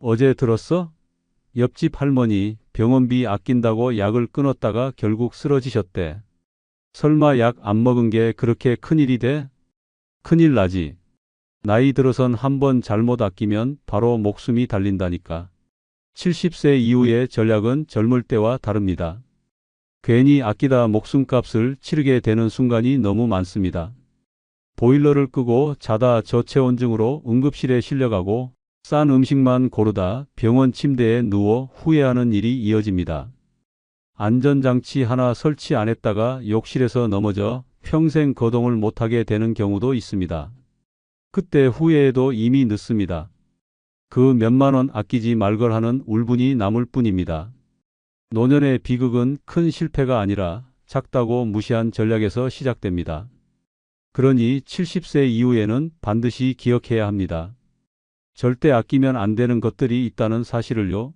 어제 들었어? 옆집 할머니 병원비 아낀다고 약을 끊었다가 결국 쓰러지셨대. 설마 약 안 먹은 게 그렇게 큰일이 돼? 큰일 나지. 나이 들어선 한번 잘못 아끼면 바로 목숨이 달린다니까. 70세 이후의 전략은 젊을 때와 다릅니다. 괜히 아끼다 목숨값을 치르게 되는 순간이 너무 많습니다. 보일러를 끄고 자다 저체온증으로 응급실에 실려가고 싼 음식만 고르다 병원 침대에 누워 후회하는 일이 이어집니다. 안전장치 하나 설치 안 했다가 욕실에서 넘어져 평생 거동을 못하게 되는 경우도 있습니다. 그때 후회해도 이미 늦습니다. 그 몇만 원 아끼지 말걸 하는 울분이 남을 뿐입니다. 노년의 비극은 큰 실패가 아니라 작다고 무시한 전략에서 시작됩니다. 그러니 70세 이후에는 반드시 기억해야 합니다. 절대 아끼면 안 되는 것들이 있다는 사실을요.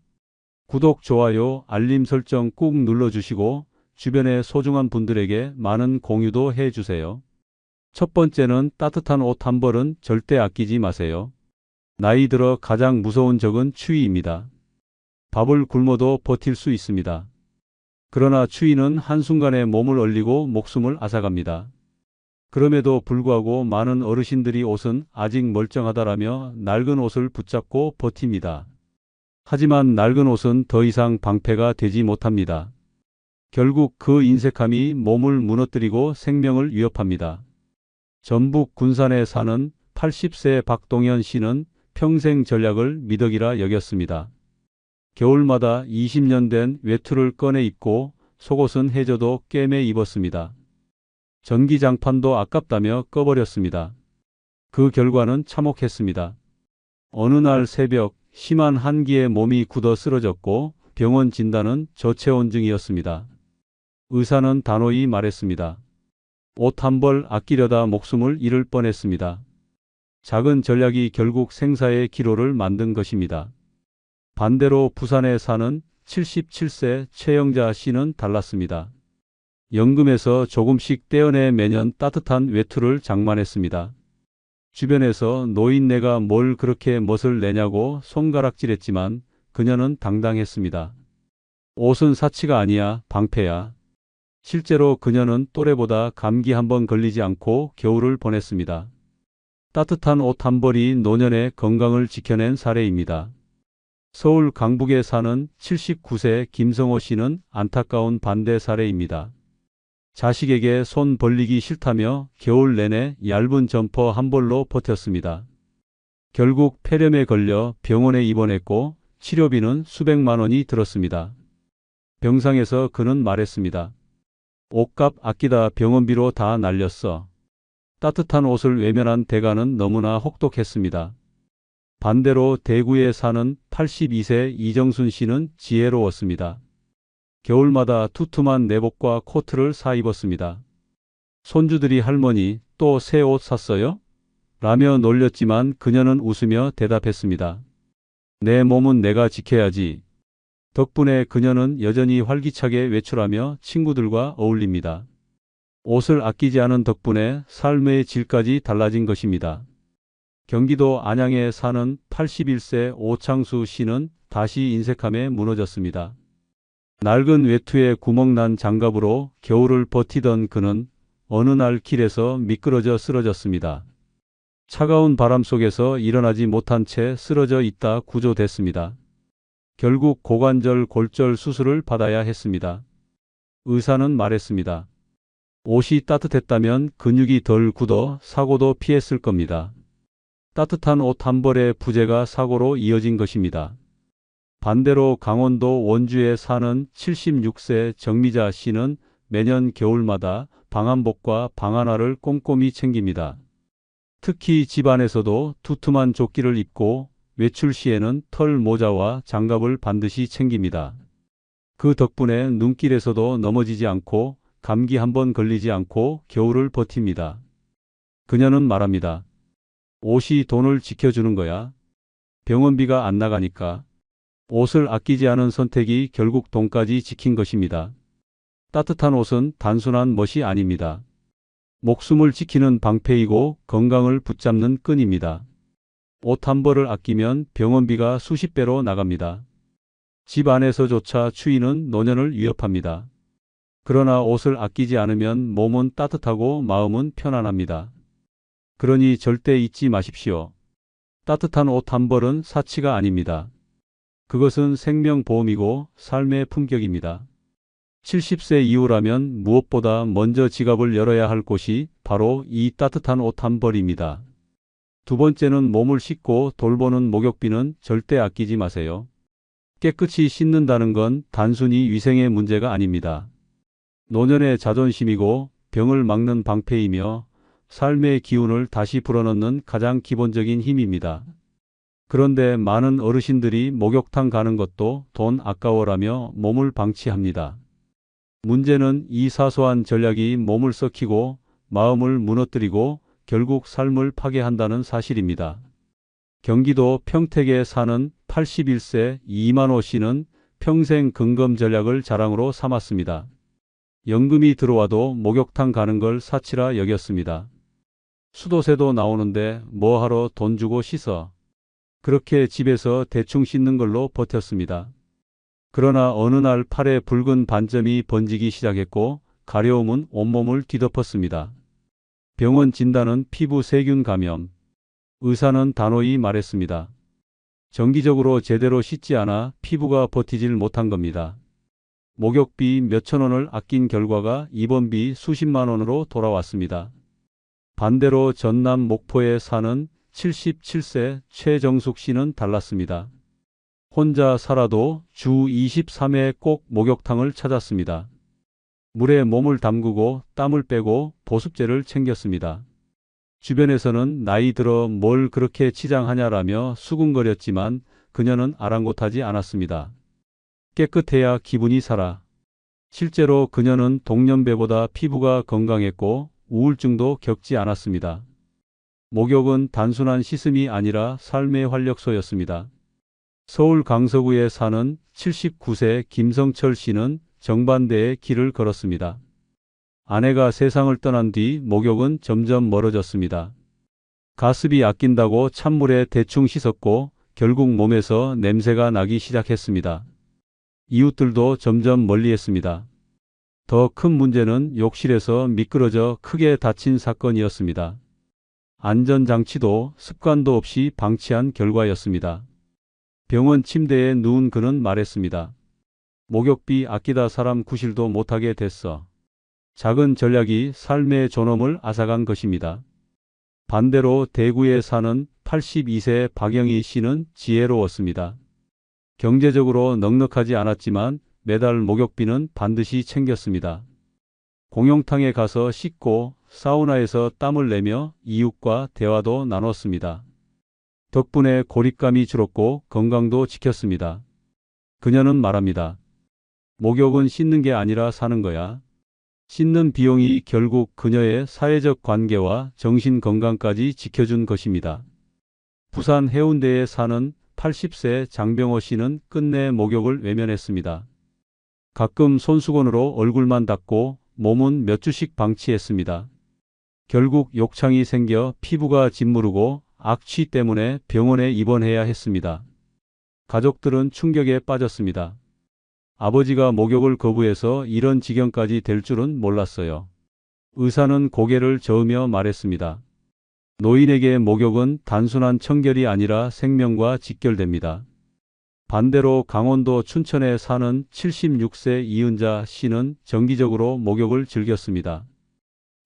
구독, 좋아요, 알림 설정 꾹 눌러주시고 주변의 소중한 분들에게 많은 공유도 해주세요. 첫 번째는 따뜻한 옷 한 벌은 절대 아끼지 마세요. 나이 들어 가장 무서운 적은 추위입니다. 밥을 굶어도 버틸 수 있습니다. 그러나 추위는 한순간에 몸을 얼리고 목숨을 앗아갑니다. 그럼에도 불구하고 많은 어르신들이 옷은 아직 멀쩡하다라며 낡은 옷을 붙잡고 버팁니다. 하지만 낡은 옷은 더 이상 방패가 되지 못합니다. 결국 그 인색함이 몸을 무너뜨리고 생명을 위협합니다. 전북 군산에 사는 80세 박동현 씨는 평생 전략을 미덕이라 여겼습니다. 겨울마다 20년 된 외투를 꺼내 입고 속옷은 해져도 꿰매 입었습니다. 전기장판도 아깝다며 꺼버렸습니다. 그 결과는 참혹했습니다. 어느 날 새벽 심한 한기에 몸이 굳어 쓰러졌고 병원 진단은 저체온증이었습니다. 의사는 단호히 말했습니다. 옷 한 벌 아끼려다 목숨을 잃을 뻔했습니다. 작은 전략이 결국 생사의 기로를 만든 것입니다. 반대로 부산에 사는 77세 최영자 씨는 달랐습니다. 연금에서 조금씩 떼어내 매년 따뜻한 외투를 장만했습니다. 주변에서 노인네가 뭘 그렇게 멋을 내냐고 손가락질했지만 그녀는 당당했습니다. 옷은 사치가 아니야, 방패야. 실제로 그녀는 또래보다 감기 한 번 걸리지 않고 겨울을 보냈습니다. 따뜻한 옷 한 벌이 노년의 건강을 지켜낸 사례입니다. 서울 강북에 사는 79세 김성호 씨는 안타까운 반대 사례입니다. 자식에게 손 벌리기 싫다며 겨울 내내 얇은 점퍼 한 벌로 버텼습니다. 결국 폐렴에 걸려 병원에 입원했고 치료비는 수백만 원이 들었습니다. 병상에서 그는 말했습니다. 옷값 아끼다 병원비로 다 날렸어. 따뜻한 옷을 외면한 대가는 너무나 혹독했습니다. 반대로 대구에 사는 82세 이정순 씨는 지혜로웠습니다. 겨울마다 투툼한 내복과 코트를 사 입었습니다. 손주들이 할머니 또 새 옷 샀어요? 라며 놀렸지만 그녀는 웃으며 대답했습니다. 내 몸은 내가 지켜야지. 덕분에 그녀는 여전히 활기차게 외출하며 친구들과 어울립니다. 옷을 아끼지 않은 덕분에 삶의 질까지 달라진 것입니다. 경기도 안양에 사는 81세 오창수 씨는 다시 인색함에 무너졌습니다. 낡은 외투에 구멍난 장갑으로 겨울을 버티던 그는 어느 날 길에서 미끄러져 쓰러졌습니다. 차가운 바람 속에서 일어나지 못한 채 쓰러져 있다 구조됐습니다. 결국 고관절 골절 수술을 받아야 했습니다. 의사는 말했습니다. 옷이 따뜻했다면 근육이 덜 굳어 사고도 피했을 겁니다. 따뜻한 옷 한 벌의 부재가 사고로 이어진 것입니다. 반대로 강원도 원주에 사는 76세 정미자 씨는 매년 겨울마다 방한복과 방한화를 꼼꼼히 챙깁니다. 특히 집안에서도 두툼한 조끼를 입고 외출 시에는 털 모자와 장갑을 반드시 챙깁니다. 그 덕분에 눈길에서도 넘어지지 않고 감기 한 번 걸리지 않고 겨울을 버팁니다. 그녀는 말합니다. 옷이 돈을 지켜주는 거야. 병원비가 안 나가니까. 옷을 아끼지 않은 선택이 결국 돈까지 지킨 것입니다. 따뜻한 옷은 단순한 멋이 아닙니다. 목숨을 지키는 방패이고 건강을 붙잡는 끈입니다. 옷 한 벌을 아끼면 병원비가 수십 배로 나갑니다. 집 안에서조차 추위는 노년을 위협합니다. 그러나 옷을 아끼지 않으면 몸은 따뜻하고 마음은 편안합니다. 그러니 절대 잊지 마십시오. 따뜻한 옷 한 벌은 사치가 아닙니다. 그것은 생명보험이고 삶의 품격입니다. 70세 이후라면 무엇보다 먼저 지갑을 열어야 할 곳이 바로 이 따뜻한 옷 한 벌입니다. 두 번째는 몸을 씻고 돌보는 목욕비는 절대 아끼지 마세요. 깨끗이 씻는다는 건 단순히 위생의 문제가 아닙니다. 노년의 자존심이고 병을 막는 방패이며 삶의 기운을 다시 불어넣는 가장 기본적인 힘입니다. 그런데 많은 어르신들이 목욕탕 가는 것도 돈 아까워라며 몸을 방치합니다. 문제는 이 사소한 전략이 몸을 썩히고 마음을 무너뜨리고 결국 삶을 파괴한다는 사실입니다. 경기도 평택에 사는 81세 이만호 씨는 평생 근검 전략을 자랑으로 삼았습니다. 연금이 들어와도 목욕탕 가는 걸 사치라 여겼습니다. 수도세도 나오는데 뭐하러 돈 주고 씻어. 그렇게 집에서 대충 씻는 걸로 버텼습니다. 그러나 어느 날 팔에 붉은 반점이 번지기 시작했고 가려움은 온몸을 뒤덮었습니다. 병원 진단은 피부 세균 감염. 의사는 단호히 말했습니다. 정기적으로 제대로 씻지 않아 피부가 버티질 못한 겁니다. 목욕비 몇천 원을 아낀 결과가 입원비 수십만 원으로 돌아왔습니다. 반대로 전남 목포에 사는 77세 최정숙 씨는 달랐습니다. 혼자 살아도 주 23회 꼭 목욕탕을 찾았습니다. 물에 몸을 담그고 땀을 빼고 보습제를 챙겼습니다. 주변에서는 나이 들어 뭘 그렇게 치장하냐라며 수군거렸지만 그녀는 아랑곳하지 않았습니다. 깨끗해야 기분이 살아. 실제로 그녀는 동년배보다 피부가 건강했고 우울증도 겪지 않았습니다. 목욕은 단순한 씻음이 아니라 삶의 활력소였습니다. 서울 강서구에 사는 79세 김성철 씨는 정반대의 길을 걸었습니다. 아내가 세상을 떠난 뒤 목욕은 점점 멀어졌습니다. 가습이 아낀다고 찬물에 대충 씻었고 결국 몸에서 냄새가 나기 시작했습니다. 이웃들도 점점 멀리했습니다. 더 큰 문제는 욕실에서 미끄러져 크게 다친 사건이었습니다. 안전장치도 습관도 없이 방치한 결과였습니다. 병원 침대에 누운 그는 말했습니다. 목욕비 아끼다 사람 구실도 못하게 됐어. 작은 전략이 삶의 존엄을 앗아간 것입니다. 반대로 대구에 사는 82세 박영희 씨는 지혜로웠습니다. 경제적으로 넉넉하지 않았지만 매달 목욕비는 반드시 챙겼습니다. 공용탕에 가서 씻고 사우나에서 땀을 내며 이웃과 대화도 나눴습니다. 덕분에 고립감이 줄었고 건강도 지켰습니다. 그녀는 말합니다. 목욕은 씻는 게 아니라 사는 거야. 씻는 비용이 결국 그녀의 사회적 관계와 정신 건강까지 지켜준 것입니다. 부산 해운대에 사는 80세 장병호 씨는 끝내 목욕을 외면했습니다. 가끔 손수건으로 얼굴만 닦고 몸은 몇 주씩 방치했습니다. 결국 욕창이 생겨 피부가 짓무르고 악취 때문에 병원에 입원해야 했습니다. 가족들은 충격에 빠졌습니다. 아버지가 목욕을 거부해서 이런 지경까지 될 줄은 몰랐어요. 의사는 고개를 저으며 말했습니다. 노인에게 목욕은 단순한 청결이 아니라 생명과 직결됩니다. 반대로 강원도 춘천에 사는 76세 이은자 씨는 정기적으로 목욕을 즐겼습니다.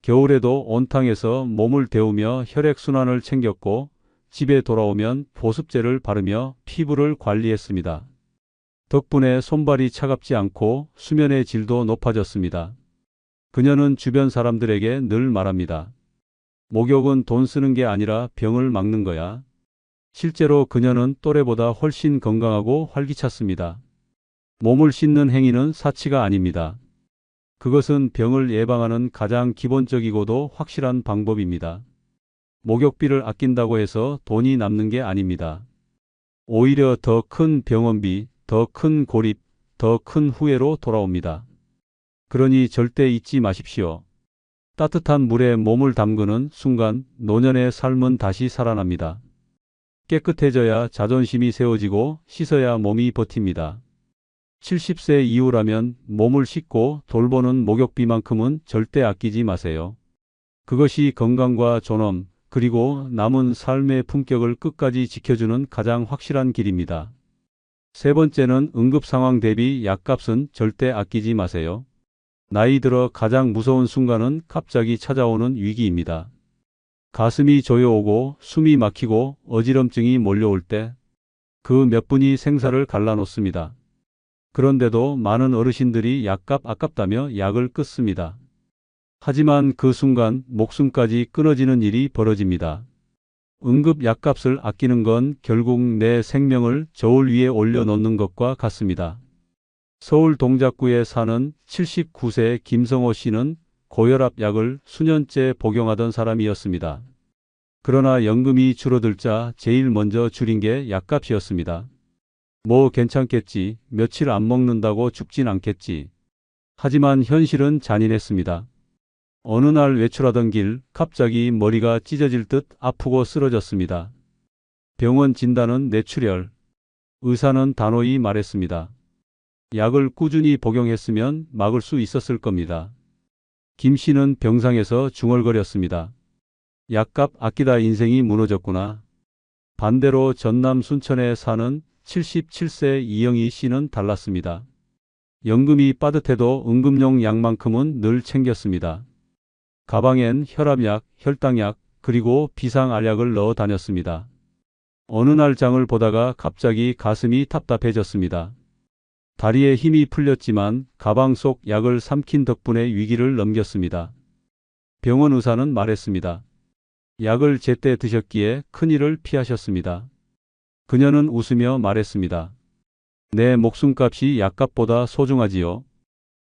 겨울에도 온탕에서 몸을 데우며 혈액순환을 챙겼고 집에 돌아오면 보습제를 바르며 피부를 관리했습니다. 덕분에 손발이 차갑지 않고 수면의 질도 높아졌습니다. 그녀는 주변 사람들에게 늘 말합니다. 목욕은 돈 쓰는 게 아니라 병을 막는 거야. 실제로 그녀는 또래보다 훨씬 건강하고 활기찼습니다. 몸을 씻는 행위는 사치가 아닙니다. 그것은 병을 예방하는 가장 기본적이고도 확실한 방법입니다. 목욕비를 아낀다고 해서 돈이 남는 게 아닙니다. 오히려 더 큰 병원비, 더 큰 고립, 더 큰 후회로 돌아옵니다. 그러니 절대 잊지 마십시오. 따뜻한 물에 몸을 담그는 순간 노년의 삶은 다시 살아납니다. 깨끗해져야 자존심이 세워지고 씻어야 몸이 버팁니다. 70세 이후라면 몸을 씻고 돌보는 목욕비만큼은 절대 아끼지 마세요. 그것이 건강과 존엄, 그리고 남은 삶의 품격을 끝까지 지켜주는 가장 확실한 길입니다. 세 번째는 응급 상황 대비 약값은 절대 아끼지 마세요. 나이 들어 가장 무서운 순간은 갑자기 찾아오는 위기입니다. 가슴이 조여오고 숨이 막히고 어지럼증이 몰려올 때 그 몇 분이 생사를 갈라놓습니다. 그런데도 많은 어르신들이 약값 아깝다며 약을 끊습니다. 하지만 그 순간 목숨까지 끊어지는 일이 벌어집니다. 응급 약값을 아끼는 건 결국 내 생명을 저울 위에 올려놓는 것과 같습니다. 서울 동작구에 사는 79세 김성호 씨는 고혈압 약을 수년째 복용하던 사람이었습니다. 그러나 연금이 줄어들자 제일 먼저 줄인 게 약값이었습니다. 뭐 괜찮겠지, 며칠 안 먹는다고 죽진 않겠지. 하지만 현실은 잔인했습니다. 어느 날 외출하던 길 갑자기 머리가 찢어질 듯 아프고 쓰러졌습니다. 병원 진단은 뇌출혈. 의사는 단호히 말했습니다. 약을 꾸준히 복용했으면 막을 수 있었을 겁니다. 김 씨는 병상에서 중얼거렸습니다. 약값 아끼다 인생이 무너졌구나. 반대로 전남 순천에 사는 77세 이영희 씨는 달랐습니다. 연금이 빠듯해도 응급용 약만큼은 늘 챙겼습니다. 가방엔 혈압약, 혈당약, 그리고 비상알약을 넣어 다녔습니다. 어느 날 장을 보다가 갑자기 가슴이 답답해졌습니다. 다리에 힘이 풀렸지만 가방 속 약을 삼킨 덕분에 위기를 넘겼습니다. 병원 의사는 말했습니다. 약을 제때 드셨기에 큰일을 피하셨습니다. 그녀는 웃으며 말했습니다. 내 목숨값이 약값보다 소중하지요.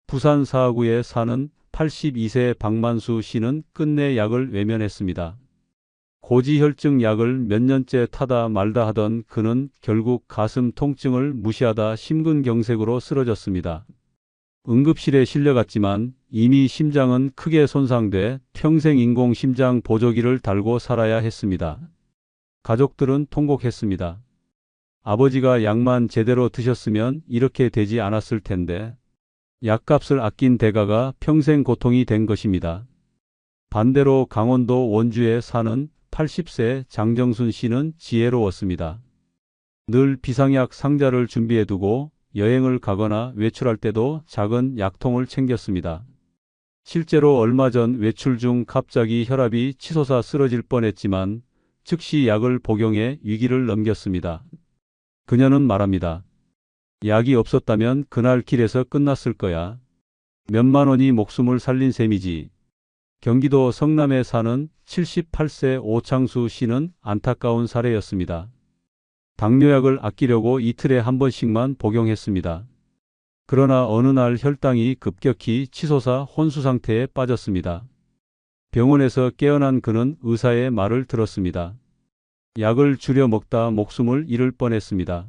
부산 사하구에 사는 82세 박만수 씨는 끝내 약을 외면했습니다. 고지혈증 약을 몇 년째 타다 말다 하던 그는 결국 가슴 통증을 무시하다 심근경색으로 쓰러졌습니다. 응급실에 실려갔지만 이미 심장은 크게 손상돼 평생 인공심장 보조기를 달고 살아야 했습니다. 가족들은 통곡했습니다. 아버지가 약만 제대로 드셨으면 이렇게 되지 않았을 텐데. 약값을 아낀 대가가 평생 고통이 된 것입니다. 반대로 강원도 원주에 사는 80세 장정순 씨는 지혜로웠습니다. 늘 비상약 상자를 준비해두고 여행을 가거나 외출할 때도 작은 약통을 챙겼습니다. 실제로 얼마 전 외출 중 갑자기 혈압이 치솟아 쓰러질 뻔했지만 즉시 약을 복용해 위기를 넘겼습니다. 그녀는 말합니다. 약이 없었다면 그날 길에서 끝났을 거야. 몇만 원이 목숨을 살린 셈이지. 경기도 성남에 사는 78세 오창수 씨는 안타까운 사례였습니다. 당뇨약을 아끼려고 이틀에 한 번씩만 복용했습니다. 그러나 어느 날 혈당이 급격히 치솟아 혼수 상태에 빠졌습니다. 병원에서 깨어난 그는 의사의 말을 들었습니다. 약을 줄여 먹다 목숨을 잃을 뻔했습니다.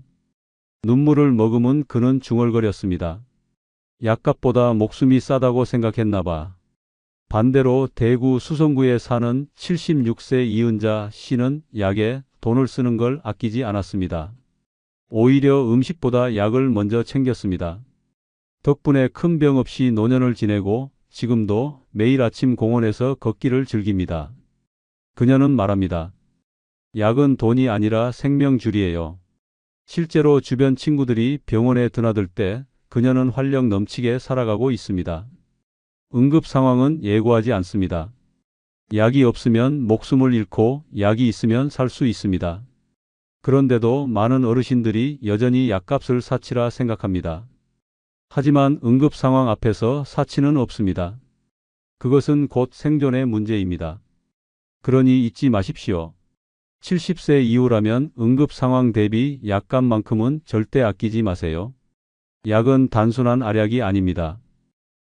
눈물을 머금은 그는 중얼거렸습니다. 약값보다 목숨이 싸다고 생각했나 봐. 반대로 대구 수성구에 사는 76세 이은자 씨는 약에 돈을 쓰는 걸 아끼지 않았습니다. 오히려 음식보다 약을 먼저 챙겼습니다. 덕분에 큰 병 없이 노년을 지내고 지금도 매일 아침 공원에서 걷기를 즐깁니다. 그녀는 말합니다. 약은 돈이 아니라 생명줄이에요. 실제로 주변 친구들이 병원에 드나들 때 그녀는 활력 넘치게 살아가고 있습니다. 응급 상황은 예고하지 않습니다. 약이 없으면 목숨을 잃고 약이 있으면 살 수 있습니다. 그런데도 많은 어르신들이 여전히 약값을 사치라 생각합니다. 하지만 응급 상황 앞에서 사치는 없습니다. 그것은 곧 생존의 문제입니다. 그러니 잊지 마십시오. 70세 이후라면 응급 상황 대비 약값만큼은 절대 아끼지 마세요. 약은 단순한 알약이 아닙니다.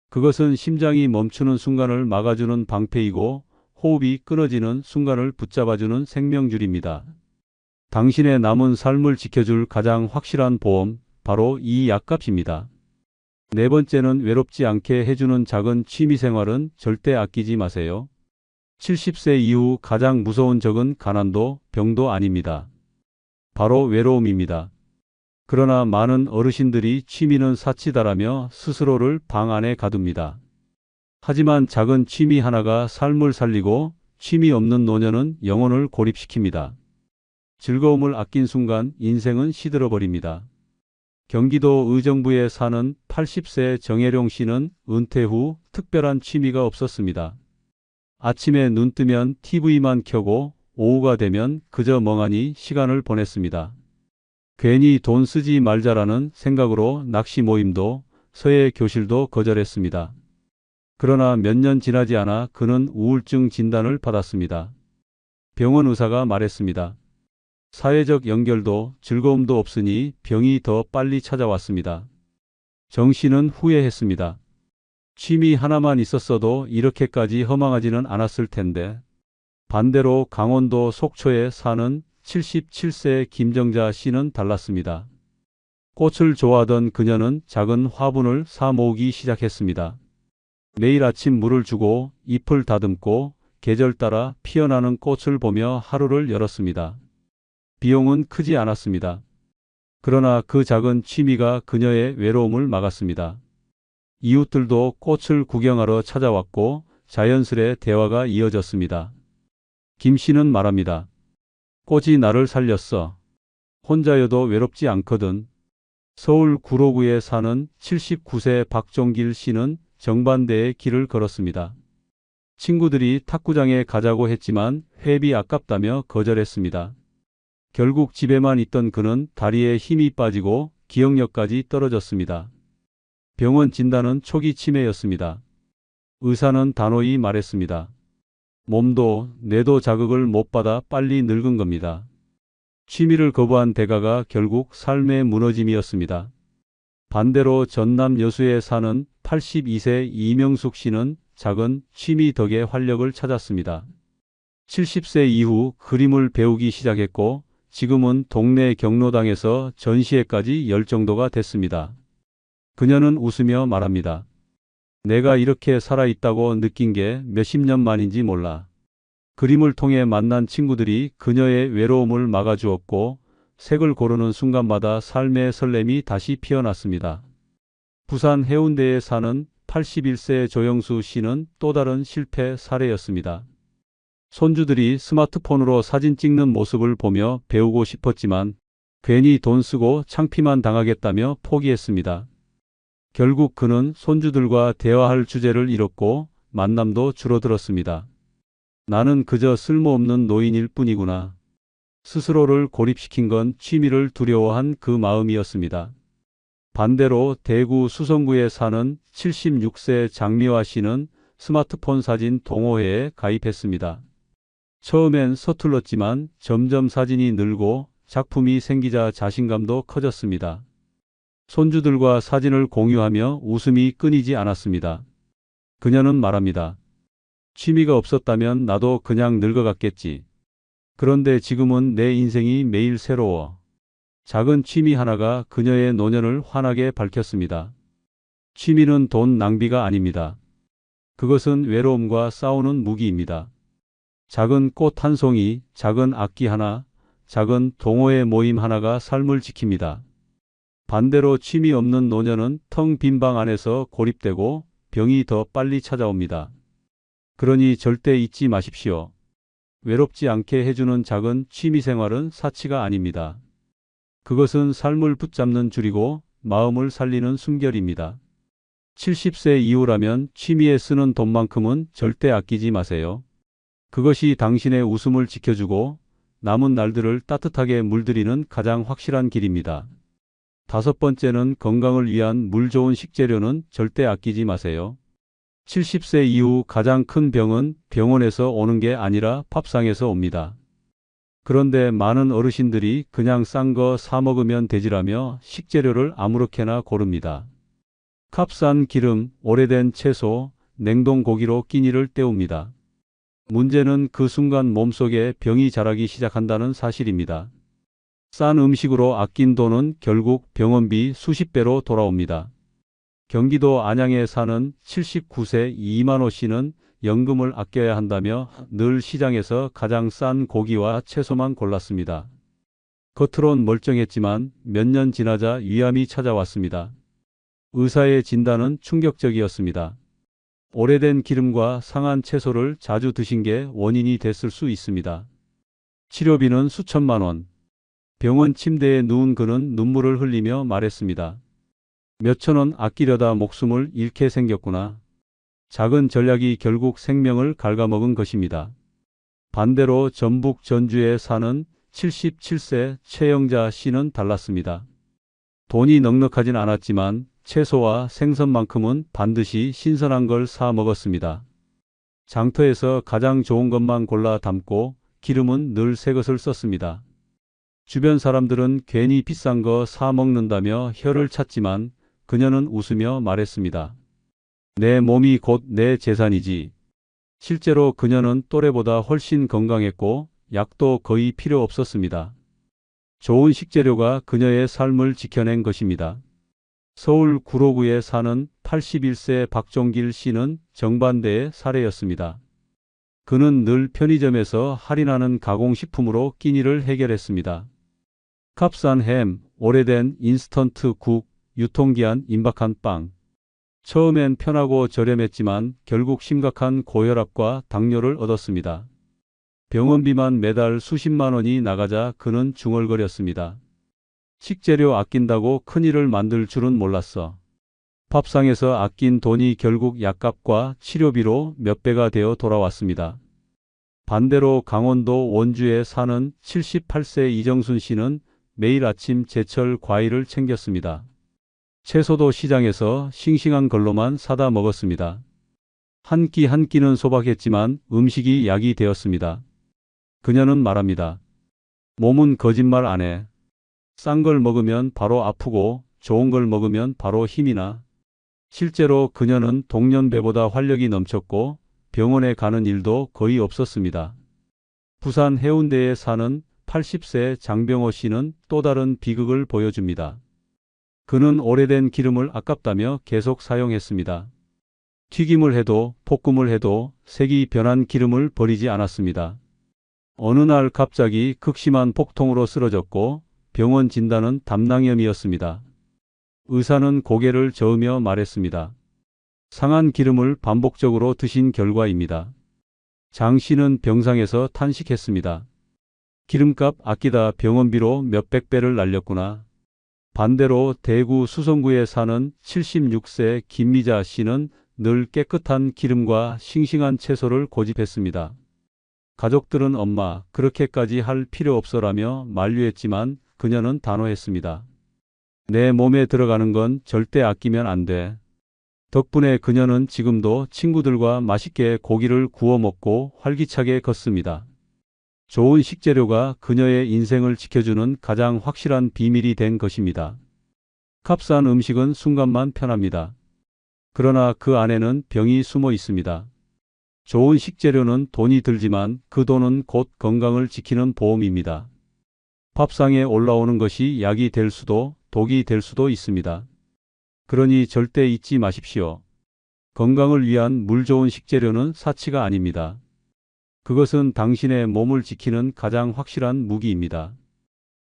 그것은 심장이 멈추는 순간을 막아주는 방패이고 호흡이 끊어지는 순간을 붙잡아주는 생명줄입니다. 당신의 남은 삶을 지켜줄 가장 확실한 보험, 바로 이 약값입니다. 네 번째는 외롭지 않게 해주는 작은 취미생활은 절대 아끼지 마세요. 70세 이후 가장 무서운 적은 가난도 병도 아닙니다. 바로 외로움입니다. 그러나 많은 어르신들이 취미는 사치다라며 스스로를 방 안에 가둡니다. 하지만 작은 취미 하나가 삶을 살리고 취미 없는 노년은 영혼을 고립시킵니다. 즐거움을 아낀 순간 인생은 시들어버립니다. 경기도 의정부에 사는 80세 정혜룡 씨는 은퇴 후 특별한 취미가 없었습니다. 아침에 눈 뜨면 TV만 켜고 오후가 되면 그저 멍하니 시간을 보냈습니다. 괜히 돈 쓰지 말자라는 생각으로 낚시 모임도 서예 교실도 거절했습니다. 그러나 몇 년 지나지 않아 그는 우울증 진단을 받았습니다. 병원 의사가 말했습니다. 사회적 연결도 즐거움도 없으니 병이 더 빨리 찾아왔습니다. 정 씨는 후회했습니다. 취미 하나만 있었어도 이렇게까지 허망하지는 않았을 텐데. 반대로 강원도 속초에 사는 77세 김정자 씨는 달랐습니다. 꽃을 좋아하던 그녀는 작은 화분을 사 모으기 시작했습니다. 매일 아침 물을 주고 잎을 다듬고 계절 따라 피어나는 꽃을 보며 하루를 열었습니다. 비용은 크지 않았습니다. 그러나 그 작은 취미가 그녀의 외로움을 막았습니다. 이웃들도 꽃을 구경하러 찾아왔고 자연스레 대화가 이어졌습니다. 김 씨는 말합니다. 꽃이 나를 살렸어. 혼자여도 외롭지 않거든. 서울 구로구에 사는 79세 박종길 씨는 정반대의 길을 걸었습니다. 친구들이 탁구장에 가자고 했지만 회비 아깝다며 거절했습니다. 결국 집에만 있던 그는 다리에 힘이 빠지고 기억력까지 떨어졌습니다. 병원 진단은 초기 치매였습니다. 의사는 단호히 말했습니다. 몸도 뇌도 자극을 못 받아 빨리 늙은 겁니다. 취미를 거부한 대가가 결국 삶의 무너짐이었습니다. 반대로 전남 여수에 사는 82세 이명숙 씨는 작은 취미 덕에 활력을 찾았습니다. 70세 이후 그림을 배우기 시작했고 지금은 동네 경로당에서 전시회까지 열 정도가 됐습니다. 그녀는 웃으며 말합니다. 내가 이렇게 살아있다고 느낀 게 몇십 년 만인지 몰라. 그림을 통해 만난 친구들이 그녀의 외로움을 막아주었고 색을 고르는 순간마다 삶의 설렘이 다시 피어났습니다. 부산 해운대에 사는 81세 조영수 씨는 또 다른 실패 사례였습니다. 손주들이 스마트폰으로 사진 찍는 모습을 보며 배우고 싶었지만 괜히 돈 쓰고 창피만 당하겠다며 포기했습니다. 결국 그는 손주들과 대화할 주제를 잃었고 만남도 줄어들었습니다. 나는 그저 쓸모없는 노인일 뿐이구나. 스스로를 고립시킨 건 취미를 두려워한 그 마음이었습니다. 반대로 대구 수성구에 사는 76세 장미화 씨는 스마트폰 사진 동호회에 가입했습니다. 처음엔 서툴렀지만 점점 사진이 늘고 작품이 생기자 자신감도 커졌습니다. 손주들과 사진을 공유하며 웃음이 끊이지 않았습니다. 그녀는 말합니다. 취미가 없었다면 나도 그냥 늙어갔겠지. 그런데 지금은 내 인생이 매일 새로워. 작은 취미 하나가 그녀의 노년을 환하게 밝혔습니다. 취미는 돈 낭비가 아닙니다. 그것은 외로움과 싸우는 무기입니다. 작은 꽃 한 송이, 작은 악기 하나, 작은 동호회 모임 하나가 삶을 지킵니다. 반대로 취미 없는 노년은 텅 빈 방 안에서 고립되고 병이 더 빨리 찾아옵니다. 그러니 절대 잊지 마십시오. 외롭지 않게 해주는 작은 취미 생활은 사치가 아닙니다. 그것은 삶을 붙잡는 줄이고 마음을 살리는 숨결입니다. 70세 이후라면 취미에 쓰는 돈만큼은 절대 아끼지 마세요. 그것이 당신의 웃음을 지켜주고 남은 날들을 따뜻하게 물들이는 가장 확실한 길입니다. 5번째는 건강을 위한 물 좋은 식재료는 절대 아끼지 마세요. 70세 이후 가장 큰 병은 병원에서 오는 게 아니라 밥상에서 옵니다. 그런데 많은 어르신들이 그냥 싼 거 사 먹으면 되지라며 식재료를 아무렇게나 고릅니다. 값싼 기름, 오래된 채소, 냉동 고기로 끼니를 때웁니다. 문제는 그 순간 몸속에 병이 자라기 시작한다는 사실입니다. 싼 음식으로 아낀 돈은 결국 병원비 수십 배로 돌아옵니다. 경기도 안양에 사는 79세 이만호 씨는 연금을 아껴야 한다며 늘 시장에서 가장 싼 고기와 채소만 골랐습니다. 겉으론 멀쩡했지만 몇 년 지나자 위암이 찾아왔습니다. 의사의 진단은 충격적이었습니다. 오래된 기름과 상한 채소를 자주 드신 게 원인이 됐을 수 있습니다. 치료비는 수천만 원. 병원 침대에 누운 그는 눈물을 흘리며 말했습니다. 몇천 원 아끼려다 목숨을 잃게 생겼구나. 작은 전략이 결국 생명을 갉아먹은 것입니다. 반대로 전북 전주에 사는 77세 최영자 씨는 달랐습니다. 돈이 넉넉하진 않았지만 채소와 생선만큼은 반드시 신선한 걸 사 먹었습니다. 장터에서 가장 좋은 것만 골라 담고 기름은 늘 새 것을 썼습니다. 주변 사람들은 괜히 비싼 거 사 먹는다며 혀를 찼지만 그녀는 웃으며 말했습니다. 내 몸이 곧 내 재산이지. 실제로 그녀는 또래보다 훨씬 건강했고 약도 거의 필요 없었습니다. 좋은 식재료가 그녀의 삶을 지켜낸 것입니다. 서울 구로구에 사는 81세 박종길 씨는 정반대의 사례였습니다. 그는 늘 편의점에서 할인하는 가공식품으로 끼니를 해결했습니다. 값싼 햄, 오래된 인스턴트 국, 유통기한 임박한 빵. 처음엔 편하고 저렴했지만 결국 심각한 고혈압과 당뇨를 얻었습니다. 병원비만 매달 수십만 원이 나가자 그는 중얼거렸습니다. 식재료 아낀다고 큰일을 만들 줄은 몰랐어. 밥상에서 아낀 돈이 결국 약값과 치료비로 몇 배가 되어 돌아왔습니다. 반대로 강원도 원주에 사는 78세 이정순 씨는 매일 아침 제철 과일을 챙겼습니다. 채소도 시장에서 싱싱한 걸로만 사다 먹었습니다. 한 끼 한 끼는 소박했지만 음식이 약이 되었습니다. 그녀는 말합니다. 몸은 거짓말 안 해. 싼 걸 먹으면 바로 아프고 좋은 걸 먹으면 바로 힘이 나. 실제로 그녀는 동년배보다 활력이 넘쳤고 병원에 가는 일도 거의 없었습니다. 부산 해운대에 사는 80세 장병호 씨는 또 다른 비극을 보여줍니다. 그는 오래된 기름을 아깝다며 계속 사용했습니다. 튀김을 해도 볶음을 해도 색이 변한 기름을 버리지 않았습니다. 어느 날 갑자기 극심한 복통으로 쓰러졌고 병원 진단은 담낭염이었습니다. 의사는 고개를 저으며 말했습니다. 상한 기름을 반복적으로 드신 결과입니다. 장 씨는 병상에서 탄식했습니다. 기름값 아끼다 병원비로 몇백 배를 날렸구나. 반대로 대구 수성구에 사는 76세 김미자 씨는 늘 깨끗한 기름과 싱싱한 채소를 고집했습니다. 가족들은 엄마, 그렇게까지 할 필요 없어라며 만류했지만 그녀는 단호했습니다. 내 몸에 들어가는 건 절대 아끼면 안 돼. 덕분에 그녀는 지금도 친구들과 맛있게 고기를 구워 먹고 활기차게 걷습니다. 좋은 식재료가 그녀의 인생을 지켜주는 가장 확실한 비밀이 된 것입니다. 값싼 음식은 순간만 편합니다. 그러나 그 안에는 병이 숨어 있습니다. 좋은 식재료는 돈이 들지만 그 돈은 곧 건강을 지키는 보험입니다. 밥상에 올라오는 것이 약이 될 수도 독이 될 수도 있습니다. 그러니 절대 잊지 마십시오. 건강을 위한 물 좋은 식재료는 사치가 아닙니다. 그것은 당신의 몸을 지키는 가장 확실한 무기입니다.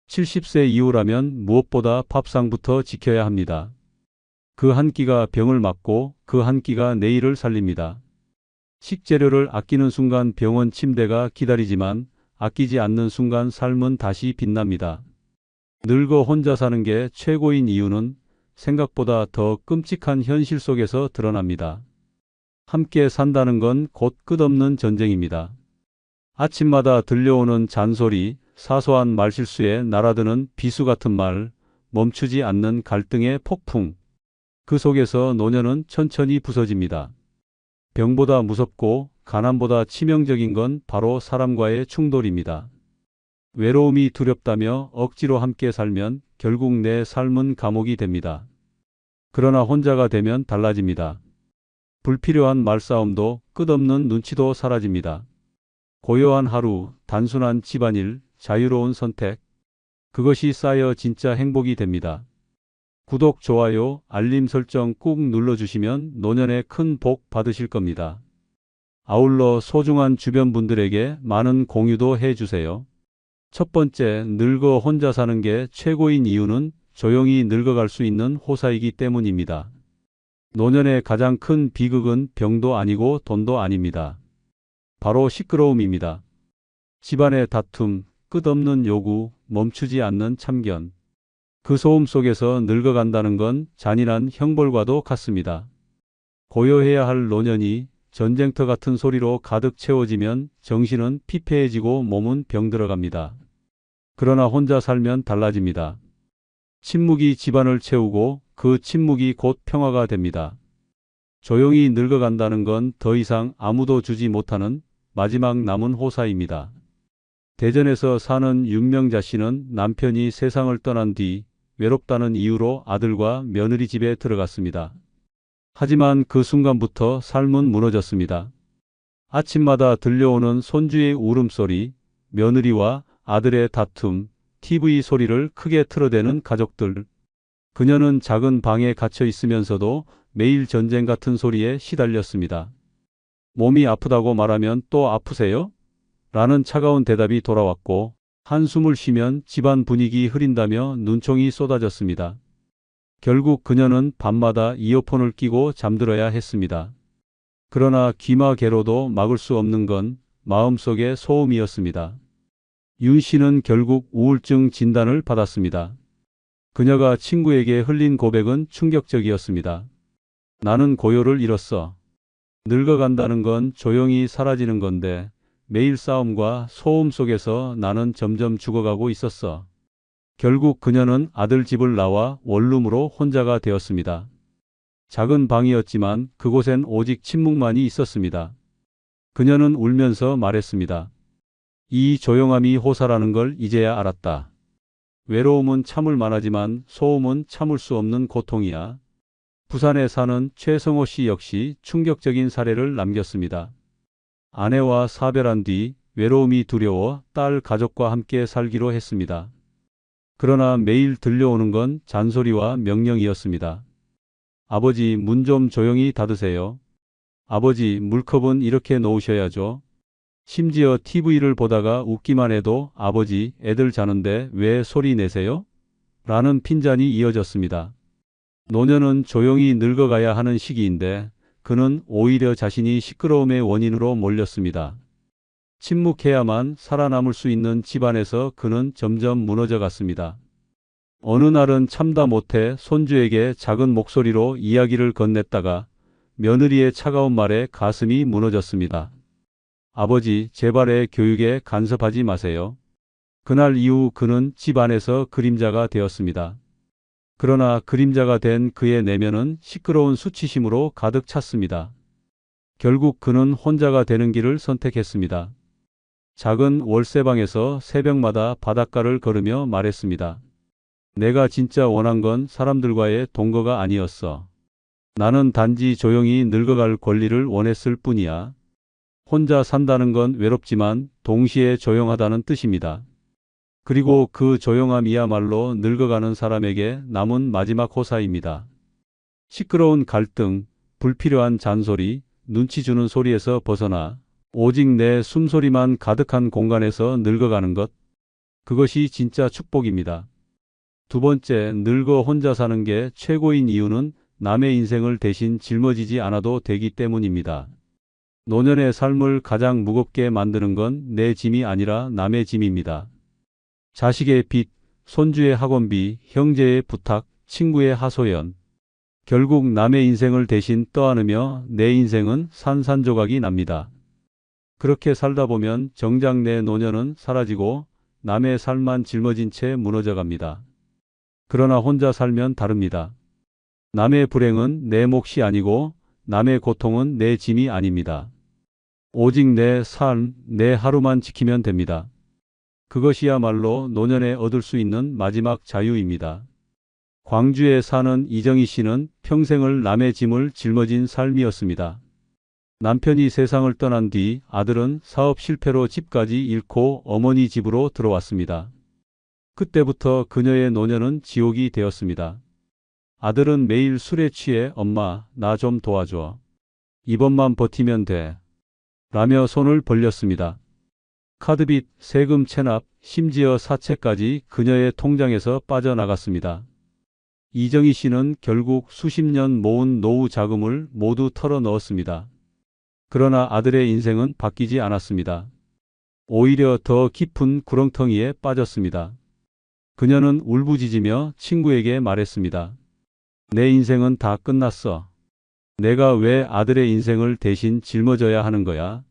70세 이후라면 무엇보다 밥상부터 지켜야 합니다. 그 한 끼가 병을 막고 그 한 끼가 내일을 살립니다. 식재료를 아끼는 순간 병원 침대가 기다리지만 아끼지 않는 순간 삶은 다시 빛납니다. 늙어 혼자 사는 게 최고인 이유는 생각보다 더 끔찍한 현실 속에서 드러납니다. 함께 산다는 건 곧 끝없는 전쟁입니다. 아침마다 들려오는 잔소리, 사소한 말실수에 날아드는 비수 같은 말, 멈추지 않는 갈등의 폭풍. 그 속에서 노년은 천천히 부서집니다. 병보다 무섭고 가난보다 치명적인 건 바로 사람과의 충돌입니다. 외로움이 두렵다며 억지로 함께 살면 결국 내 삶은 감옥이 됩니다. 그러나 혼자가 되면 달라집니다. 불필요한 말싸움도 끝없는 눈치도 사라집니다. 고요한 하루, 단순한 집안일, 자유로운 선택. 그것이 쌓여 진짜 행복이 됩니다. 구독, 좋아요, 알림 설정 꾹 눌러주시면 노년에 큰 복 받으실 겁니다. 아울러 소중한 주변 분들에게 많은 공유도 해주세요. 첫 번째, 늙어 혼자 사는 게 최고인 이유는 조용히 늙어갈 수 있는 호사이기 때문입니다. 노년의 가장 큰 비극은 병도 아니고 돈도 아닙니다. 바로 시끄러움입니다. 집안의 다툼, 끝없는 요구, 멈추지 않는 참견. 그 소음 속에서 늙어간다는 건 잔인한 형벌과도 같습니다. 고요해야 할 노년이 전쟁터 같은 소리로 가득 채워지면 정신은 피폐해지고 몸은 병들어갑니다. 그러나 혼자 살면 달라집니다. 침묵이 집안을 채우고 그 침묵이 곧 평화가 됩니다. 조용히 늙어간다는 건 더 이상 아무도 주지 못하는 마지막 남은 호사입니다. 대전에서 사는 윤명자 씨는 남편이 세상을 떠난 뒤 외롭다는 이유로 아들과 며느리 집에 들어갔습니다. 하지만 그 순간부터 삶은 무너졌습니다. 아침마다 들려오는 손주의 울음소리, 며느리와 아들의 다툼, TV 소리를 크게 틀어대는 가족들. 그녀는 작은 방에 갇혀 있으면서도 매일 전쟁 같은 소리에 시달렸습니다. 몸이 아프다고 말하면 또 아프세요? 라는 차가운 대답이 돌아왔고, 한숨을 쉬면 집안 분위기 흐린다며 눈총이 쏟아졌습니다. 결국 그녀는 밤마다 이어폰을 끼고 잠들어야 했습니다. 그러나 귀마개로도 막을 수 없는 건 마음속의 소음이었습니다. 윤 씨는 결국 우울증 진단을 받았습니다. 그녀가 친구에게 흘린 고백은 충격적이었습니다. 나는 고요를 잃었어. 늙어간다는 건 조용히 사라지는 건데 매일 싸움과 소음 속에서 나는 점점 죽어가고 있었어. 결국 그녀는 아들 집을 나와 원룸으로 혼자가 되었습니다. 작은 방이었지만 그곳엔 오직 침묵만이 있었습니다. 그녀는 울면서 말했습니다. 이 조용함이 호사라는 걸 이제야 알았다. 외로움은 참을 만하지만 소음은 참을 수 없는 고통이야. 부산에 사는 최성호 씨 역시 충격적인 사례를 남겼습니다. 아내와 사별한 뒤 외로움이 두려워 딸 가족과 함께 살기로 했습니다. 그러나 매일 들려오는 건 잔소리와 명령이었습니다. 아버지, 문 좀 조용히 닫으세요. 아버지, 물컵은 이렇게 놓으셔야죠. 심지어 TV를 보다가 웃기만 해도 아버지, 애들 자는데 왜 소리 내세요? 라는 핀잔이 이어졌습니다. 노년은 조용히 늙어가야 하는 시기인데 그는 오히려 자신이 시끄러움의 원인으로 몰렸습니다. 침묵해야만 살아남을 수 있는 집안에서 그는 점점 무너져 갔습니다. 어느 날은 참다 못해 손주에게 작은 목소리로 이야기를 건넸다가 며느리의 차가운 말에 가슴이 무너졌습니다. 아버지, 제발의 교육에 간섭하지 마세요. 그날 이후 그는 집 안에서 그림자가 되었습니다. 그러나 그림자가 된 그의 내면은 시끄러운 수치심으로 가득 찼습니다. 결국 그는 혼자가 되는 길을 선택했습니다. 작은 월세방에서 새벽마다 바닷가를 걸으며 말했습니다. 내가 진짜 원한 건 사람들과의 동거가 아니었어. 나는 단지 조용히 늙어갈 권리를 원했을 뿐이야. 혼자 산다는 건 외롭지만 동시에 조용하다는 뜻입니다. 그리고 그 조용함이야말로 늙어가는 사람에게 남은 마지막 호사입니다. 시끄러운 갈등, 불필요한 잔소리, 눈치 주는 소리에서 벗어나 오직 내 숨소리만 가득한 공간에서 늙어가는 것. 그것이 진짜 축복입니다. 두 번째, 늙어 혼자 사는 게 최고인 이유는 남의 인생을 대신 짊어지지 않아도 되기 때문입니다. 노년의 삶을 가장 무겁게 만드는 건 내 짐이 아니라 남의 짐입니다. 자식의 빚, 손주의 학원비, 형제의 부탁, 친구의 하소연. 결국 남의 인생을 대신 떠안으며 내 인생은 산산조각이 납니다. 그렇게 살다 보면 정작 내 노년은 사라지고 남의 삶만 짊어진 채 무너져 갑니다. 그러나 혼자 살면 다릅니다. 남의 불행은 내 몫이 아니고 남의 고통은 내 짐이 아닙니다. 오직 내 삶, 내 하루만 지키면 됩니다. 그것이야말로 노년에 얻을 수 있는 마지막 자유입니다. 광주에 사는 이정희 씨는 평생을 남의 짐을 짊어진 삶이었습니다. 남편이 세상을 떠난 뒤 아들은 사업 실패로 집까지 잃고 어머니 집으로 들어왔습니다. 그때부터 그녀의 노년은 지옥이 되었습니다. 아들은 매일 술에 취해 엄마, 나 좀 도와줘. 이번만 버티면 돼. 라며 손을 벌렸습니다. 카드빚, 세금 체납, 심지어 사채까지 그녀의 통장에서 빠져나갔습니다. 이정희 씨는 결국 수십 년 모은 노후 자금을 모두 털어넣었습니다. 그러나 아들의 인생은 바뀌지 않았습니다. 오히려 더 깊은 구렁텅이에 빠졌습니다. 그녀는 울부짖으며 친구에게 말했습니다. 내 인생은 다 끝났어. 내가 왜 아들의 인생을 대신 짊어져야 하는 거야?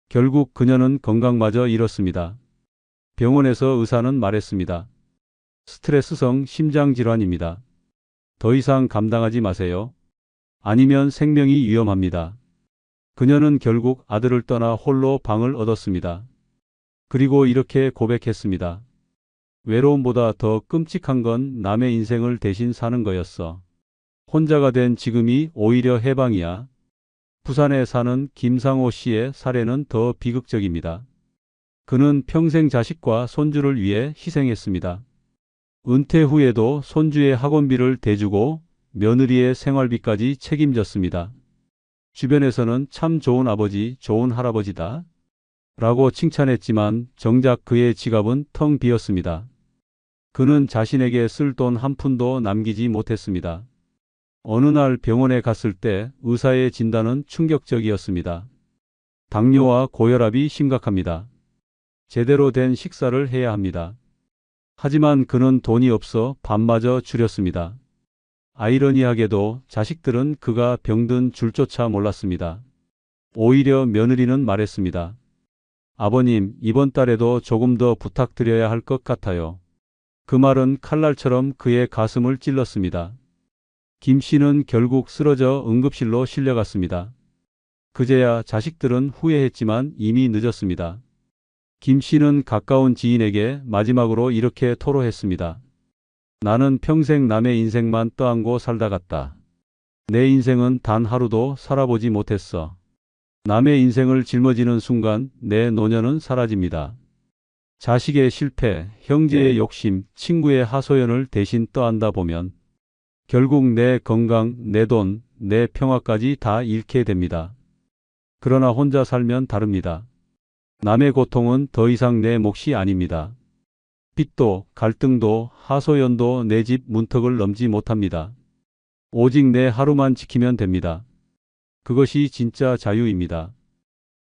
결국 그녀는 건강마저 잃었습니다. 병원에서 의사는 말했습니다. 스트레스성 심장질환입니다. 더 이상 감당하지 마세요. 아니면 생명이 위험합니다. 그녀는 결국 아들을 떠나 홀로 방을 얻었습니다. 그리고 이렇게 고백했습니다. 외로움보다 더 끔찍한 건 남의 인생을 대신 사는 거였어. 혼자가 된 지금이 오히려 해방이야. 부산에 사는 김상호 씨의 사례는 더 비극적입니다. 그는 평생 자식과 손주를 위해 희생했습니다. 은퇴 후에도 손주의 학원비를 대주고 며느리의 생활비까지 책임졌습니다. 주변에서는 참 좋은 아버지, 좋은 할아버지다 라고 칭찬했지만 정작 그의 지갑은 텅 비었습니다. 그는 자신에게 쓸 돈 한 푼도 남기지 못했습니다. 어느 날 병원에 갔을 때 의사의 진단은 충격적이었습니다. 당뇨와 고혈압이 심각합니다. 제대로 된 식사를 해야 합니다. 하지만 그는 돈이 없어 밥마저 줄였습니다. 아이러니하게도 자식들은 그가 병든 줄조차 몰랐습니다. 오히려 며느리는 말했습니다. 아버님, 이번 달에도 조금 더 부탁드려야 할 것 같아요. 그 말은 칼날처럼 그의 가슴을 찔렀습니다. 김 씨는 결국 쓰러져 응급실로 실려갔습니다. 그제야 자식들은 후회했지만 이미 늦었습니다. 김 씨는 가까운 지인에게 마지막으로 이렇게 토로했습니다. 나는 평생 남의 인생만 떠안고 살다 갔다. 내 인생은 단 하루도 살아보지 못했어. 남의 인생을 짊어지는 순간 내 노년은 사라집니다. 자식의 실패, 형제의 욕심, 친구의 하소연을 대신 떠안다 보면 결국 내 건강, 내 돈, 내 평화까지 다 잃게 됩니다. 그러나 혼자 살면 다릅니다. 남의 고통은 더 이상 내 몫이 아닙니다. 빚도, 갈등도, 하소연도 내 집 문턱을 넘지 못합니다. 오직 내 하루만 지키면 됩니다. 그것이 진짜 자유입니다.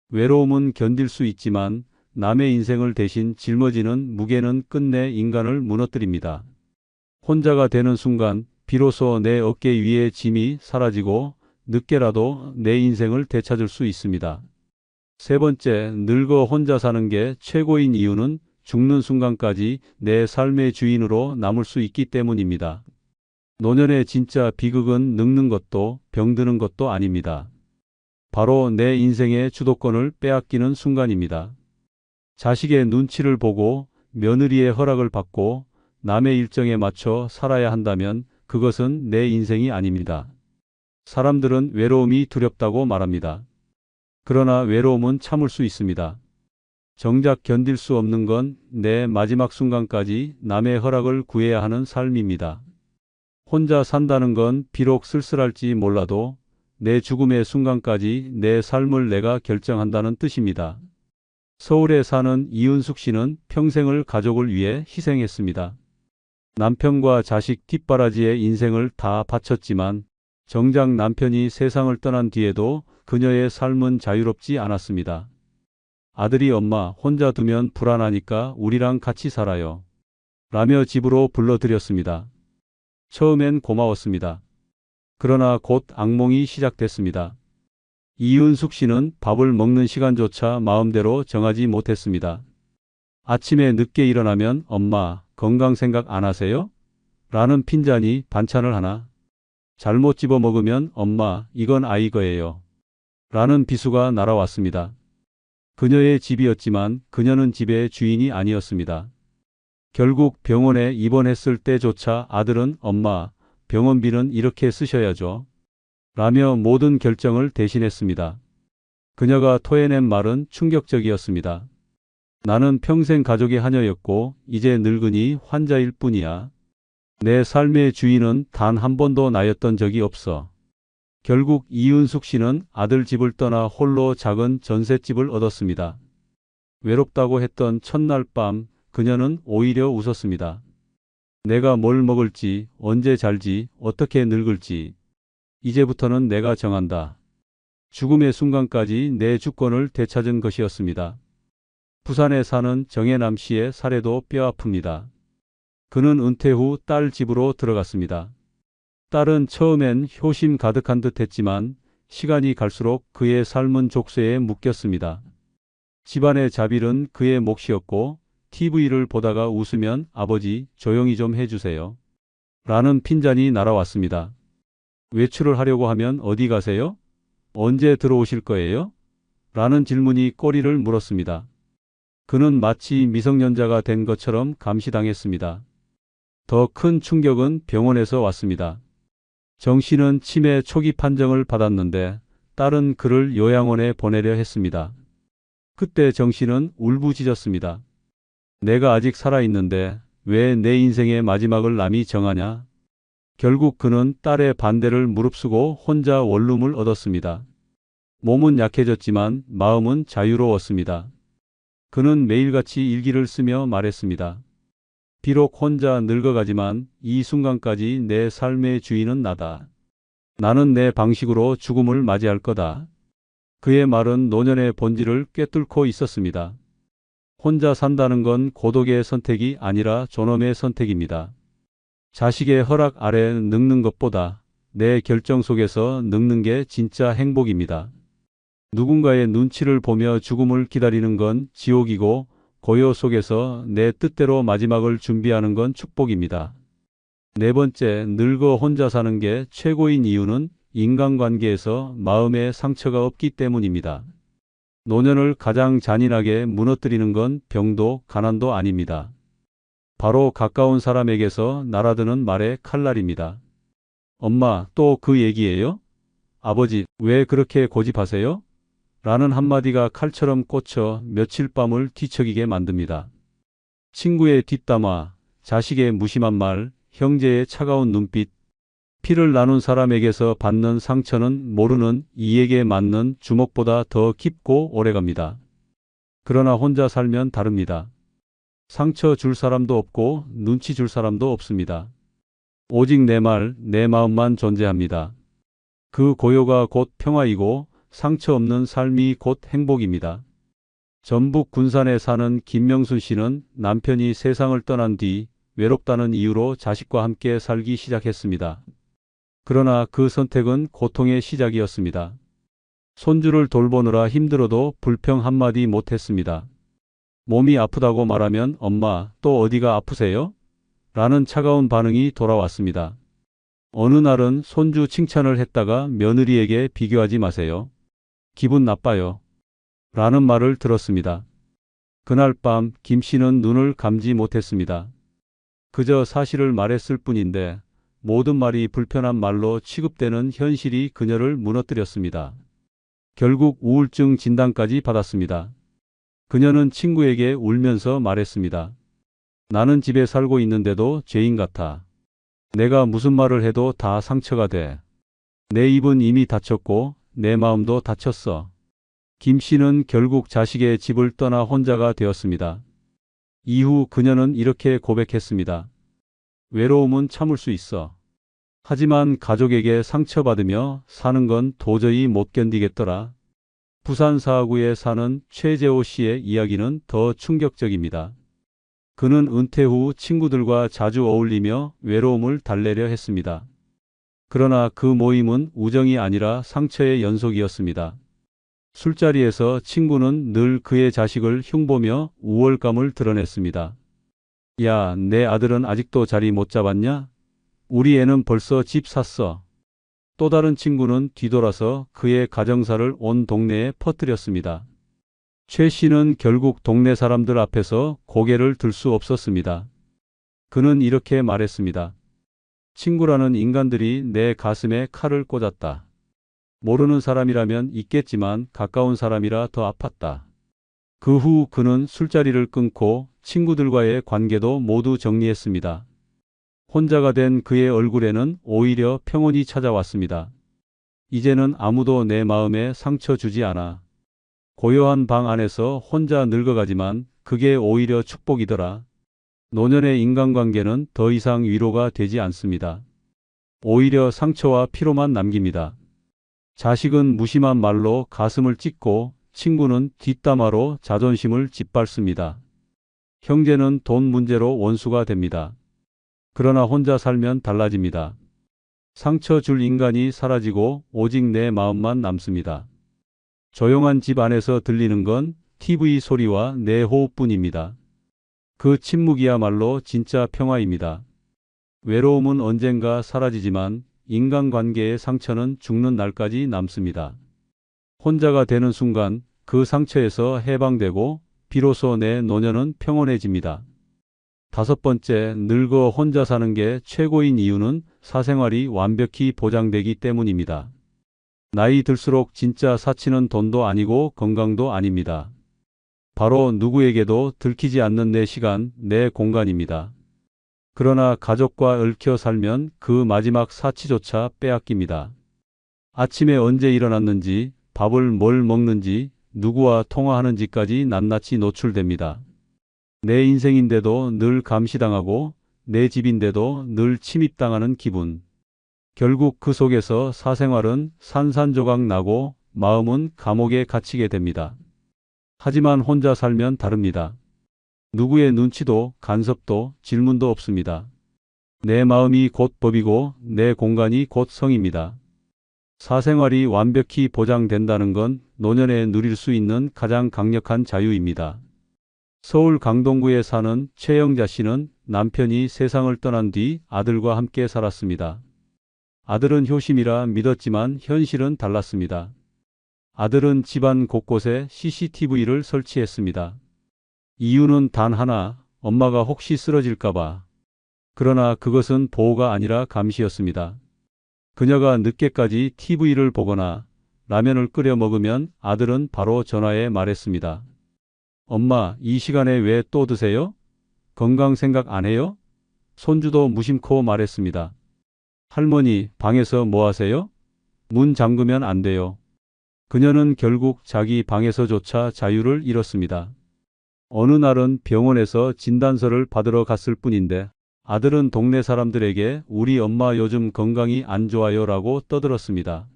외로움은 견딜 수 있지만 남의 인생을 대신 짊어지는 무게는 끝내 인간을 무너뜨립니다. 혼자가 되는 순간 비로소 내 어깨 위의 짐이 사라지고 늦게라도 내 인생을 되찾을 수 있습니다. 세 번째, 늙어 혼자 사는 게 최고인 이유는 죽는 순간까지 내 삶의 주인으로 남을 수 있기 때문입니다. 노년의 진짜 비극은 늙는 것도 병드는 것도 아닙니다. 바로 내 인생의 주도권을 빼앗기는 순간입니다. 자식의 눈치를 보고 며느리의 허락을 받고 남의 일정에 맞춰 살아야 한다면 그것은 내 인생이 아닙니다. 사람들은 외로움이 두렵다고 말합니다. 그러나 외로움은 참을 수 있습니다. 정작 견딜 수 없는 건 내 마지막 순간까지 남의 허락을 구해야 하는 삶입니다. 혼자 산다는 건 비록 쓸쓸할지 몰라도 내 죽음의 순간까지 내 삶을 내가 결정한다는 뜻입니다. 서울에 사는 이은숙 씨는 평생을 가족을 위해 희생했습니다. 남편과 자식 뒷바라지에 인생을 다 바쳤지만 정작 남편이 세상을 떠난 뒤에도 그녀의 삶은 자유롭지 않았습니다. 아들이 엄마 혼자 두면 불안하니까 우리랑 같이 살아요. 라며 집으로 불러들였습니다. 처음엔 고마웠습니다. 그러나 곧 악몽이 시작됐습니다. 이은숙 씨는 밥을 먹는 시간조차 마음대로 정하지 못했습니다. 아침에 늦게 일어나면 엄마 건강 생각 안 하세요? 라는 핀잔이 반찬을 하나. 잘못 집어 먹으면 엄마 이건 아이 거예요. 라는 비수가 날아왔습니다. 그녀의 집이었지만 그녀는 집의 주인이 아니었습니다. 결국 병원에 입원했을 때조차 아들은 엄마 병원비는 이렇게 쓰셔야죠. 라며 모든 결정을 대신했습니다. 그녀가 토해낸 말은 충격적이었습니다. 나는 평생 가족의 하녀였고 이제 늙으니 환자일 뿐이야. 내 삶의 주인은 단 한 번도 나였던 적이 없어. 결국 이은숙 씨는 아들 집을 떠나 홀로 작은 전셋집을 얻었습니다. 외롭다고 했던 첫날 밤 그녀는 오히려 웃었습니다. 내가 뭘 먹을지, 언제 잘지, 어떻게 늙을지 이제부터는 내가 정한다. 죽음의 순간까지 내 주권을 되찾은 것이었습니다. 부산에 사는 정혜남 씨의 사례도 뼈아픕니다. 그는 은퇴 후 딸 집으로 들어갔습니다. 딸은 처음엔 효심 가득한 듯 했지만 시간이 갈수록 그의 삶은 족쇄에 묶였습니다. 집안의 자빌은 그의 몫이었고 TV를 보다가 웃으면 아버지 조용히 좀 해주세요. 라는 핀잔이 날아왔습니다. 외출을 하려고 하면 어디 가세요? 언제 들어오실 거예요? 라는 질문이 꼬리를 물었습니다. 그는 마치 미성년자가 된 것처럼 감시당했습니다. 더 큰 충격은 병원에서 왔습니다. 정 씨는 치매 초기 판정을 받았는데 딸은 그를 요양원에 보내려 했습니다. 그때 정 씨는 울부짖었습니다. 내가 아직 살아있는데 왜 내 인생의 마지막을 남이 정하냐? 결국 그는 딸의 반대를 무릅쓰고 혼자 원룸을 얻었습니다. 몸은 약해졌지만 마음은 자유로웠습니다. 그는 매일같이 일기를 쓰며 말했습니다. 비록 혼자 늙어가지만 이 순간까지 내 삶의 주인은 나다. 나는 내 방식으로 죽음을 맞이할 거다. 그의 말은 노년의 본질을 꿰뚫고 있었습니다. 혼자 산다는 건 고독의 선택이 아니라 존엄의 선택입니다. 자식의 허락 아래 늙는 것보다 내 결정 속에서 늙는 게 진짜 행복입니다. 누군가의 눈치를 보며 죽음을 기다리는 건 지옥이고 고요 속에서 내 뜻대로 마지막을 준비하는 건 축복입니다. 네 번째, 늙어 혼자 사는 게 최고인 이유는 인간관계에서 마음의 상처가 없기 때문입니다. 노년을 가장 잔인하게 무너뜨리는 건 병도 가난도 아닙니다. 바로 가까운 사람에게서 날아드는 말의 칼날입니다. 엄마, 또 그 얘기예요? 아버지, 왜 그렇게 고집하세요? 라는 한마디가 칼처럼 꽂혀 며칠 밤을 뒤척이게 만듭니다. 친구의 뒷담화, 자식의 무심한 말, 형제의 차가운 눈빛, 피를 나눈 사람에게서 받는 상처는 모르는 이에게 맞는 주먹보다 더 깊고 오래갑니다. 그러나 혼자 살면 다릅니다. 상처 줄 사람도 없고 눈치 줄 사람도 없습니다. 오직 내 말, 내 마음만 존재합니다. 그 고요가 곧 평화이고 상처 없는 삶이 곧 행복입니다. 전북 군산에 사는 김명순 씨는 남편이 세상을 떠난 뒤 외롭다는 이유로 자식과 함께 살기 시작했습니다. 그러나 그 선택은 고통의 시작이었습니다. 손주를 돌보느라 힘들어도 불평 한마디 못했습니다. 몸이 아프다고 말하면 엄마, 또 어디가 아프세요? 라는 차가운 반응이 돌아왔습니다. 어느 날은 손주 칭찬을 했다가 며느리에게 비교하지 마세요. 기분 나빠요. 라는 말을 들었습니다. 그날 밤 김 씨는 눈을 감지 못했습니다. 그저 사실을 말했을 뿐인데 모든 말이 불편한 말로 취급되는 현실이 그녀를 무너뜨렸습니다. 결국 우울증 진단까지 받았습니다. 그녀는 친구에게 울면서 말했습니다. 나는 집에 살고 있는데도 죄인 같아. 내가 무슨 말을 해도 다 상처가 돼. 내 입은 이미 다쳤고 내 마음도 다쳤어. 김 씨는 결국 자식의 집을 떠나 혼자가 되었습니다. 이후 그녀는 이렇게 고백했습니다. 외로움은 참을 수 있어. 하지만 가족에게 상처받으며 사는 건 도저히 못 견디겠더라. 부산 사하구에 사는 최재호 씨의 이야기는 더 충격적입니다. 그는 은퇴 후 친구들과 자주 어울리며 외로움을 달래려 했습니다. 그러나 그 모임은 우정이 아니라 상처의 연속이었습니다. 술자리에서 친구는 늘 그의 자식을 흉보며 우월감을 드러냈습니다. 야, 내 아들은 아직도 자리 못 잡았냐? 우리 애는 벌써 집 샀어. 또 다른 친구는 뒤돌아서 그의 가정사를 온 동네에 퍼뜨렸습니다. 최 씨는 결국 동네 사람들 앞에서 고개를 들 수 없었습니다. 그는 이렇게 말했습니다. 친구라는 인간들이 내 가슴에 칼을 꽂았다. 모르는 사람이라면 있겠지만 가까운 사람이라 더 아팠다. 그 후 그는 술자리를 끊고 친구들과의 관계도 모두 정리했습니다. 혼자가 된 그의 얼굴에는 오히려 평온이 찾아왔습니다. 이제는 아무도 내 마음에 상처 주지 않아. 고요한 방 안에서 혼자 늙어가지만 그게 오히려 축복이더라. 노년의 인간관계는 더 이상 위로가 되지 않습니다. 오히려 상처와 피로만 남깁니다. 자식은 무심한 말로 가슴을 찢고 친구는 뒷담화로 자존심을 짓밟습니다. 형제는 돈 문제로 원수가 됩니다. 그러나 혼자 살면 달라집니다. 상처 줄 인간이 사라지고 오직 내 마음만 남습니다. 조용한 집 안에서 들리는 건 TV 소리와 내 호흡뿐입니다. 그 침묵이야말로 진짜 평화입니다. 외로움은 언젠가 사라지지만 인간관계의 상처는 죽는 날까지 남습니다. 혼자가 되는 순간 그 상처에서 해방되고 비로소 내 노년은 평온해집니다. 다섯 번째, 늙어 혼자 사는 게 최고인 이유는 사생활이 완벽히 보장되기 때문입니다. 나이 들수록 진짜 사치는 돈도 아니고 건강도 아닙니다. 바로 누구에게도 들키지 않는 내 시간, 내 공간입니다. 그러나 가족과 얽혀 살면 그 마지막 사치조차 빼앗깁니다. 아침에 언제 일어났는지, 밥을 뭘 먹는지, 누구와 통화하는지까지 낱낱이 노출됩니다. 내 인생인데도 늘 감시당하고 내 집인데도 늘 침입당하는 기분. 결국 그 속에서 사생활은 산산조각 나고 마음은 감옥에 갇히게 됩니다. 하지만 혼자 살면 다릅니다. 누구의 눈치도 간섭도 질문도 없습니다. 내 마음이 곧 법이고 내 공간이 곧 성입니다. 사생활이 완벽히 보장된다는 건 노년에 누릴 수 있는 가장 강력한 자유입니다. 서울 강동구에 사는 최영자 씨는 남편이 세상을 떠난 뒤 아들과 함께 살았습니다. 아들은 효심이라 믿었지만 현실은 달랐습니다. 아들은 집안 곳곳에 CCTV를 설치했습니다. 이유는 단 하나, 엄마가 혹시 쓰러질까봐. 그러나 그것은 보호가 아니라 감시였습니다. 그녀가 늦게까지 TV를 보거나 라면을 끓여 먹으면 아들은 바로 전화해 말했습니다. 엄마, 이 시간에 왜 또 드세요? 건강 생각 안 해요? 손주도 무심코 말했습니다. 할머니, 방에서 뭐 하세요? 문 잠그면 안 돼요. 그녀는 결국 자기 방에서조차 자유를 잃었습니다. 어느 날은 병원에서 진단서를 받으러 갔을 뿐인데 아들은 동네 사람들에게 우리 엄마 요즘 건강이 안 좋아요 라고 떠들었습니다.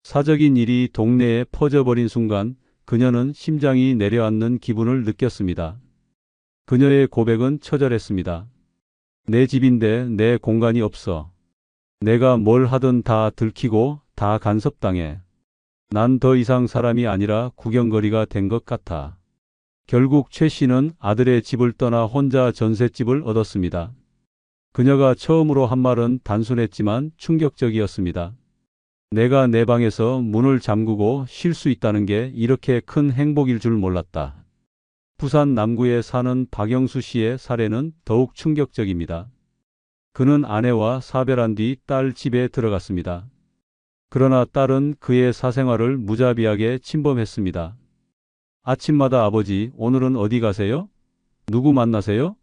사적인 일이 동네에 퍼져버린 순간 그녀는 심장이 내려앉는 기분을 느꼈습니다. 그녀의 고백은 처절했습니다. 내 집인데 내 공간이 없어. 내가 뭘 하든 다 들키고 다 간섭당해. 난 더 이상 사람이 아니라 구경거리가 된 것 같아. 결국 최 씨는 아들의 집을 떠나 혼자 전셋집을 얻었습니다. 그녀가 처음으로 한 말은 단순했지만 충격적이었습니다. 내가 내 방에서 문을 잠그고 쉴 수 있다는 게 이렇게 큰 행복일 줄 몰랐다. 부산 남구에 사는 박영수 씨의 사례는 더욱 충격적입니다. 그는 아내와 사별한 뒤 딸 집에 들어갔습니다. 그러나 딸은 그의 사생활을 무자비하게 침범했습니다. 아침마다 아버지, 오늘은 어디 가세요? 누구 만나세요?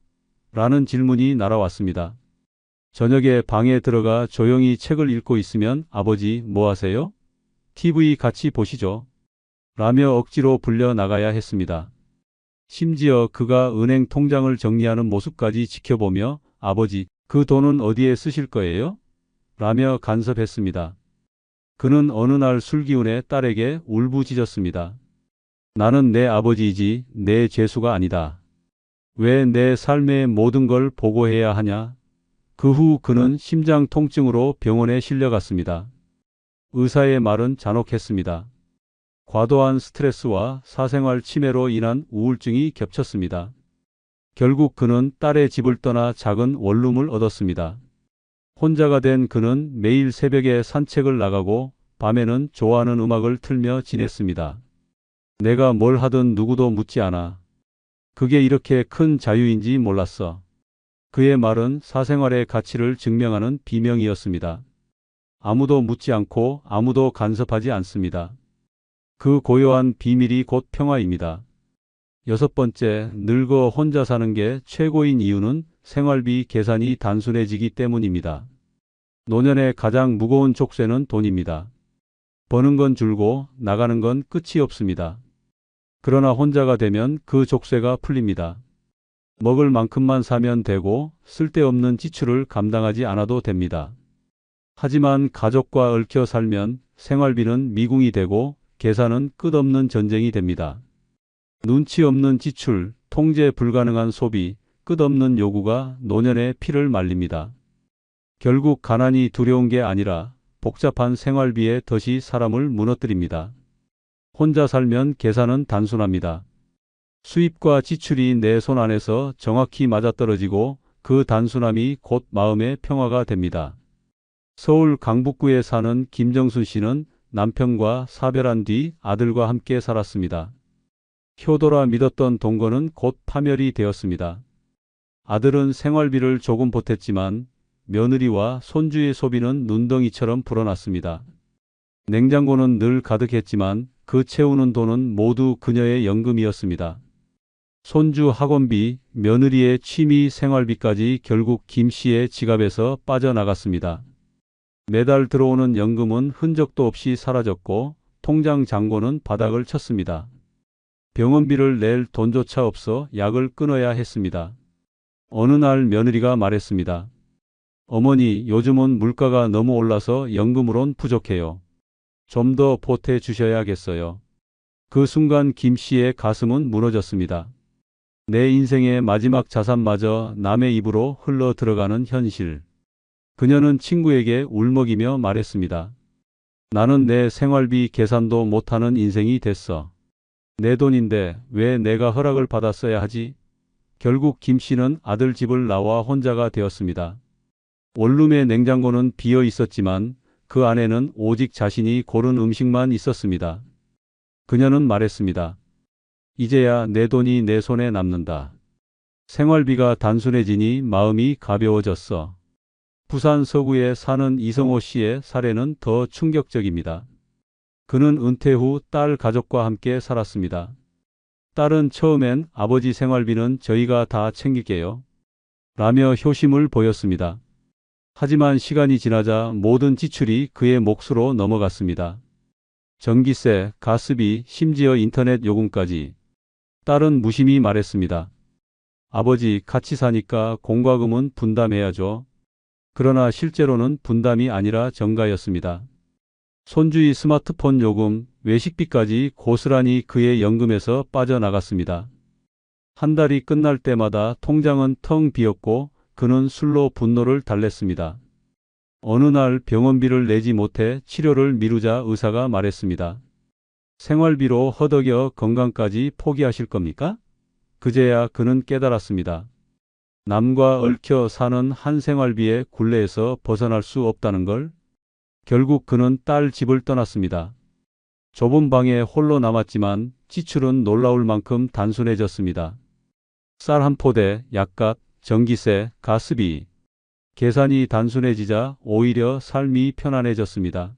라는 질문이 날아왔습니다. 저녁에 방에 들어가 조용히 책을 읽고 있으면 아버지 뭐 하세요? TV 같이 보시죠. 라며 억지로 불려 나가야 했습니다. 심지어 그가 은행 통장을 정리하는 모습까지 지켜보며 아버지, 그 돈은 어디에 쓰실 거예요? 라며 간섭했습니다. 그는 어느 날 술기운에 딸에게 울부짖었습니다. 나는 내 아버지이지 내 죄수가 아니다. 왜 내 삶의 모든 걸 보고해야 하냐? 그 후 그는 심장 통증으로 병원에 실려갔습니다. 의사의 말은 잔혹했습니다. 과도한 스트레스와 사생활 침해로 인한 우울증이 겹쳤습니다. 결국 그는 딸의 집을 떠나 작은 원룸을 얻었습니다. 혼자가 된 그는 매일 새벽에 산책을 나가고 밤에는 좋아하는 음악을 틀며 지냈습니다. 내가 뭘 하든 누구도 묻지 않아. 그게 이렇게 큰 자유인지 몰랐어. 그의 말은 사생활의 가치를 증명하는 비명이었습니다. 아무도 묻지 않고 아무도 간섭하지 않습니다. 그 고요한 비밀이 곧 평화입니다. 여섯 번째, 늙어 혼자 사는 게 최고인 이유는 생활비 계산이 단순해지기 때문입니다. 노년의 가장 무거운 족쇄는 돈입니다. 버는 건 줄고 나가는 건 끝이 없습니다. 그러나 혼자가 되면 그 족쇄가 풀립니다. 먹을 만큼만 사면 되고 쓸데없는 지출을 감당하지 않아도 됩니다. 하지만 가족과 얽혀 살면 생활비는 미궁이 되고 계산은 끝없는 전쟁이 됩니다. 눈치 없는 지출, 통제 불가능한 소비, 끝없는 요구가 노년의 피를 말립니다. 결국 가난이 두려운 게 아니라 복잡한 생활비의 덫이 사람을 무너뜨립니다. 혼자 살면 계산은 단순합니다. 수입과 지출이 내 손 안에서 정확히 맞아떨어지고 그 단순함이 곧 마음의 평화가 됩니다. 서울 강북구에 사는 김정순 씨는 남편과 사별한 뒤 아들과 함께 살았습니다. 효도라 믿었던 동거는 곧 파멸이 되었습니다. 아들은 생활비를 조금 보탰지만 며느리와 손주의 소비는 눈덩이처럼 불어났습니다. 냉장고는 늘 가득했지만 그 채우는 돈은 모두 그녀의 연금이었습니다. 손주 학원비, 며느리의 취미 생활비까지 결국 김 씨의 지갑에서 빠져나갔습니다. 매달 들어오는 연금은 흔적도 없이 사라졌고 통장 잔고는 바닥을 쳤습니다. 병원비를 낼 돈조차 없어 약을 끊어야 했습니다. 어느 날 며느리가 말했습니다. 어머니, 요즘은 물가가 너무 올라서 연금으론 부족해요. 좀 더 보태 주셔야겠어요. 그 순간 김 씨의 가슴은 무너졌습니다. 내 인생의 마지막 자산마저 남의 입으로 흘러 들어가는 현실. 그녀는 친구에게 울먹이며 말했습니다. 나는 내 생활비 계산도 못하는 인생이 됐어. 내 돈인데 왜 내가 허락을 받았어야 하지? 결국 김 씨는 아들 집을 나와 혼자가 되었습니다. 원룸의 냉장고는 비어 있었지만 그 안에는 오직 자신이 고른 음식만 있었습니다. 그녀는 말했습니다. 이제야 내 돈이 내 손에 남는다. 생활비가 단순해지니 마음이 가벼워졌어. 부산 서구에 사는 이성호 씨의 사례는 더 충격적입니다. 그는 은퇴 후 딸 가족과 함께 살았습니다. 딸은 처음엔 아버지 생활비는 저희가 다 챙길게요. 라며 효심을 보였습니다. 하지만 시간이 지나자 모든 지출이 그의 몫으로 넘어갔습니다. 전기세, 가스비, 심지어 인터넷 요금까지. 딸은 무심히 말했습니다. 아버지, 같이 사니까 공과금은 분담해야죠. 그러나 실제로는 분담이 아니라 정가였습니다. 손주의 스마트폰 요금, 외식비까지 고스란히 그의 연금에서 빠져나갔습니다. 한 달이 끝날 때마다 통장은 텅 비었고 그는 술로 분노를 달랬습니다. 어느 날 병원비를 내지 못해 치료를 미루자 의사가 말했습니다. 생활비로 허덕여 건강까지 포기하실 겁니까? 그제야 그는 깨달았습니다. 남과 얽혀 사는 한 생활비의 굴레에서 벗어날 수 없다는 걸. 결국 그는 딸 집을 떠났습니다. 좁은 방에 홀로 남았지만 지출은 놀라울 만큼 단순해졌습니다. 쌀 한 포대, 약값, 전기세, 가스비. 계산이 단순해지자 오히려 삶이 편안해졌습니다.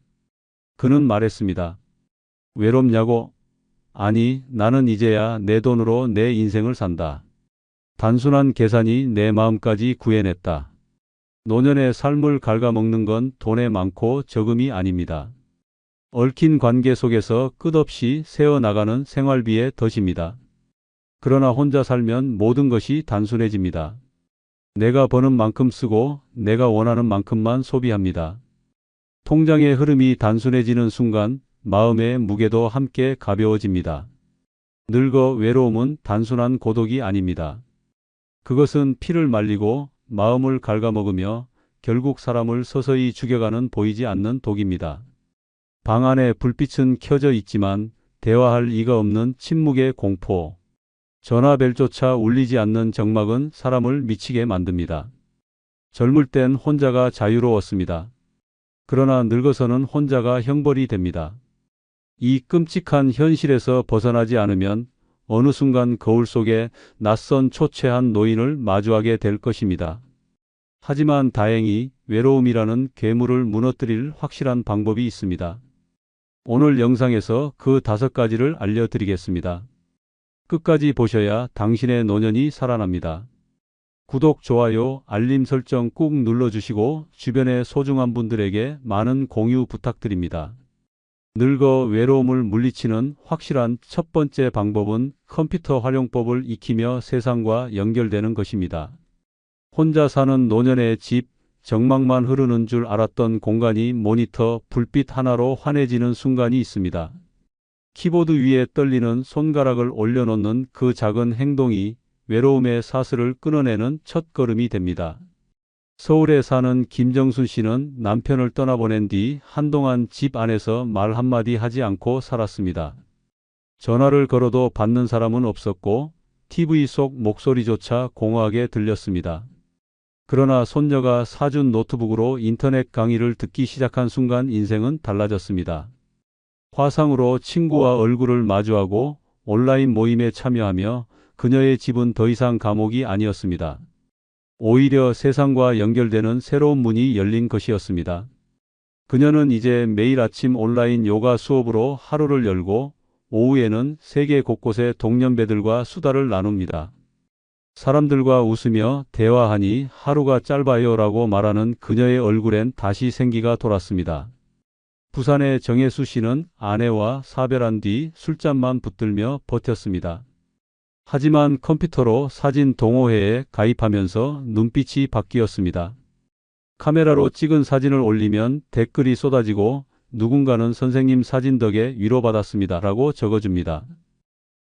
그는 말했습니다. 외롭냐고? 아니, 나는 이제야 내 돈으로 내 인생을 산다. 단순한 계산이 내 마음까지 구해냈다. 노년의 삶을 갉아먹는 건 돈의 많고 적음이 아닙니다. 얽힌 관계 속에서 끝없이 새어나가는 생활비의 덫입니다. 그러나 혼자 살면 모든 것이 단순해집니다. 내가 버는 만큼 쓰고 내가 원하는 만큼만 소비합니다. 통장의 흐름이 단순해지는 순간 마음의 무게도 함께 가벼워집니다. 늙어 외로움은 단순한 고독이 아닙니다. 그것은 피를 말리고 마음을 갉아먹으며 결국 사람을 서서히 죽여가는 보이지 않는 독입니다. 방 안에 불빛은 켜져 있지만 대화할 이가 없는 침묵의 공포. 전화벨조차 울리지 않는 정막은 사람을 미치게 만듭니다. 젊을 땐 혼자가 자유로웠습니다. 그러나 늙어서는 혼자가 형벌이 됩니다. 이 끔찍한 현실에서 벗어나지 않으면 어느 순간 거울 속에 낯선 초췌한 노인을 마주하게 될 것입니다. 하지만 다행히 외로움이라는 괴물을 무너뜨릴 확실한 방법이 있습니다. 오늘 영상에서 그 5가지를 알려드리겠습니다. 끝까지 보셔야 당신의 노년이 살아납니다. 구독, 좋아요, 알림 설정 꾹 눌러주시고 주변의 소중한 분들에게 많은 공유 부탁드립니다. 늙어 외로움을 물리치는 확실한 첫 번째 방법은 컴퓨터 활용법을 익히며 세상과 연결되는 것입니다. 혼자 사는 노년의 집, 정막만 흐르는 줄 알았던 공간이 모니터, 불빛 하나로 환해지는 순간이 있습니다. 키보드 위에 떨리는 손가락을 올려놓는 그 작은 행동이 외로움의 사슬을 끊어내는 첫 걸음이 됩니다. 서울에 사는 김정순 씨는 남편을 떠나보낸 뒤 한동안 집 안에서 말 한마디 하지 않고 살았습니다. 전화를 걸어도 받는 사람은 없었고 TV 속 목소리조차 공허하게 들렸습니다. 그러나 손녀가 사준 노트북으로 인터넷 강의를 듣기 시작한 순간 인생은 달라졌습니다. 화상으로 친구와 얼굴을 마주하고 온라인 모임에 참여하며 그녀의 집은 더 이상 감옥이 아니었습니다. 오히려 세상과 연결되는 새로운 문이 열린 것이었습니다. 그녀는 이제 매일 아침 온라인 요가 수업으로 하루를 열고 오후에는 세계 곳곳의 동년배들과 수다를 나눕니다. 사람들과 웃으며 대화하니 하루가 짧아요라고 말하는 그녀의 얼굴엔 다시 생기가 돌았습니다. 부산의 정혜수 씨는 아내와 사별한 뒤 술잔만 붙들며 버텼습니다. 하지만 컴퓨터로 사진 동호회에 가입하면서 눈빛이 바뀌었습니다. 카메라로 찍은 사진을 올리면 댓글이 쏟아지고 누군가는 선생님 사진 덕에 위로받았습니다 라고 적어줍니다.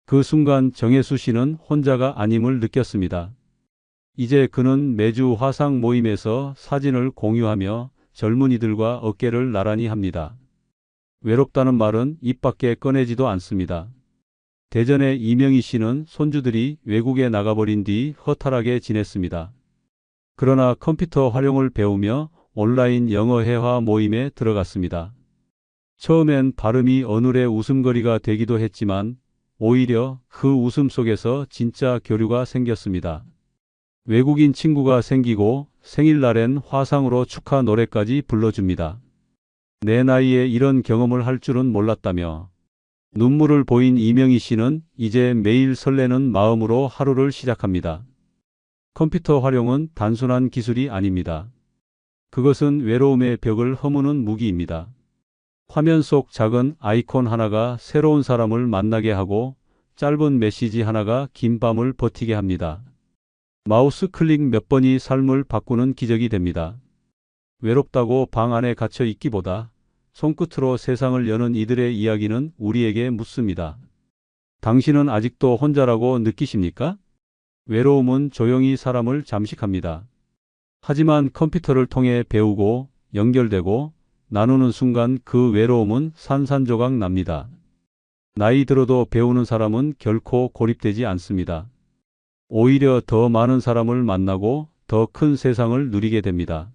그 순간 정혜수 씨는 혼자가 아님을 느꼈습니다. 이제 그는 매주 화상 모임에서 사진을 공유하며 젊은이들과 어깨를 나란히 합니다. 외롭다는 말은 입 밖에 꺼내지도 않습니다. 대전의 이명희 씨는 손주들이 외국에 나가버린 뒤 허탈하게 지냈습니다. 그러나 컴퓨터 활용을 배우며 온라인 영어 회화 모임에 들어갔습니다. 처음엔 발음이 어눌해 웃음거리가 되기도 했지만 오히려 그 웃음 속에서 진짜 교류가 생겼습니다. 외국인 친구가 생기고 생일날엔 화상으로 축하 노래까지 불러줍니다. 내 나이에 이런 경험을 할 줄은 몰랐다며 눈물을 보인 이명희 씨는 이제 매일 설레는 마음으로 하루를 시작합니다. 컴퓨터 활용은 단순한 기술이 아닙니다. 그것은 외로움의 벽을 허무는 무기입니다. 화면 속 작은 아이콘 하나가 새로운 사람을 만나게 하고 짧은 메시지 하나가 긴 밤을 버티게 합니다. 마우스 클릭 몇 번이 삶을 바꾸는 기적이 됩니다. 외롭다고 방 안에 갇혀 있기보다 손끝으로 세상을 여는 이들의 이야기는 우리에게 묻습니다. 당신은 아직도 혼자라고 느끼십니까? 외로움은 조용히 사람을 잠식합니다. 하지만 컴퓨터를 통해 배우고 연결되고 나누는 순간 그 외로움은 산산조각 납니다. 나이 들어도 배우는 사람은 결코 고립되지 않습니다. 오히려 더 많은 사람을 만나고 더 큰 세상을 누리게 됩니다.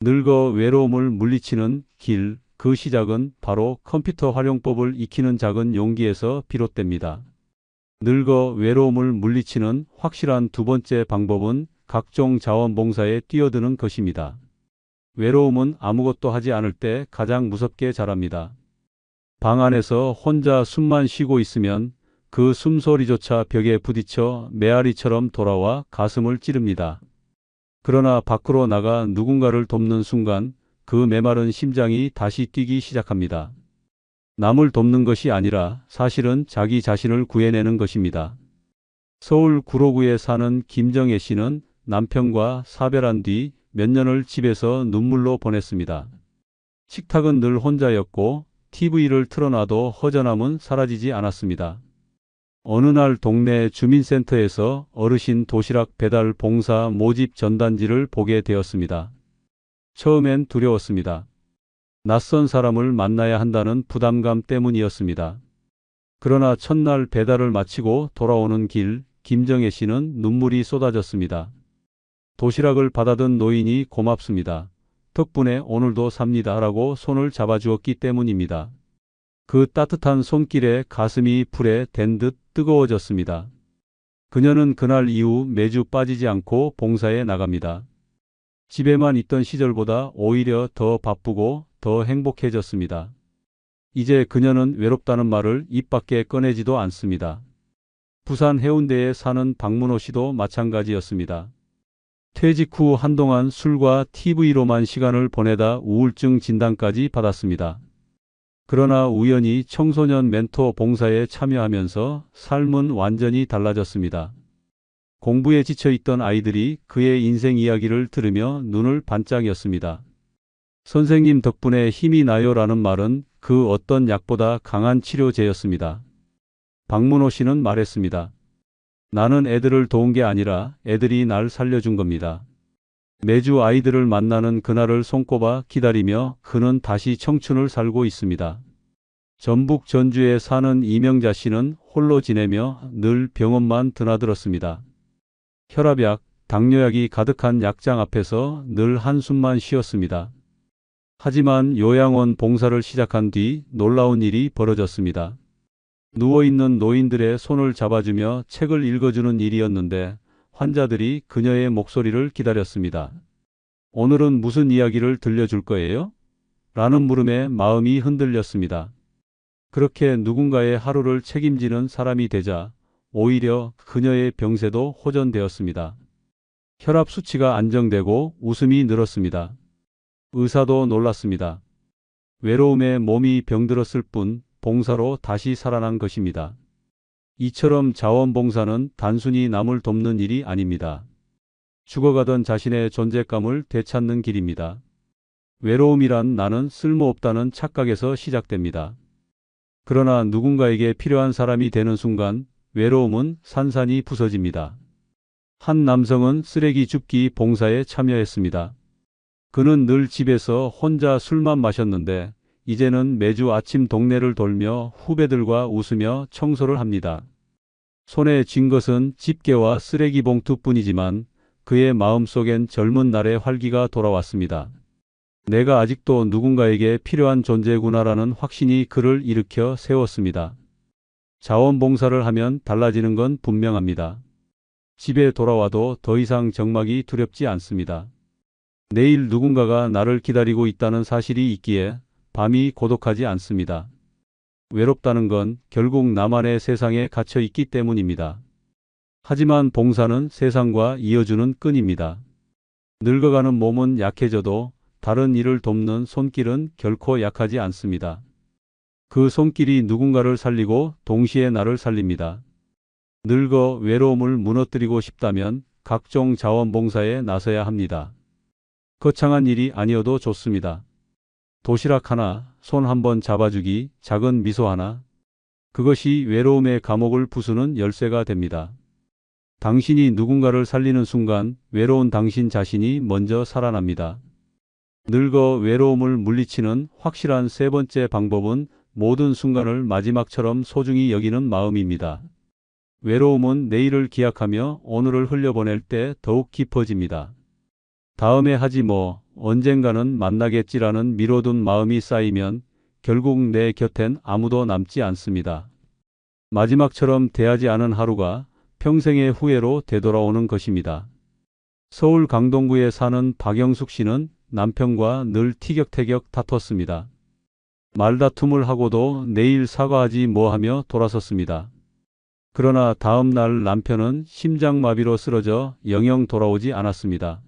늙어 외로움을 물리치는 길, 그 시작은 바로 컴퓨터 활용법을 익히는 작은 용기에서 비롯됩니다. 늙어 외로움을 물리치는 확실한 두 번째 방법은 각종 자원봉사에 뛰어드는 것입니다. 외로움은 아무것도 하지 않을 때 가장 무섭게 자랍니다. 방 안에서 혼자 숨만 쉬고 있으면 그 숨소리조차 벽에 부딪혀 메아리처럼 돌아와 가슴을 찌릅니다. 그러나 밖으로 나가 누군가를 돕는 순간 그 메마른 심장이 다시 뛰기 시작합니다. 남을 돕는 것이 아니라 사실은 자기 자신을 구해내는 것입니다. 서울 구로구에 사는 김정혜 씨는 남편과 사별한 뒤 몇 년을 집에서 눈물로 보냈습니다. 식탁은 늘 혼자였고 TV를 틀어놔도 허전함은 사라지지 않았습니다. 어느 날 동네 주민센터에서 어르신 도시락 배달 봉사 모집 전단지를 보게 되었습니다. 처음엔 두려웠습니다. 낯선 사람을 만나야 한다는 부담감 때문이었습니다. 그러나 첫날 배달을 마치고 돌아오는 길, 김정혜 씨는 눈물이 쏟아졌습니다. 도시락을 받아든 노인이 고맙습니다. 덕분에 오늘도 삽니다 라고 손을 잡아주었기 때문입니다. 그 따뜻한 손길에 가슴이 불에 댄 듯 뜨거워졌습니다. 그녀는 그날 이후 매주 빠지지 않고 봉사에 나갑니다. 집에만 있던 시절보다 오히려 더 바쁘고 더 행복해졌습니다. 이제 그녀는 외롭다는 말을 입 밖에 꺼내지도 않습니다. 부산 해운대에 사는 박문호 씨도 마찬가지였습니다. 퇴직 후 한동안 술과 TV로만 시간을 보내다 우울증 진단까지 받았습니다. 그러나 우연히 청소년 멘토 봉사에 참여하면서 삶은 완전히 달라졌습니다. 공부에 지쳐있던 아이들이 그의 인생 이야기를 들으며 눈을 반짝였습니다. 선생님 덕분에 힘이 나요라는 말은 그 어떤 약보다 강한 치료제였습니다. 박문호 씨는 말했습니다. 나는 애들을 도운 게 아니라 애들이 날 살려준 겁니다. 매주 아이들을 만나는 그날을 손꼽아 기다리며 그는 다시 청춘을 살고 있습니다. 전북 전주에 사는 이명자 씨는 홀로 지내며 늘 병원만 드나들었습니다. 혈압약, 당뇨약이 가득한 약장 앞에서 늘 한숨만 쉬었습니다. 하지만 요양원 봉사를 시작한 뒤 놀라운 일이 벌어졌습니다. 누워있는 노인들의 손을 잡아주며 책을 읽어주는 일이었는데 환자들이 그녀의 목소리를 기다렸습니다. 오늘은 무슨 이야기를 들려줄 거예요? 라는 물음에 마음이 흔들렸습니다. 그렇게 누군가의 하루를 책임지는 사람이 되자 오히려 그녀의 병세도 호전되었습니다. 혈압 수치가 안정되고 웃음이 늘었습니다. 의사도 놀랐습니다. 외로움에 몸이 병들었을 뿐 봉사로 다시 살아난 것입니다. 이처럼 자원봉사는 단순히 남을 돕는 일이 아닙니다. 죽어가던 자신의 존재감을 되찾는 길입니다. 외로움이란 나는 쓸모없다는 착각에서 시작됩니다. 그러나 누군가에게 필요한 사람이 되는 순간 외로움은 산산이 부서집니다. 한 남성은 쓰레기 줍기 봉사에 참여했습니다. 그는 늘 집에서 혼자 술만 마셨는데 이제는 매주 아침 동네를 돌며 후배들과 웃으며 청소를 합니다. 손에 쥔 것은 집게와 쓰레기 봉투뿐이지만 그의 마음속엔 젊은 날의 활기가 돌아왔습니다. 내가 아직도 누군가에게 필요한 존재구나라는 확신이 그를 일으켜 세웠습니다. 자원봉사를 하면 달라지는 건 분명합니다. 집에 돌아와도 더 이상 적막이 두렵지 않습니다. 내일 누군가가 나를 기다리고 있다는 사실이 있기에 밤이 고독하지 않습니다. 외롭다는 건 결국 나만의 세상에 갇혀 있기 때문입니다. 하지만 봉사는 세상과 이어주는 끈입니다. 늙어가는 몸은 약해져도 다른 이를 돕는 손길은 결코 약하지 않습니다. 그 손길이 누군가를 살리고 동시에 나를 살립니다. 늙어 외로움을 무너뜨리고 싶다면 각종 자원봉사에 나서야 합니다. 거창한 일이 아니어도 좋습니다. 도시락 하나, 손 한번 잡아주기, 작은 미소 하나. 그것이 외로움의 감옥을 부수는 열쇠가 됩니다. 당신이 누군가를 살리는 순간 외로운 당신 자신이 먼저 살아납니다. 늙어 외로움을 물리치는 확실한 세 번째 방법은 모든 순간을 마지막처럼 소중히 여기는 마음입니다. 외로움은 내일을 기약하며 오늘을 흘려보낼 때 더욱 깊어집니다. 다음에 하지 뭐, 언젠가는 만나겠지라는 미뤄둔 마음이 쌓이면 결국 내 곁엔 아무도 남지 않습니다. 마지막처럼 대하지 않은 하루가 평생의 후회로 되돌아오는 것입니다. 서울 강동구에 사는 박영숙 씨는 남편과 늘 티격태격 다퉜습니다. 말다툼을 하고도 내일 사과하지 뭐 하며 돌아섰습니다. 그러나 다음 날 남편은 심장마비로 쓰러져 영영 돌아오지 않았습니다.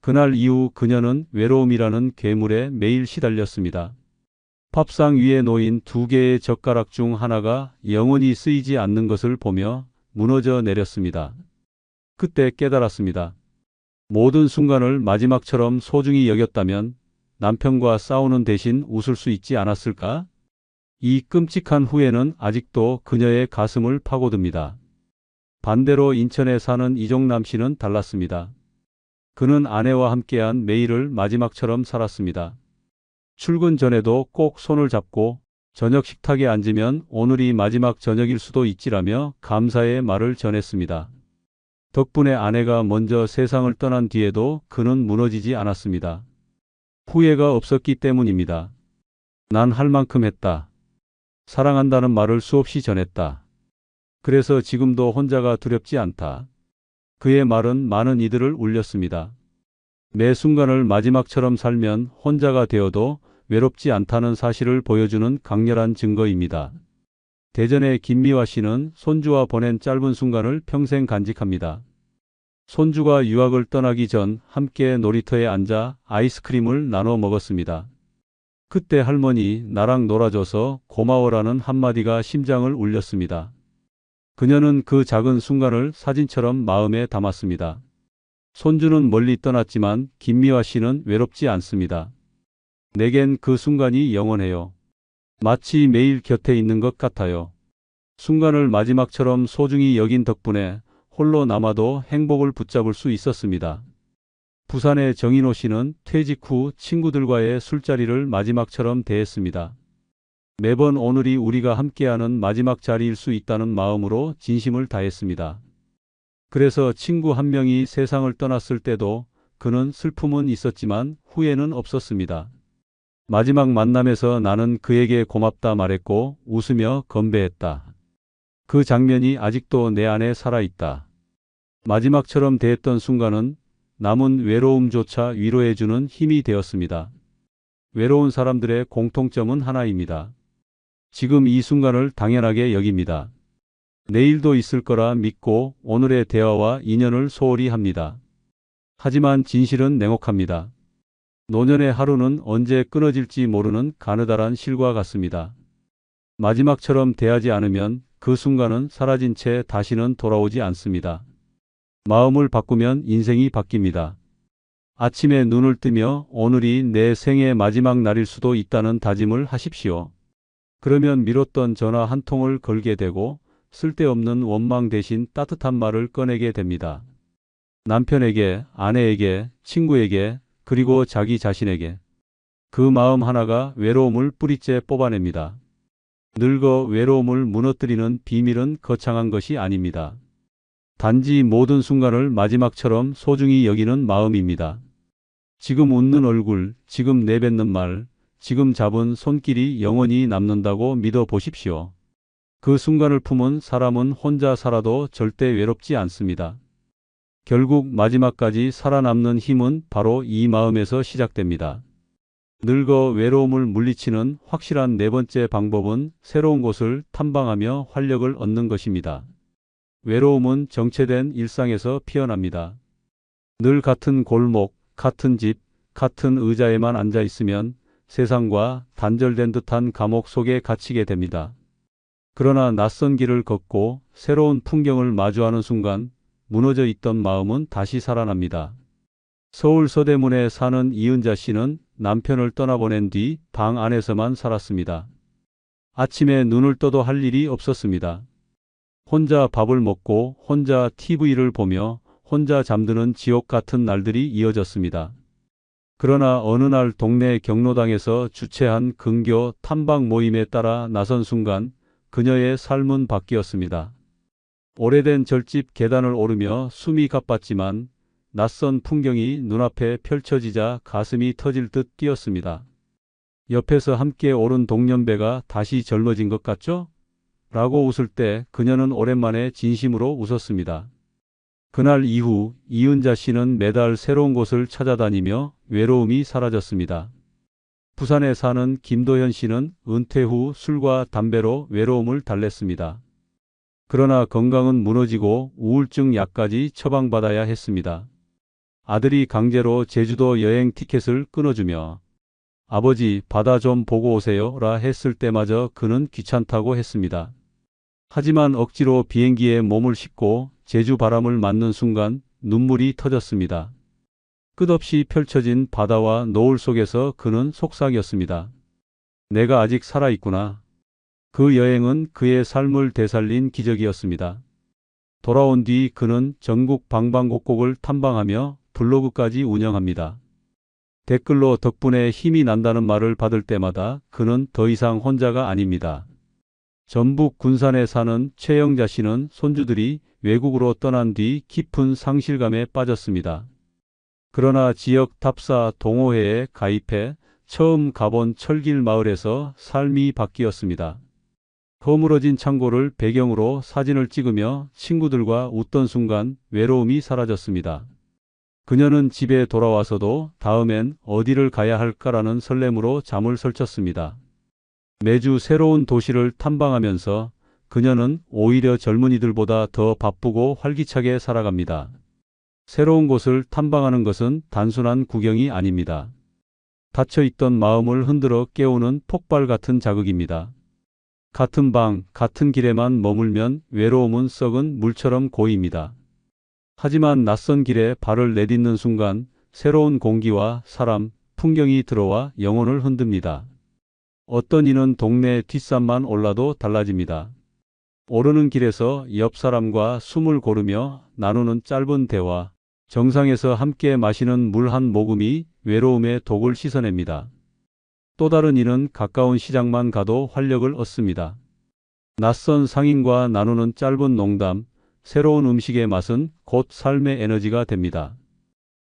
그날 이후 그녀는 외로움이라는 괴물에 매일 시달렸습니다. 밥상 위에 놓인 두 개의 젓가락 중 하나가 영원히 쓰이지 않는 것을 보며 무너져 내렸습니다. 그때 깨달았습니다. 모든 순간을 마지막처럼 소중히 여겼다면 남편과 싸우는 대신 웃을 수 있지 않았을까? 이 끔찍한 후회는 아직도 그녀의 가슴을 파고듭니다. 반대로 인천에 사는 이종남 씨는 달랐습니다. 그는 아내와 함께한 매일을 마지막처럼 살았습니다. 출근 전에도 꼭 손을 잡고 저녁 식탁에 앉으면 오늘이 마지막 저녁일 수도 있지라며 감사의 말을 전했습니다. 덕분에 아내가 먼저 세상을 떠난 뒤에도 그는 무너지지 않았습니다. 후회가 없었기 때문입니다. 난 할 만큼 했다. 사랑한다는 말을 수없이 전했다. 그래서 지금도 혼자가 두렵지 않다. 그의 말은 많은 이들을 울렸습니다. 매 순간을 마지막처럼 살면 혼자가 되어도 외롭지 않다는 사실을 보여주는 강렬한 증거입니다. 대전의 김미화 씨는 손주와 보낸 짧은 순간을 평생 간직합니다. 손주가 유학을 떠나기 전 함께 놀이터에 앉아 아이스크림을 나눠 먹었습니다. 그때 할머니 나랑 놀아줘서 고마워라는 한마디가 심장을 울렸습니다. 그녀는 그 작은 순간을 사진처럼 마음에 담았습니다. 손주는 멀리 떠났지만 김미화 씨는 외롭지 않습니다. 내겐 그 순간이 영원해요. 마치 매일 곁에 있는 것 같아요. 순간을 마지막처럼 소중히 여긴 덕분에 홀로 남아도 행복을 붙잡을 수 있었습니다. 부산의 정인호 씨는 퇴직 후 친구들과의 술자리를 마지막처럼 대했습니다. 매번 오늘이 우리가 함께하는 마지막 자리일 수 있다는 마음으로 진심을 다했습니다. 그래서 친구 한 명이 세상을 떠났을 때도 그는 슬픔은 있었지만 후회는 없었습니다. 마지막 만남에서 나는 그에게 고맙다 말했고 웃으며 건배했다. 그 장면이 아직도 내 안에 살아있다. 마지막처럼 대했던 순간은 남은 외로움조차 위로해주는 힘이 되었습니다. 외로운 사람들의 공통점은 하나입니다. 지금 이 순간을 당연하게 여깁니다. 내일도 있을 거라 믿고 오늘의 대화와 인연을 소홀히 합니다. 하지만 진실은 냉혹합니다. 노년의 하루는 언제 끊어질지 모르는 가느다란 실과 같습니다. 마지막처럼 대하지 않으면 그 순간은 사라진 채 다시는 돌아오지 않습니다. 마음을 바꾸면 인생이 바뀝니다. 아침에 눈을 뜨며 오늘이 내 생의 마지막 날일 수도 있다는 다짐을 하십시오. 그러면 미뤘던 전화 한 통을 걸게 되고 쓸데없는 원망 대신 따뜻한 말을 꺼내게 됩니다. 남편에게, 아내에게, 친구에게, 그리고 자기 자신에게. 그 마음 하나가 외로움을 뿌리째 뽑아냅니다. 늙어 외로움을 무너뜨리는 비밀은 거창한 것이 아닙니다. 단지 모든 순간을 마지막처럼 소중히 여기는 마음입니다. 지금 웃는 얼굴, 지금 내뱉는 말, 지금 잡은 손길이 영원히 남는다고 믿어 보십시오. 그 순간을 품은 사람은 혼자 살아도 절대 외롭지 않습니다. 결국 마지막까지 살아남는 힘은 바로 이 마음에서 시작됩니다. 늙어 외로움을 물리치는 확실한 네 번째 방법은 새로운 곳을 탐방하며 활력을 얻는 것입니다. 외로움은 정체된 일상에서 피어납니다. 늘 같은 골목, 같은 집, 같은 의자에만 앉아 있으면 세상과 단절된 듯한 감옥 속에 갇히게 됩니다. 그러나 낯선 길을 걷고 새로운 풍경을 마주하는 순간 무너져 있던 마음은 다시 살아납니다. 서울 서대문에 사는 이은자 씨는 남편을 떠나보낸 뒤 방 안에서만 살았습니다. 아침에 눈을 떠도 할 일이 없었습니다. 혼자 밥을 먹고 혼자 TV를 보며 혼자 잠드는 지옥 같은 날들이 이어졌습니다. 그러나 어느 날 동네 경로당에서 주최한 근교 탐방 모임에 따라 나선 순간 그녀의 삶은 바뀌었습니다. 오래된 절집 계단을 오르며 숨이 가빴지만 낯선 풍경이 눈앞에 펼쳐지자 가슴이 터질 듯 뛰었습니다. 옆에서 함께 오른 동년배가 다시 젊어진 것 같죠? 라고 웃을 때 그녀는 오랜만에 진심으로 웃었습니다. 그날 이후 이은자 씨는 매달 새로운 곳을 찾아다니며 외로움이 사라졌습니다. 부산에 사는 김도현 씨는 은퇴 후 술과 담배로 외로움을 달랬습니다. 그러나 건강은 무너지고 우울증 약까지 처방받아야 했습니다. 아들이 강제로 제주도 여행 티켓을 끊어주며 아버지 바다 좀 보고 오세요라 했을 때마저 그는 귀찮다고 했습니다. 하지만 억지로 비행기에 몸을 싣고 제주 바람을 맞는 순간 눈물이 터졌습니다. 끝없이 펼쳐진 바다와 노을 속에서 그는 속삭였습니다. 내가 아직 살아있구나. 그 여행은 그의 삶을 되살린 기적이었습니다. 돌아온 뒤 그는 전국 방방곡곡을 탐방하며 블로그까지 운영합니다. 댓글로 덕분에 힘이 난다는 말을 받을 때마다 그는 더 이상 혼자가 아닙니다. 전북 군산에 사는 최영자 씨는 손주들이 외국으로 떠난 뒤 깊은 상실감에 빠졌습니다. 그러나 지역 탑사 동호회에 가입해 처음 가본 철길 마을에서 삶이 바뀌었습니다. 허물어진 창고를 배경으로 사진을 찍으며 친구들과 웃던 순간 외로움이 사라졌습니다. 그녀는 집에 돌아와서도 다음엔 어디를 가야 할까라는 설렘으로 잠을 설쳤습니다. 매주 새로운 도시를 탐방하면서 그녀는 오히려 젊은이들보다 더 바쁘고 활기차게 살아갑니다. 새로운 곳을 탐방하는 것은 단순한 구경이 아닙니다. 닫혀있던 마음을 흔들어 깨우는 폭발 같은 자극입니다. 같은 방, 같은 길에만 머물면 외로움은 썩은 물처럼 고입니다. 하지만 낯선 길에 발을 내딛는 순간 새로운 공기와 사람, 풍경이 들어와 영혼을 흔듭니다. 어떤 이는 동네 뒷산만 올라도 달라집니다. 오르는 길에서 옆 사람과 숨을 고르며 나누는 짧은 대화, 정상에서 함께 마시는 물 한 모금이 외로움의 독을 씻어냅니다. 또 다른 이는 가까운 시장만 가도 활력을 얻습니다. 낯선 상인과 나누는 짧은 농담, 새로운 음식의 맛은 곧 삶의 에너지가 됩니다.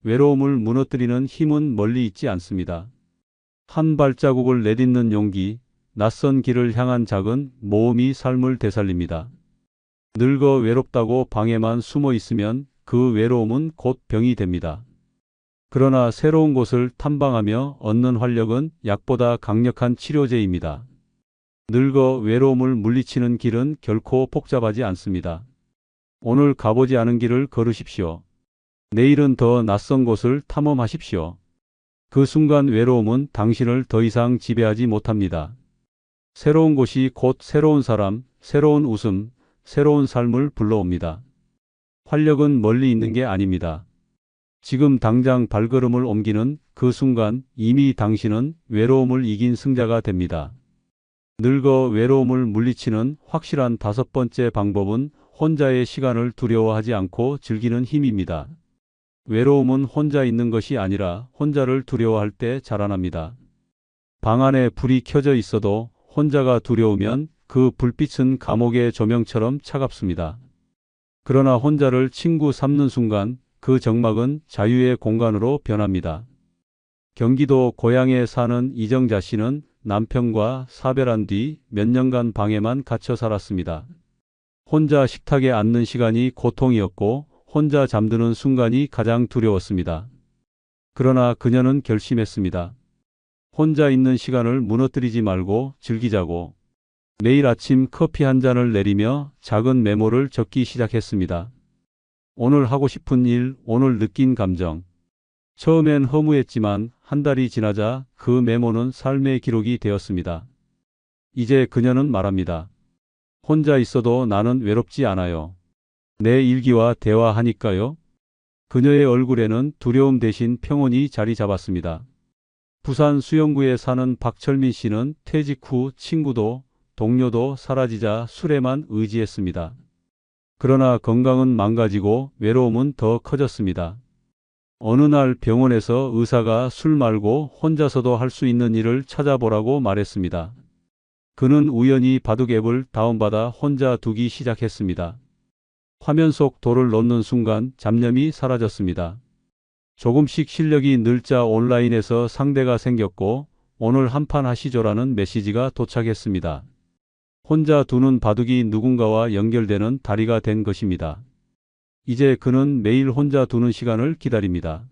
외로움을 무너뜨리는 힘은 멀리 있지 않습니다. 한 발자국을 내딛는 용기, 낯선 길을 향한 작은 모험이 삶을 되살립니다. 늙어 외롭다고 방에만 숨어 있으면 그 외로움은 곧 병이 됩니다. 그러나 새로운 곳을 탐방하며 얻는 활력은 약보다 강력한 치료제입니다. 늙어 외로움을 물리치는 길은 결코 복잡하지 않습니다. 오늘 가보지 않은 길을 걸으십시오. 내일은 더 낯선 곳을 탐험하십시오. 그 순간 외로움은 당신을 더 이상 지배하지 못합니다. 새로운 곳이 곧 새로운 사람, 새로운 웃음, 새로운 삶을 불러옵니다. 활력은 멀리 있는 게 아닙니다. 지금 당장 발걸음을 옮기는 그 순간 이미 당신은 외로움을 이긴 승자가 됩니다. 늙어 외로움을 물리치는 확실한 5번째 방법은 혼자의 시간을 두려워하지 않고 즐기는 힘입니다. 외로움은 혼자 있는 것이 아니라 혼자를 두려워할 때 자라납니다. 방 안에 불이 켜져 있어도 혼자가 두려우면 그 불빛은 감옥의 조명처럼 차갑습니다. 그러나 혼자를 친구 삼는 순간 그 적막은 자유의 공간으로 변합니다. 경기도 고양에 사는 이정자 씨는 남편과 사별한 뒤 몇 년간 방에만 갇혀 살았습니다. 혼자 식탁에 앉는 시간이 고통이었고 혼자 잠드는 순간이 가장 두려웠습니다. 그러나 그녀는 결심했습니다. 혼자 있는 시간을 무너뜨리지 말고 즐기자고. 매일 아침 커피 한 잔을 내리며 작은 메모를 적기 시작했습니다. 오늘 하고 싶은 일, 오늘 느낀 감정. 처음엔 허무했지만 한 달이 지나자 그 메모는 삶의 기록이 되었습니다. 이제 그녀는 말합니다. 혼자 있어도 나는 외롭지 않아요. 내 일기와 대화하니까요. 그녀의 얼굴에는 두려움 대신 평온이 자리 잡았습니다. 부산 수영구에 사는 박철민 씨는 퇴직 후 친구도 동료도 사라지자 술에만 의지했습니다. 그러나 건강은 망가지고 외로움은 더 커졌습니다. 어느 날 병원에서 의사가 술 말고 혼자서도 할 수 있는 일을 찾아보라고 말했습니다. 그는 우연히 바둑 앱을 다운받아 혼자 두기 시작했습니다. 화면 속 돌을 놓는 순간 잡념이 사라졌습니다. 조금씩 실력이 늘자 온라인에서 상대가 생겼고 오늘 한판 하시죠라는 메시지가 도착했습니다. 혼자 두는 바둑이 누군가와 연결되는 다리가 된 것입니다. 이제 그는 매일 혼자 두는 시간을 기다립니다.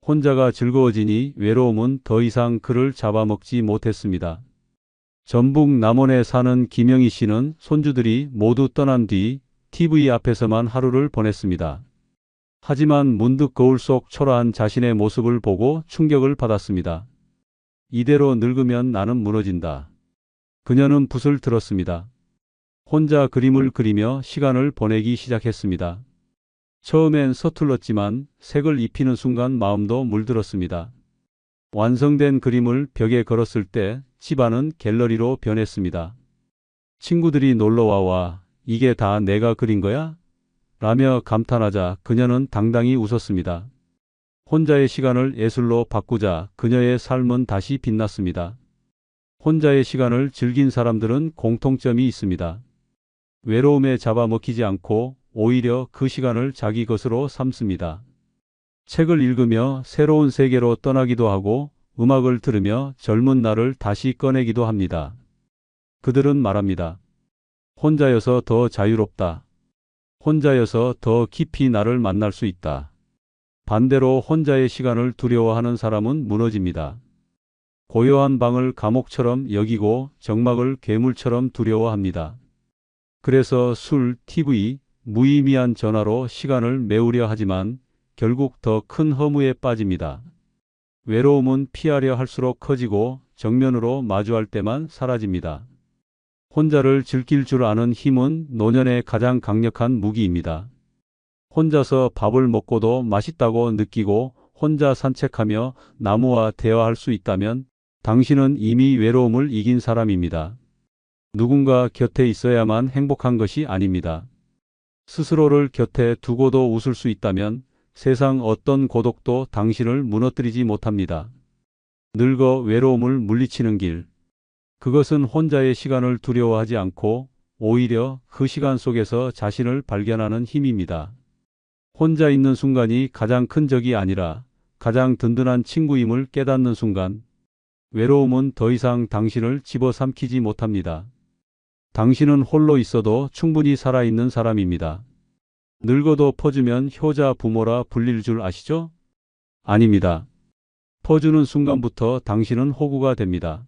혼자가 즐거워지니 외로움은 더 이상 그를 잡아먹지 못했습니다. 전북 남원에 사는 김영희 씨는 손주들이 모두 떠난 뒤 TV 앞에서만 하루를 보냈습니다. 하지만 문득 거울 속 초라한 자신의 모습을 보고 충격을 받았습니다. 이대로 늙으면 나는 무너진다. 그녀는 붓을 들었습니다. 혼자 그림을 그리며 시간을 보내기 시작했습니다. 처음엔 서툴렀지만 색을 입히는 순간 마음도 물들었습니다. 완성된 그림을 벽에 걸었을 때 집안은 갤러리로 변했습니다. 친구들이 놀러와 이게 다 내가 그린 거야? 라며 감탄하자 그녀는 당당히 웃었습니다. 혼자의 시간을 예술로 바꾸자 그녀의 삶은 다시 빛났습니다. 혼자의 시간을 즐긴 사람들은 공통점이 있습니다. 외로움에 잡아먹히지 않고 오히려 그 시간을 자기 것으로 삼습니다. 책을 읽으며 새로운 세계로 떠나기도 하고 음악을 들으며 젊은 날을 다시 꺼내기도 합니다. 그들은 말합니다. 혼자여서 더 자유롭다. 혼자여서 더 깊이 나를 만날 수 있다. 반대로 혼자의 시간을 두려워하는 사람은 무너집니다. 고요한 방을 감옥처럼 여기고 적막을 괴물처럼 두려워합니다. 그래서 술, TV, 무의미한 전화로 시간을 메우려 하지만 결국 더 큰 허무에 빠집니다. 외로움은 피하려 할수록 커지고 정면으로 마주할 때만 사라집니다. 혼자를 즐길 줄 아는 힘은 노년의 가장 강력한 무기입니다. 혼자서 밥을 먹고도 맛있다고 느끼고 혼자 산책하며 나무와 대화할 수 있다면 당신은 이미 외로움을 이긴 사람입니다. 누군가 곁에 있어야만 행복한 것이 아닙니다. 스스로를 곁에 두고도 웃을 수 있다면 세상 어떤 고독도 당신을 무너뜨리지 못합니다. 늙어 외로움을 물리치는 길. 그것은 혼자의 시간을 두려워하지 않고 오히려 그 시간 속에서 자신을 발견하는 힘입니다. 혼자 있는 순간이 가장 큰 적이 아니라 가장 든든한 친구임을 깨닫는 순간, 외로움은 더 이상 당신을 집어삼키지 못합니다. 당신은 홀로 있어도 충분히 살아있는 사람입니다. 늙어도 퍼주면 효자 부모라 불릴 줄 아시죠? 아닙니다. 퍼주는 순간부터 당신은 호구가 됩니다.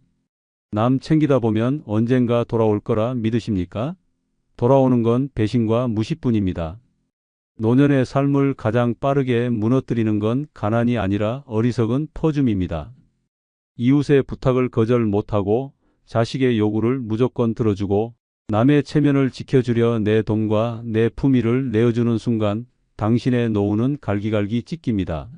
남 챙기다 보면 언젠가 돌아올 거라 믿으십니까? 돌아오는 건 배신과 무시뿐입니다. 노년의 삶을 가장 빠르게 무너뜨리는 건 가난이 아니라 어리석은 퍼줌입니다. 이웃의 부탁을 거절 못하고 자식의 요구를 무조건 들어주고 남의 체면을 지켜주려 내 돈과 내 품위를 내어주는 순간 당신의 노후는 갈기갈기 찢깁니다.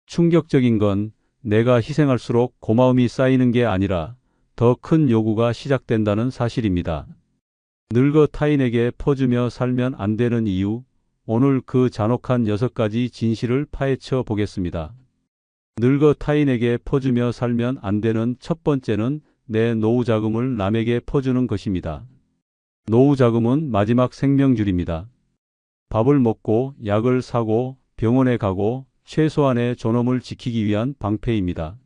충격적인 건 내가 희생할수록 고마움이 쌓이는 게 아니라 더 큰 요구가 시작된다는 사실입니다. 늙어 타인에게 퍼주며 살면 안 되는 이유, 오늘 그 잔혹한 6가지 진실을 파헤쳐 보겠습니다. 늙어 타인에게 퍼주며 살면 안 되는 첫 번째는 내 노후 자금을 남에게 퍼주는 것입니다. 노후 자금은 마지막 생명줄입니다. 밥을 먹고 약을 사고 병원에 가고 최소한의 존엄을 지키기 위한 방패입니다.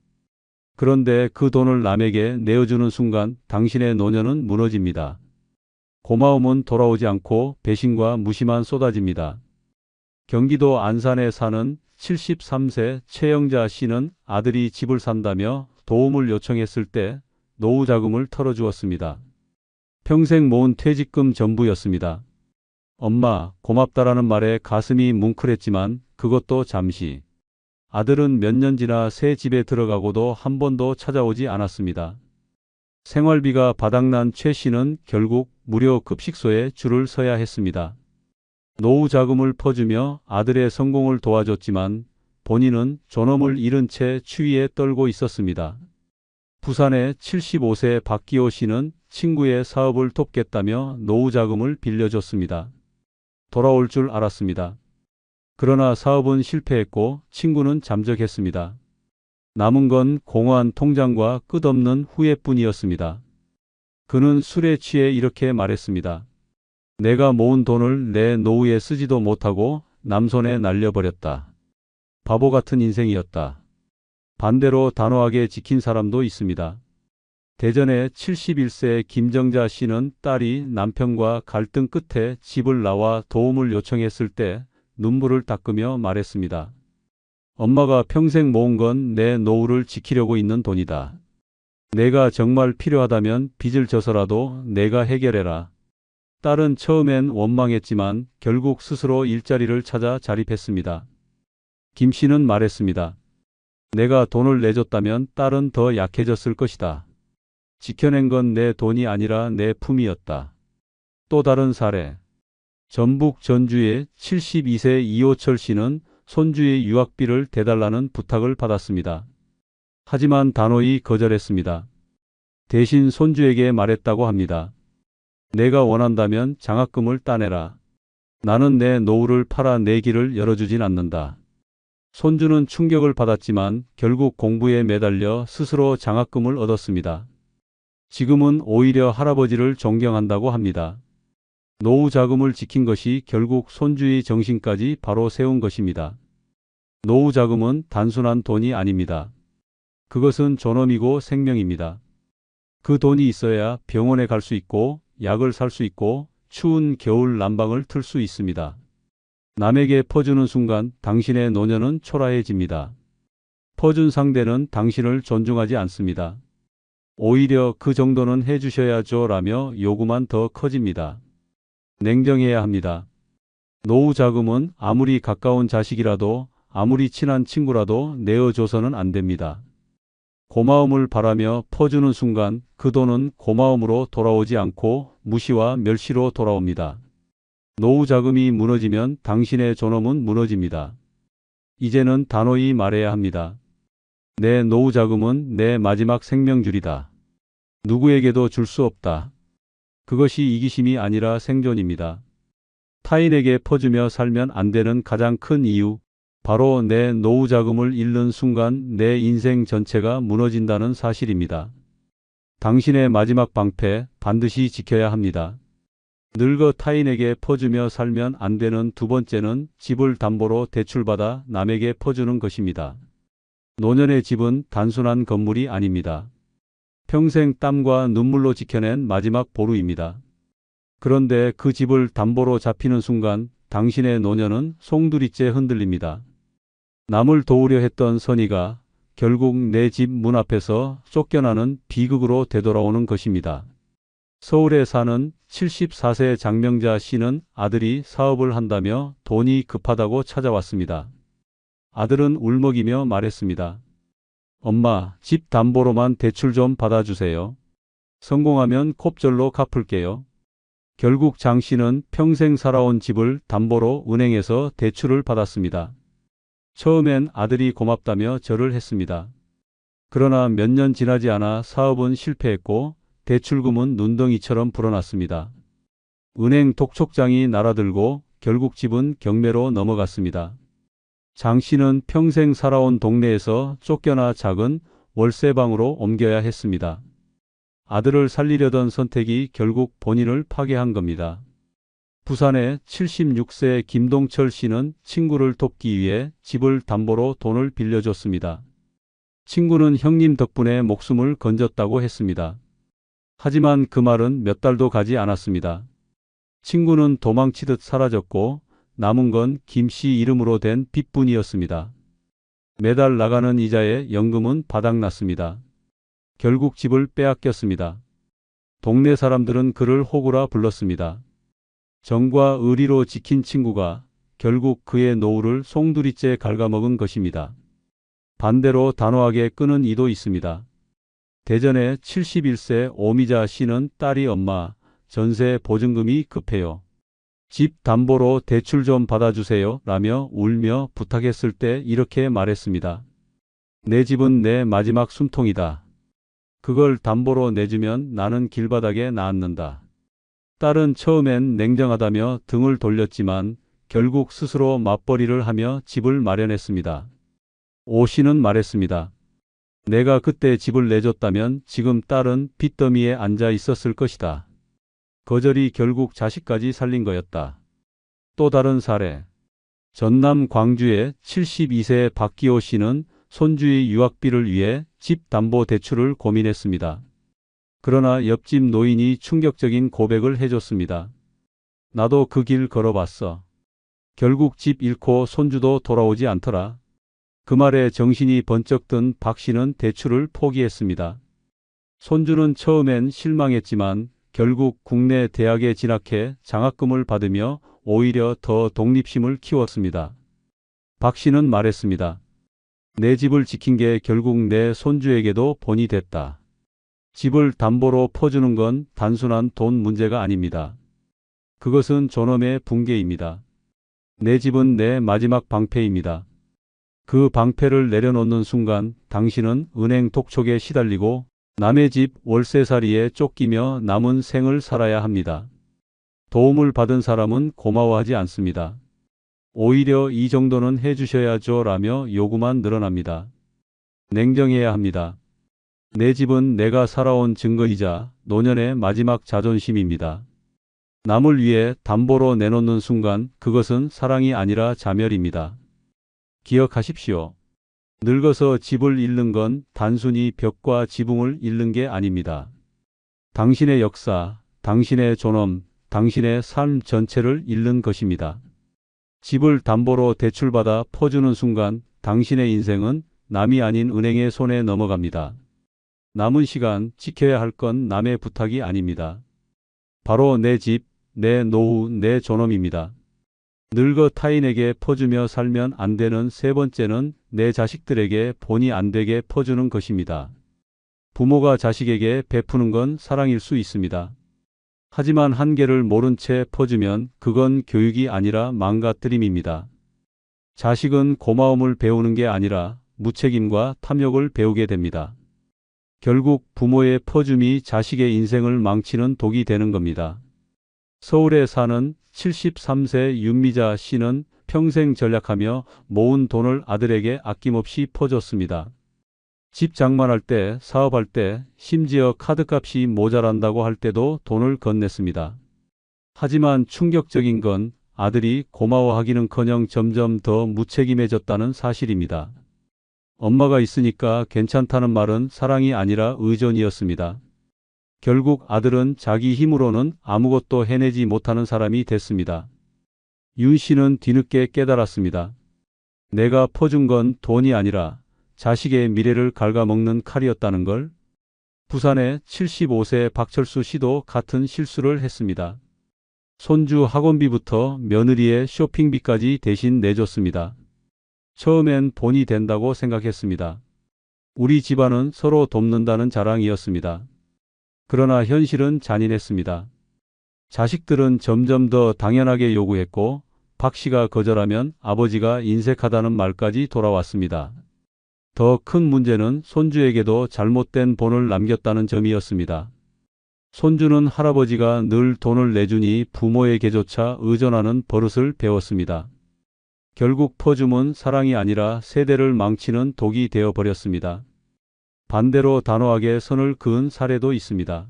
그런데 그 돈을 남에게 내어주는 순간 당신의 노년은 무너집니다. 고마움은 돌아오지 않고 배신과 무시만 쏟아집니다. 경기도 안산에 사는 73세 최영자 씨는 아들이 집을 산다며 도움을 요청했을 때 노후 자금을 털어주었습니다. 평생 모은 퇴직금 전부였습니다. 엄마, 고맙다라는 말에 가슴이 뭉클했지만 그것도 잠시. 아들은 몇 년 지나 새 집에 들어가고도 한 번도 찾아오지 않았습니다. 생활비가 바닥난 최 씨는 결국 무료 급식소에 줄을 서야 했습니다. 노후 자금을 퍼주며 아들의 성공을 도와줬지만 본인은 존엄을 잃은 채 추위에 떨고 있었습니다. 부산의 75세 박기호 씨는 친구의 사업을 돕겠다며 노후 자금을 빌려줬습니다. 돌아올 줄 알았습니다. 그러나 사업은 실패했고 친구는 잠적했습니다. 남은 건 공허한 통장과 끝없는 후회뿐이었습니다. 그는 술에 취해 이렇게 말했습니다. 내가 모은 돈을 내 노후에 쓰지도 못하고 남손에 날려버렸다. 바보 같은 인생이었다. 반대로 단호하게 지킨 사람도 있습니다. 대전의 71세 김정자 씨는 딸이 남편과 갈등 끝에 집을 나와 도움을 요청했을 때 눈물을 닦으며 말했습니다. 엄마가 평생 모은 건 내 노후를 지키려고 있는 돈이다. 내가 정말 필요하다면 빚을 져서라도 내가 해결해라. 딸은 처음엔 원망했지만 결국 스스로 일자리를 찾아 자립했습니다. 김 씨는 말했습니다. 내가 돈을 내줬다면 딸은 더 약해졌을 것이다. 지켜낸 건 내 돈이 아니라 내 품이었다. 또 다른 사례. 전북 전주의 72세 이호철 씨는 손주의 유학비를 대달라는 부탁을 받았습니다. 하지만 단호히 거절했습니다. 대신 손주에게 말했다고 합니다. 내가 원한다면 장학금을 따내라. 나는 내 노후를 팔아 내 길을 열어주진 않는다. 손주는 충격을 받았지만 결국 공부에 매달려 스스로 장학금을 얻었습니다. 지금은 오히려 할아버지를 존경한다고 합니다. 노후 자금을 지킨 것이 결국 손주의 정신까지 바로 세운 것입니다. 노후 자금은 단순한 돈이 아닙니다. 그것은 존엄이고 생명입니다. 그 돈이 있어야 병원에 갈 수 있고 약을 살 수 있고 추운 겨울 난방을 틀 수 있습니다. 남에게 퍼주는 순간 당신의 노년은 초라해집니다. 퍼준 상대는 당신을 존중하지 않습니다. 오히려 그 정도는 해주셔야죠 라며 요구만 더 커집니다. 냉정해야 합니다. 노후 자금은 아무리 가까운 자식이라도 아무리 친한 친구라도 내어줘서는 안 됩니다. 고마움을 바라며 퍼주는 순간 그 돈은 고마움으로 돌아오지 않고 무시와 멸시로 돌아옵니다. 노후 자금이 무너지면 당신의 존엄은 무너집니다. 이제는 단호히 말해야 합니다. 내 노후 자금은 내 마지막 생명줄이다. 누구에게도 줄 수 없다. 그것이 이기심이 아니라 생존입니다. 타인에게 퍼주며 살면 안 되는 가장 큰 이유, 바로 내 노후 자금을 잃는 순간 내 인생 전체가 무너진다는 사실입니다. 당신의 마지막 방패 반드시 지켜야 합니다. 늙어 타인에게 퍼주며 살면 안 되는 두 번째는 집을 담보로 대출받아 남에게 퍼주는 것입니다. 노년의 집은 단순한 건물이 아닙니다. 평생 땀과 눈물로 지켜낸 마지막 보루입니다. 그런데 그 집을 담보로 잡히는 순간 당신의 노년은 송두리째 흔들립니다. 남을 도우려 했던 선의가 결국 내 집 문 앞에서 쫓겨나는 비극으로 되돌아오는 것입니다. 서울에 사는 74세 장명자 씨는 아들이 사업을 한다며 돈이 급하다고 찾아왔습니다. 아들은 울먹이며 말했습니다. 엄마, 집 담보로만 대출 좀 받아주세요. 성공하면 콥절로 갚을게요. 결국 장 씨는 평생 살아온 집을 담보로 은행에서 대출을 받았습니다. 처음엔 아들이 고맙다며 절을 했습니다. 그러나 몇 년 지나지 않아 사업은 실패했고 대출금은 눈덩이처럼 불어났습니다. 은행 독촉장이 날아들고 결국 집은 경매로 넘어갔습니다. 장 씨는 평생 살아온 동네에서 쫓겨나 작은 월세방으로 옮겨야 했습니다. 아들을 살리려던 선택이 결국 본인을 파괴한 겁니다. 부산의 76세 김동철 씨는 친구를 돕기 위해 집을 담보로 돈을 빌려줬습니다. 친구는 형님 덕분에 목숨을 건졌다고 했습니다. 하지만 그 말은 몇 달도 가지 않았습니다. 친구는 도망치듯 사라졌고 남은 건 김 씨 이름으로 된 빚뿐이었습니다. 매달 나가는 이자에 연금은 바닥났습니다. 결국 집을 빼앗겼습니다. 동네 사람들은 그를 호구라 불렀습니다. 정과 의리로 지킨 친구가 결국 그의 노후를 송두리째 갉아먹은 것입니다. 반대로 단호하게 끄는 이도 있습니다. 대전의 71세 오미자 씨는 딸이 엄마, 전세 보증금이 급해요. 집 담보로 대출 좀 받아주세요 라며 울며 부탁했을 때 이렇게 말했습니다. 내 집은 내 마지막 숨통이다. 그걸 담보로 내주면 나는 길바닥에 놔앉는다. 딸은 처음엔 냉정하다며 등을 돌렸지만 결국 스스로 맞벌이를 하며 집을 마련했습니다. 오 씨는 말했습니다. 내가 그때 집을 내줬다면 지금 딸은 빚더미에 앉아 있었을 것이다. 거절이 결국 자식까지 살린 거였다. 또 다른 사례. 전남 광주의 72세 박기호 씨는 손주의 유학비를 위해 집 담보 대출을 고민했습니다. 그러나 옆집 노인이 충격적인 고백을 해줬습니다. 나도 그 길 걸어봤어. 결국 집 잃고 손주도 돌아오지 않더라. 그 말에 정신이 번쩍 든 박 씨는 대출을 포기했습니다. 손주는 처음엔 실망했지만 결국 국내 대학에 진학해 장학금을 받으며 오히려 더 독립심을 키웠습니다. 박 씨는 말했습니다. 내 집을 지킨 게 결국 내 손주에게도 본이 됐다. 집을 담보로 퍼주는 건 단순한 돈 문제가 아닙니다. 그것은 존엄의 붕괴입니다. 내 집은 내 마지막 방패입니다. 그 방패를 내려놓는 순간 당신은 은행 독촉에 시달리고 남의 집 월세살이에 쫓기며 남은 생을 살아야 합니다. 도움을 받은 사람은 고마워하지 않습니다. 오히려 이 정도는 해주셔야죠 라며 요구만 늘어납니다. 냉정해야 합니다. 내 집은 내가 살아온 증거이자 노년의 마지막 자존심입니다. 남을 위해 담보로 내놓는 순간 그것은 사랑이 아니라 자멸입니다. 기억하십시오. 늙어서 집을 잃는 건 단순히 벽과 지붕을 잃는 게 아닙니다. 당신의 역사, 당신의 존엄, 당신의 삶 전체를 잃는 것입니다. 집을 담보로 대출받아 퍼주는 순간 당신의 인생은 남이 아닌 은행의 손에 넘어갑니다. 남은 시간 지켜야 할 건 남의 부탁이 아닙니다. 바로 내 집, 내 노후, 내 존엄입니다. 늙어 타인에게 퍼주며 살면 안 되는 세 번째는 내 자식들에게 본의 안 되게 퍼주는 것입니다. 부모가 자식에게 베푸는 건 사랑일 수 있습니다. 하지만 한계를 모른 채 퍼주면 그건 교육이 아니라 망가뜨림입니다. 자식은 고마움을 배우는 게 아니라 무책임과 탐욕을 배우게 됩니다. 결국 부모의 퍼줌이 자식의 인생을 망치는 독이 되는 겁니다. 서울에 사는 73세 윤미자 씨는 평생 전략하며 모은 돈을 아들에게 아낌없이 퍼줬습니다. 집 장만할 때, 사업할 때, 심지어 카드값이 모자란다고 할 때도 돈을 건넸습니다. 하지만 충격적인 건 아들이 고마워하기는커녕 점점 더 무책임해졌다는 사실입니다. 엄마가 있으니까 괜찮다는 말은 사랑이 아니라 의존이었습니다. 결국 아들은 자기 힘으로는 아무것도 해내지 못하는 사람이 됐습니다. 윤 씨는 뒤늦게 깨달았습니다. 내가 퍼준 건 돈이 아니라 자식의 미래를 갉아먹는 칼이었다는 걸. 부산의 75세 박철수 씨도 같은 실수를 했습니다. 손주 학원비부터 며느리의 쇼핑비까지 대신 내줬습니다. 처음엔 본이 된다고 생각했습니다. 우리 집안은 서로 돕는다는 자랑이었습니다. 그러나 현실은 잔인했습니다. 자식들은 점점 더 당연하게 요구했고 박 씨가 거절하면 아버지가 인색하다는 말까지 돌아왔습니다. 더 큰 문제는 손주에게도 잘못된 본을 남겼다는 점이었습니다. 손주는 할아버지가 늘 돈을 내주니 부모에게조차 의존하는 버릇을 배웠습니다. 결국 퍼줌은 사랑이 아니라 세대를 망치는 독이 되어버렸습니다. 반대로 단호하게 선을 그은 사례도 있습니다.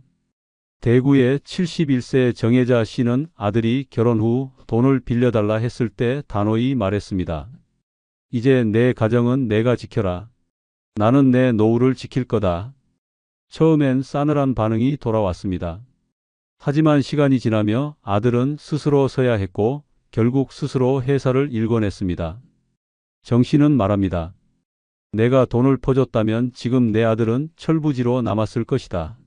대구의 71세 정혜자 씨는 아들이 결혼 후 돈을 빌려달라 했을 때 단호히 말했습니다. 이제 내 가정은 내가 지켜라. 나는 내 노후를 지킬 거다. 처음엔 싸늘한 반응이 돌아왔습니다. 하지만 시간이 지나며 아들은 스스로 서야 했고 결국 스스로 회사를 일궈냈습니다. 정 씨는 말합니다. 내가 돈을 퍼줬다면 지금 내 아들은 철부지로 남았을 것이다.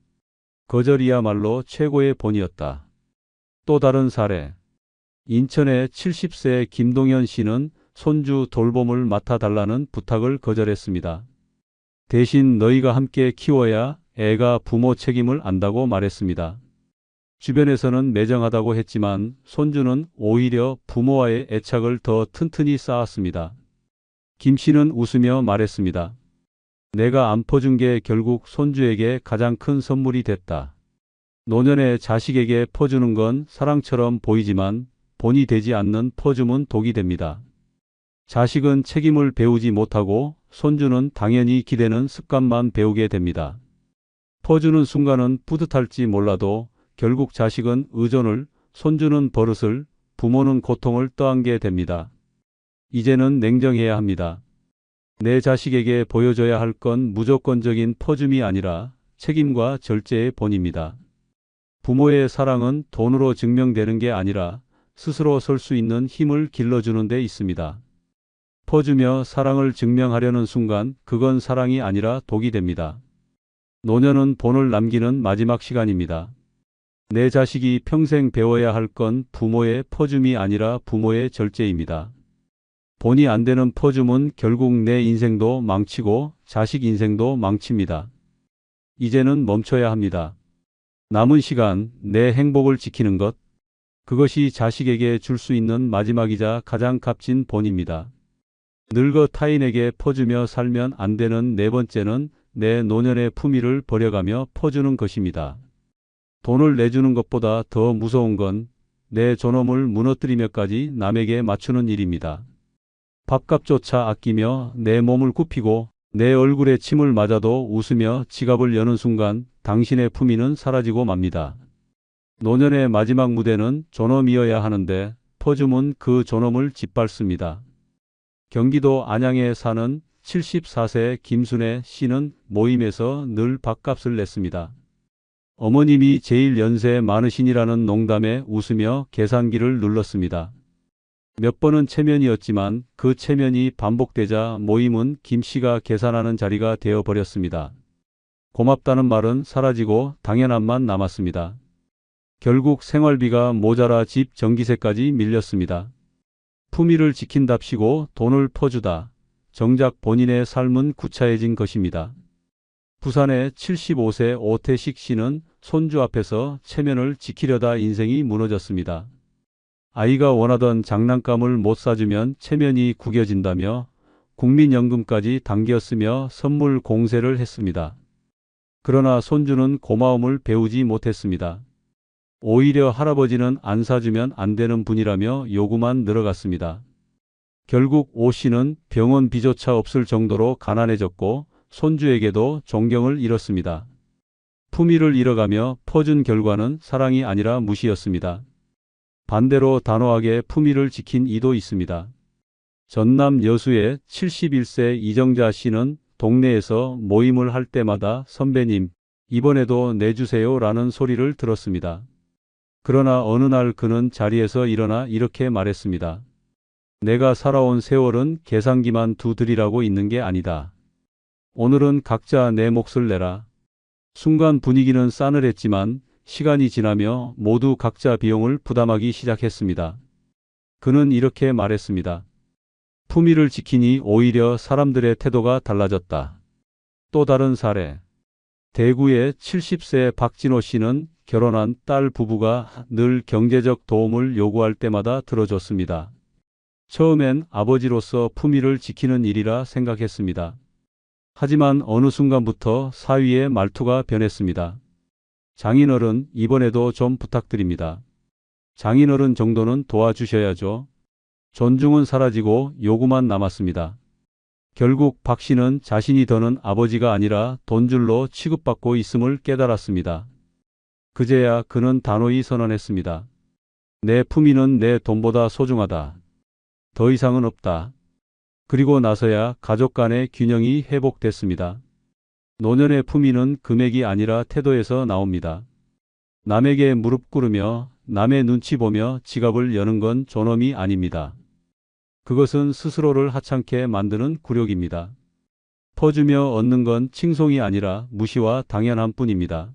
거절이야말로 최고의 본이었다. 또 다른 사례. 인천의 70세 김동현 씨는 손주 돌봄을 맡아달라는 부탁을 거절했습니다. 대신 너희가 함께 키워야 애가 부모 책임을 안다고 말했습니다. 주변에서는 매정하다고 했지만 손주는 오히려 부모와의 애착을 더 튼튼히 쌓았습니다. 김 씨는 웃으며 말했습니다. 내가 안 퍼준 게 결국 손주에게 가장 큰 선물이 됐다. 노년의 자식에게 퍼주는 건 사랑처럼 보이지만 본이 되지 않는 퍼줌은 독이 됩니다. 자식은 책임을 배우지 못하고 손주는 당연히 기대는 습관만 배우게 됩니다. 퍼주는 순간은 뿌듯할지 몰라도 결국 자식은 의존을, 손주는 버릇을, 부모는 고통을 떠안게 됩니다. 이제는 냉정해야 합니다. 내 자식에게 보여줘야 할 건 무조건적인 퍼줌이 아니라 책임과 절제의 본입니다. 부모의 사랑은 돈으로 증명되는 게 아니라 스스로 설 수 있는 힘을 길러주는 데 있습니다. 퍼주며 사랑을 증명하려는 순간 그건 사랑이 아니라 독이 됩니다. 노년은 본을 남기는 마지막 시간입니다. 내 자식이 평생 배워야 할 건 부모의 퍼줌이 아니라 부모의 절제입니다. 본이 안 되는 퍼줌은 결국 내 인생도 망치고 자식 인생도 망칩니다. 이제는 멈춰야 합니다. 남은 시간 내 행복을 지키는 것, 그것이 자식에게 줄 수 있는 마지막이자 가장 값진 본입니다. 늙어 타인에게 퍼주며 살면 안 되는 네 번째는 내 노년의 품위를 버려가며 퍼주는 것입니다. 돈을 내주는 것보다 더 무서운 건 내 존엄을 무너뜨리며까지 남에게 맞추는 일입니다. 밥값조차 아끼며 내 몸을 굽히고 내 얼굴에 침을 맞아도 웃으며 지갑을 여는 순간 당신의 품위는 사라지고 맙니다. 노년의 마지막 무대는 존엄이어야 하는데 퍼줌은 그 존엄을 짓밟습니다. 경기도 안양에 사는 74세 김순애 씨는 모임에서 늘 밥값을 냈습니다. 어머님이 제일 연세 많으시니라는 농담에 웃으며 계산기를 눌렀습니다. 몇 번은 체면이었지만 그 체면이 반복되자 모임은 김 씨가 계산하는 자리가 되어버렸습니다. 고맙다는 말은 사라지고 당연함만 남았습니다. 결국 생활비가 모자라 집 전기세까지 밀렸습니다. 품위를 지킨답시고 돈을 퍼주다. 정작 본인의 삶은 구차해진 것입니다. 부산의 75세 오태식 씨는 손주 앞에서 체면을 지키려다 인생이 무너졌습니다. 아이가 원하던 장난감을 못 사주면 체면이 구겨진다며 국민연금까지 당겼으며 선물 공세를 했습니다. 그러나 손주는 고마움을 배우지 못했습니다. 오히려 할아버지는 안 사주면 안 되는 분이라며 요구만 늘어갔습니다. 결국 오 씨는 병원비조차 없을 정도로 가난해졌고 손주에게도 존경을 잃었습니다. 품위를 잃어가며 퍼준 결과는 사랑이 아니라 무시였습니다. 반대로 단호하게 품위를 지킨 이도 있습니다. 전남 여수의 71세 이정자 씨는 동네에서 모임을 할 때마다 선배님, 이번에도 내주세요 라는 소리를 들었습니다. 그러나 어느 날 그는 자리에서 일어나 이렇게 말했습니다. 내가 살아온 세월은 계산기만 두드리라고 있는 게 아니다. 오늘은 각자 내 몫을 내라. 순간 분위기는 싸늘했지만 시간이 지나며 모두 각자 비용을 부담하기 시작했습니다. 그는 이렇게 말했습니다. 품위를 지키니 오히려 사람들의 태도가 달라졌다. 또 다른 사례. 대구의 70세 박진호 씨는 결혼한 딸 부부가 늘 경제적 도움을 요구할 때마다 들어줬습니다. 처음엔 아버지로서 품위를 지키는 일이라 생각했습니다. 하지만 어느 순간부터 사위의 말투가 변했습니다. 장인어른, 이번에도 좀 부탁드립니다. 장인어른 정도는 도와주셔야죠. 존중은 사라지고 요구만 남았습니다. 결국 박 씨는 자신이 더는 아버지가 아니라 돈줄로 취급받고 있음을 깨달았습니다. 그제야 그는 단호히 선언했습니다. 내 품위는 내 돈보다 소중하다. 더 이상은 없다. 그리고 나서야 가족 간의 균형이 회복됐습니다. 노년의 품위는 금액이 아니라 태도에서 나옵니다. 남에게 무릎 꿇으며 남의 눈치 보며 지갑을 여는 건 존엄이 아닙니다. 그것은 스스로를 하찮게 만드는 굴욕입니다. 퍼주며 얻는 건 칭송이 아니라 무시와 당연함 뿐입니다.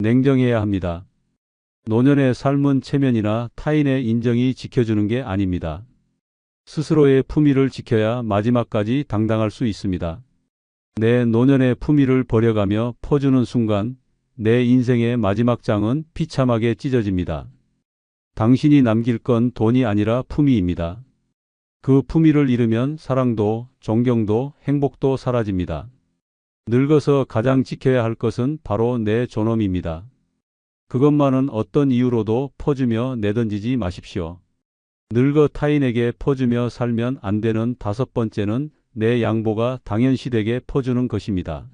냉정해야 합니다. 노년의 삶은 체면이나 타인의 인정이 지켜주는 게 아닙니다. 스스로의 품위를 지켜야 마지막까지 당당할 수 있습니다. 내 노년의 품위를 버려가며 퍼주는 순간 내 인생의 마지막 장은 비참하게 찢어집니다. 당신이 남길 건 돈이 아니라 품위입니다. 그 품위를 잃으면 사랑도, 존경도, 행복도 사라집니다. 늙어서 가장 지켜야 할 것은 바로 내 존엄입니다. 그것만은 어떤 이유로도 퍼주며 내던지지 마십시오. 늙어 타인에게 퍼주며 살면 안 되는 다섯 번째는 내 양보가 당연시되게 퍼주는 것입니다.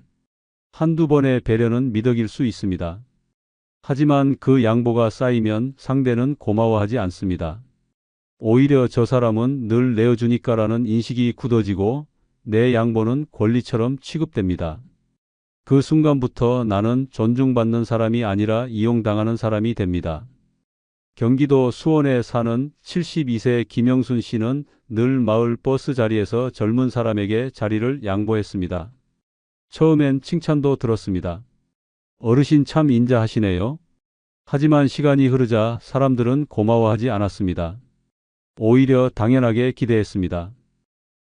한두 번의 배려는 미덕일 수 있습니다. 하지만 그 양보가 쌓이면 상대는 고마워하지 않습니다. 오히려 저 사람은 늘 내어주니까라는 인식이 굳어지고 내 양보는 권리처럼 취급됩니다. 그 순간부터 나는 존중받는 사람이 아니라 이용당하는 사람이 됩니다. 경기도 수원에 사는 72세 김영순 씨는 늘 마을 버스 자리에서 젊은 사람에게 자리를 양보했습니다. 처음엔 칭찬도 들었습니다. 어르신 참 인자하시네요. 하지만 시간이 흐르자 사람들은 고마워하지 않았습니다. 오히려 당연하게 기대했습니다.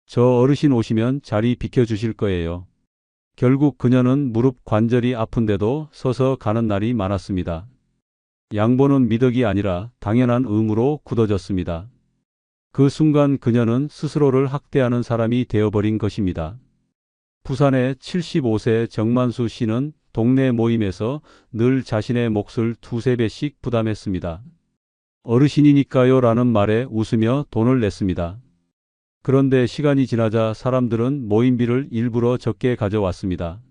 저 어르신 오시면 자리 비켜주실 거예요. 결국 그녀는 무릎 관절이 아픈데도 서서 가는 날이 많았습니다. 양보는 미덕이 아니라 당연한 의무로 굳어졌습니다. 그 순간 그녀는 스스로를 학대하는 사람이 되어버린 것입니다. 부산의 75세 정만수 씨는 동네 모임에서 늘 자신의 몫을 두세 배씩 부담했습니다. 어르신이니까요 라는 말에 웃으며 돈을 냈습니다. 그런데 시간이 지나자 사람들은 모임비를 일부러 적게 가져왔습니다.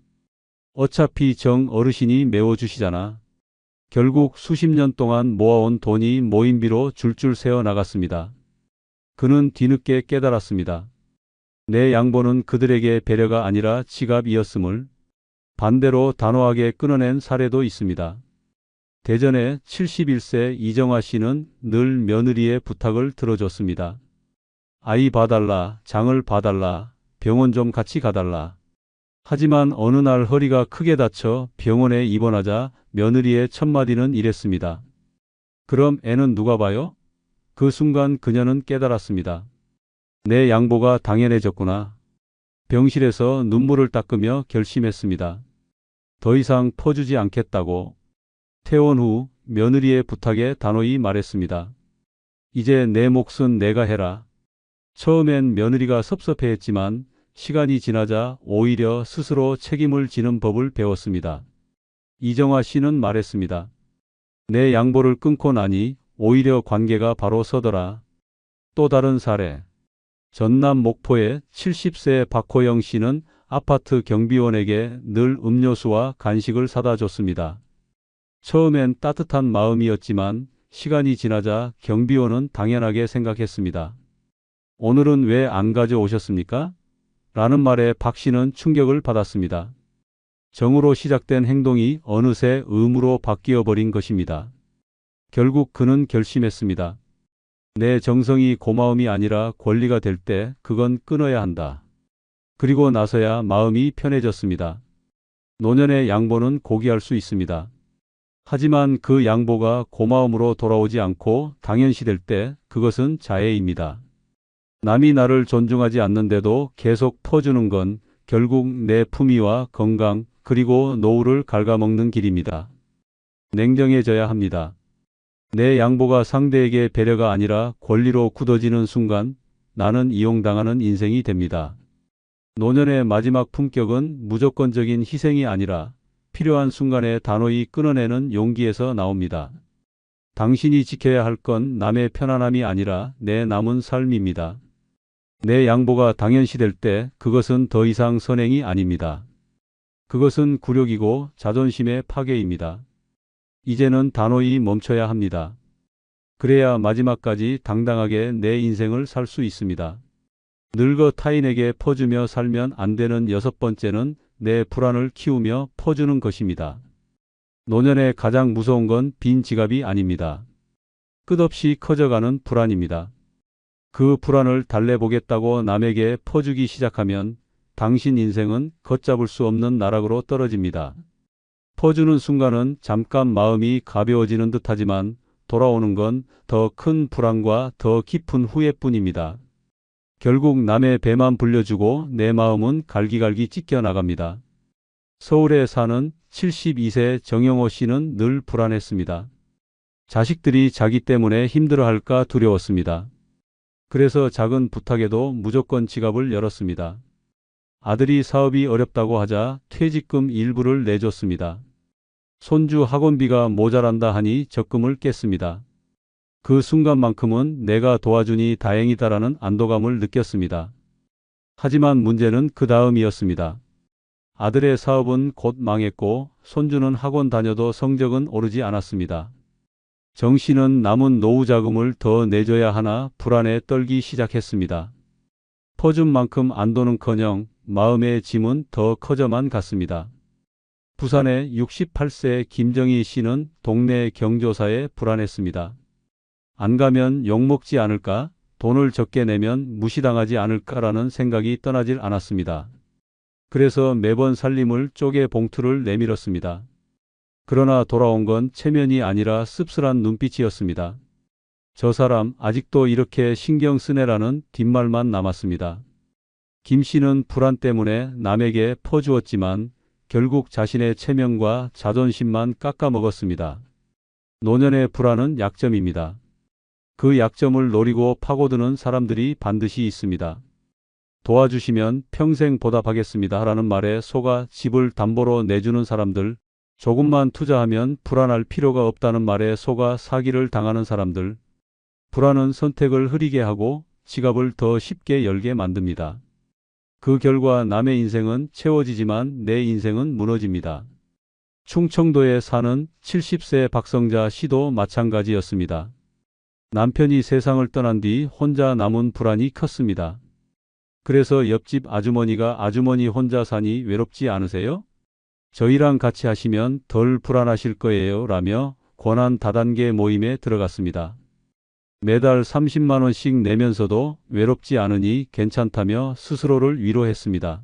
어차피 정 어르신이 메워주시잖아. 결국 수십 년 동안 모아온 돈이 모임비로 줄줄 새어 나갔습니다. 그는 뒤늦게 깨달았습니다. 내 양보는 그들에게 배려가 아니라 지갑이었음을. 반대로 단호하게 끊어낸 사례도 있습니다. 대전의 71세 이정화 씨는 늘 며느리의 부탁을 들어줬습니다. 아이 봐달라, 장을 봐달라, 병원 좀 같이 가달라. 하지만 어느 날 허리가 크게 다쳐 병원에 입원하자 며느리의 첫마디는 이랬습니다. 그럼 애는 누가 봐요? 그 순간 그녀는 깨달았습니다. 내 양보가 당연해졌구나. 병실에서 눈물을 닦으며 결심했습니다. 더 이상 퍼주지 않겠다고. 퇴원 후 며느리의 부탁에 단호히 말했습니다. 이제 내 몫은 내가 해라. 처음엔 며느리가 섭섭해했지만 시간이 지나자 오히려 스스로 책임을 지는 법을 배웠습니다. 이정화 씨는 말했습니다. 내 양보를 끊고 나니 오히려 관계가 바로 서더라. 또 다른 사례. 전남 목포의 70세 박호영 씨는 아파트 경비원에게 늘 음료수와 간식을 사다 줬습니다. 처음엔 따뜻한 마음이었지만 시간이 지나자 경비원은 당연하게 생각했습니다. 오늘은 왜 안 가져오셨습니까? 라는 말에 박 씨는 충격을 받았습니다. 정으로 시작된 행동이 어느새 의무로 바뀌어 버린 것입니다. 결국 그는 결심했습니다. 내 정성이 고마움이 아니라 권리가 될 때 그건 끊어야 한다. 그리고 나서야 마음이 편해졌습니다. 노년의 양보는 고귀할 수 있습니다. 하지만 그 양보가 고마움으로 돌아오지 않고 당연시될 때 그것은 자해입니다. 남이 나를 존중하지 않는데도 계속 퍼주는 건 결국 내 품위와 건강 그리고 노후를 갉아먹는 길입니다. 냉정해져야 합니다. 내 양보가 상대에게 배려가 아니라 권리로 굳어지는 순간 나는 이용당하는 인생이 됩니다. 노년의 마지막 품격은 무조건적인 희생이 아니라 필요한 순간에 단호히 끊어내는 용기에서 나옵니다. 당신이 지켜야 할 건 남의 편안함이 아니라 내 남은 삶입니다. 내 양보가 당연시될 때 그것은 더 이상 선행이 아닙니다. 그것은 굴욕이고 자존심의 파괴입니다. 이제는 단호히 멈춰야 합니다. 그래야 마지막까지 당당하게 내 인생을 살 수 있습니다. 늙어 타인에게 퍼주며 살면 안 되는 여섯 번째는 내 불안을 키우며 퍼주는 것입니다. 노년에 가장 무서운 건 빈 지갑이 아닙니다. 끝없이 커져가는 불안입니다. 그 불안을 달래보겠다고 남에게 퍼주기 시작하면 당신 인생은 걷잡을 수 없는 나락으로 떨어집니다. 퍼주는 순간은 잠깐 마음이 가벼워지는 듯하지만 돌아오는 건 더 큰 불안과 더 깊은 후회뿐입니다. 결국 남의 배만 불려주고 내 마음은 갈기갈기 찢겨나갑니다. 서울에 사는 72세 정영호 씨는 늘 불안했습니다. 자식들이 자기 때문에 힘들어할까 두려웠습니다. 그래서 작은 부탁에도 무조건 지갑을 열었습니다. 아들이 사업이 어렵다고 하자 퇴직금 일부를 내줬습니다. 손주 학원비가 모자란다 하니 적금을 깼습니다. 그 순간만큼은 내가 도와주니 다행이다라는 안도감을 느꼈습니다. 하지만 문제는 그 다음이었습니다. 아들의 사업은 곧 망했고 손주는 학원 다녀도 성적은 오르지 않았습니다. 정 씨는 남은 노후 자금을 더 내줘야 하나 불안에 떨기 시작했습니다. 퍼준 만큼 안도는커녕 마음의 짐은 더 커져만 갔습니다. 부산의 68세 김정희 씨는 동네 경조사에 불안했습니다. 안 가면 욕먹지 않을까? 돈을 적게 내면 무시당하지 않을까라는 생각이 떠나질 않았습니다. 그래서 매번 살림을 쪼개 봉투를 내밀었습니다. 그러나 돌아온 건 체면이 아니라 씁쓸한 눈빛이었습니다. 저 사람 아직도 이렇게 신경 쓰네라는 뒷말만 남았습니다. 김 씨는 불안 때문에 남에게 퍼주었지만 결국 자신의 체면과 자존심만 깎아먹었습니다. 노년의 불안은 약점입니다. 그 약점을 노리고 파고드는 사람들이 반드시 있습니다. 도와주시면 평생 보답하겠습니다 라는 말에 속아 집을 담보로 내주는 사람들, 조금만 투자하면 불안할 필요가 없다는 말에 속아 사기를 당하는 사람들, 불안은 선택을 흐리게 하고 지갑을 더 쉽게 열게 만듭니다. 그 결과 남의 인생은 채워지지만 내 인생은 무너집니다. 충청도에 사는 70세 박성자 씨도 마찬가지였습니다. 남편이 세상을 떠난 뒤 혼자 남은 불안이 컸습니다. 그래서 옆집 아주머니가 아주머니 혼자 사니 외롭지 않으세요? 저희랑 같이 하시면 덜 불안하실 거예요 라며 권한 다단계 모임에 들어갔습니다. 매달 30만 원씩 내면서도 외롭지 않으니 괜찮다며 스스로를 위로했습니다.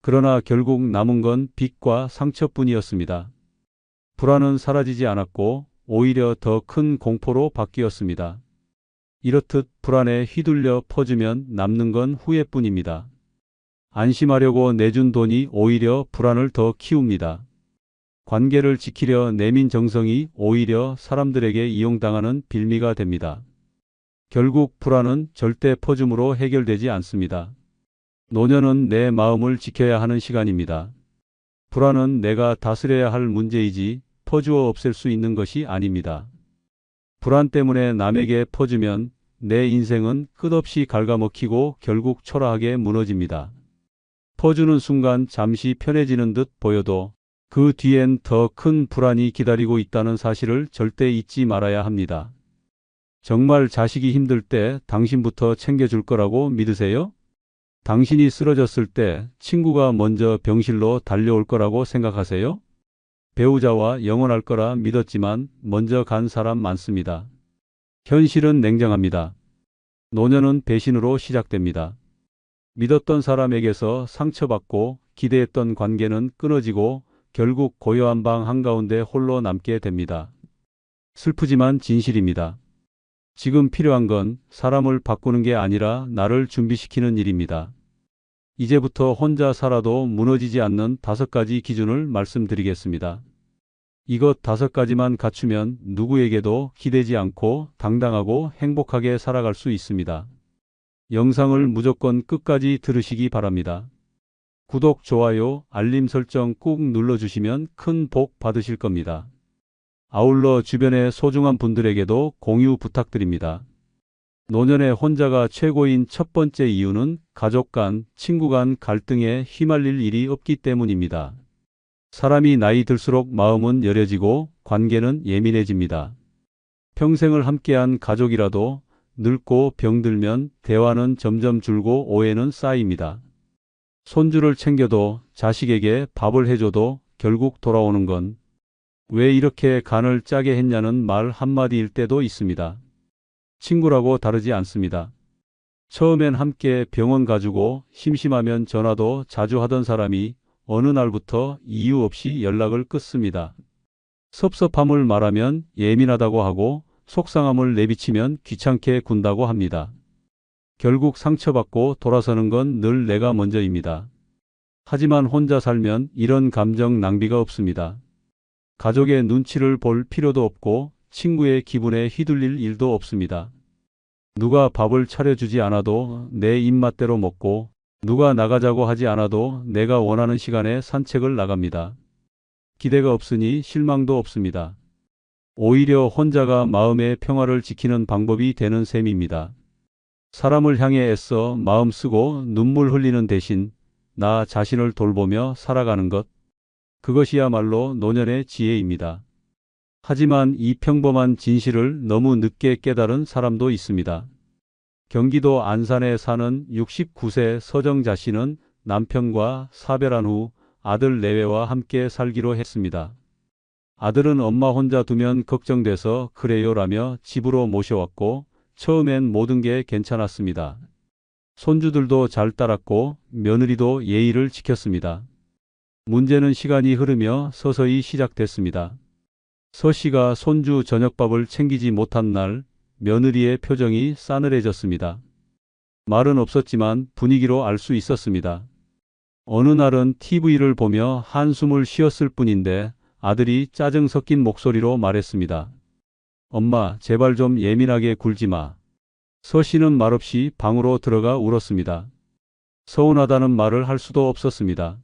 그러나 결국 남은 건 빚과 상처뿐이었습니다. 불안은 사라지지 않았고 오히려 더 큰 공포로 바뀌었습니다. 이렇듯 불안에 휘둘려 퍼주면 남는 건 후회뿐입니다. 안심하려고 내준 돈이 오히려 불안을 더 키웁니다. 관계를 지키려 내민 정성이 오히려 사람들에게 이용당하는 빌미가 됩니다. 결국 불안은 절대 퍼줌으로 해결되지 않습니다. 노년은 내 마음을 지켜야 하는 시간입니다. 불안은 내가 다스려야 할 문제이지 퍼주어 없앨 수 있는 것이 아닙니다. 불안 때문에 남에게 퍼주면 내 인생은 끝없이 갉아먹히고 결국 초라하게 무너집니다. 퍼주는 순간 잠시 편해지는 듯 보여도 그 뒤엔 더 큰 불안이 기다리고 있다는 사실을 절대 잊지 말아야 합니다. 정말 자식이 힘들 때 당신부터 챙겨줄 거라고 믿으세요? 당신이 쓰러졌을 때 친구가 먼저 병실로 달려올 거라고 생각하세요? 배우자와 영원할 거라 믿었지만 먼저 간 사람 많습니다. 현실은 냉정합니다. 노년은 배신으로 시작됩니다. 믿었던 사람에게서 상처받고 기대했던 관계는 끊어지고 결국 고요한 방 한가운데 홀로 남게 됩니다. 슬프지만 진실입니다. 지금 필요한 건 사람을 바꾸는 게 아니라 나를 준비시키는 일입니다. 이제부터 혼자 살아도 무너지지 않는 5가지 기준을 말씀드리겠습니다. 이것 5가지만 갖추면 누구에게도 기대지 않고 당당하고 행복하게 살아갈 수 있습니다. 영상을 무조건 끝까지 들으시기 바랍니다. 구독, 좋아요, 알림 설정 꾹 눌러주시면 큰 복 받으실 겁니다. 아울러 주변의 소중한 분들에게도 공유 부탁드립니다. 노년의 혼자가 최고인 첫 번째 이유는 가족 간, 친구 간 갈등에 휘말릴 일이 없기 때문입니다. 사람이 나이 들수록 마음은 여려지고 관계는 예민해집니다. 평생을 함께한 가족이라도 늙고 병들면 대화는 점점 줄고 오해는 쌓입니다. 손주를 챙겨도 자식에게 밥을 해줘도 결국 돌아오는 건 왜 이렇게 간을 짜게 했냐는 말 한마디일 때도 있습니다. 친구라고 다르지 않습니다. 처음엔 함께 병원 가주고 심심하면 전화도 자주 하던 사람이 어느 날부터 이유 없이 연락을 끊습니다. 섭섭함을 말하면 예민하다고 하고 속상함을 내비치면 귀찮게 군다고 합니다. 결국 상처받고 돌아서는 건 늘 내가 먼저입니다. 하지만 혼자 살면 이런 감정 낭비가 없습니다. 가족의 눈치를 볼 필요도 없고 친구의 기분에 휘둘릴 일도 없습니다. 누가 밥을 차려주지 않아도 내 입맛대로 먹고 누가 나가자고 하지 않아도 내가 원하는 시간에 산책을 나갑니다. 기대가 없으니 실망도 없습니다. 오히려 혼자가 마음의 평화를 지키는 방법이 되는 셈입니다. 사람을 향해 애써 마음 쓰고 눈물 흘리는 대신 나 자신을 돌보며 살아가는 것, 그것이야말로 노년의 지혜입니다. 하지만 이 평범한 진실을 너무 늦게 깨달은 사람도 있습니다. 경기도 안산에 사는 69세 서정자 씨는 남편과 사별한 후 아들 내외와 함께 살기로 했습니다. 아들은 엄마 혼자 두면 걱정돼서 그래요라며 집으로 모셔왔고 처음엔 모든 게 괜찮았습니다. 손주들도 잘 따랐고 며느리도 예의를 지켰습니다. 문제는 시간이 흐르며 서서히 시작됐습니다. 서 씨가 손주 저녁밥을 챙기지 못한 날 며느리의 표정이 싸늘해졌습니다. 말은 없었지만 분위기로 알 수 있었습니다. 어느 날은 TV를 보며 한숨을 쉬었을 뿐인데 아들이 짜증 섞인 목소리로 말했습니다. 엄마, 제발 좀 예민하게 굴지 마. 서 씨는 말없이 방으로 들어가 울었습니다. 서운하다는 말을 할 수도 없었습니다.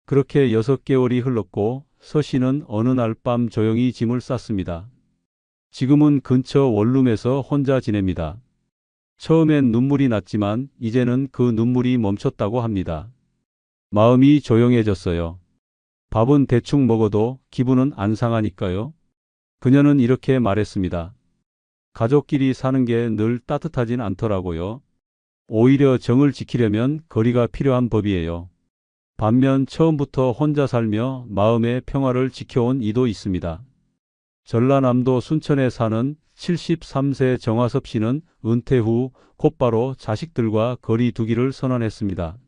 그렇게 6개월이 흘렀고 서 씨는 어느 날 밤 조용히 짐을 쌌습니다. 지금은 근처 원룸에서 혼자 지냅니다. 처음엔 눈물이 났지만 이제는 그 눈물이 멈췄다고 합니다. 마음이 조용해졌어요. 밥은 대충 먹어도 기분은 안 상하니까요. 그녀는 이렇게 말했습니다. 가족끼리 사는 게 늘 따뜻하진 않더라고요. 오히려 정을 지키려면 거리가 필요한 법이에요. 반면 처음부터 혼자 살며 마음의 평화를 지켜온 이도 있습니다. 전라남도 순천에 사는 73세 정화섭 씨는 은퇴 후 곧바로 자식들과 거리 두기를 선언했습니다.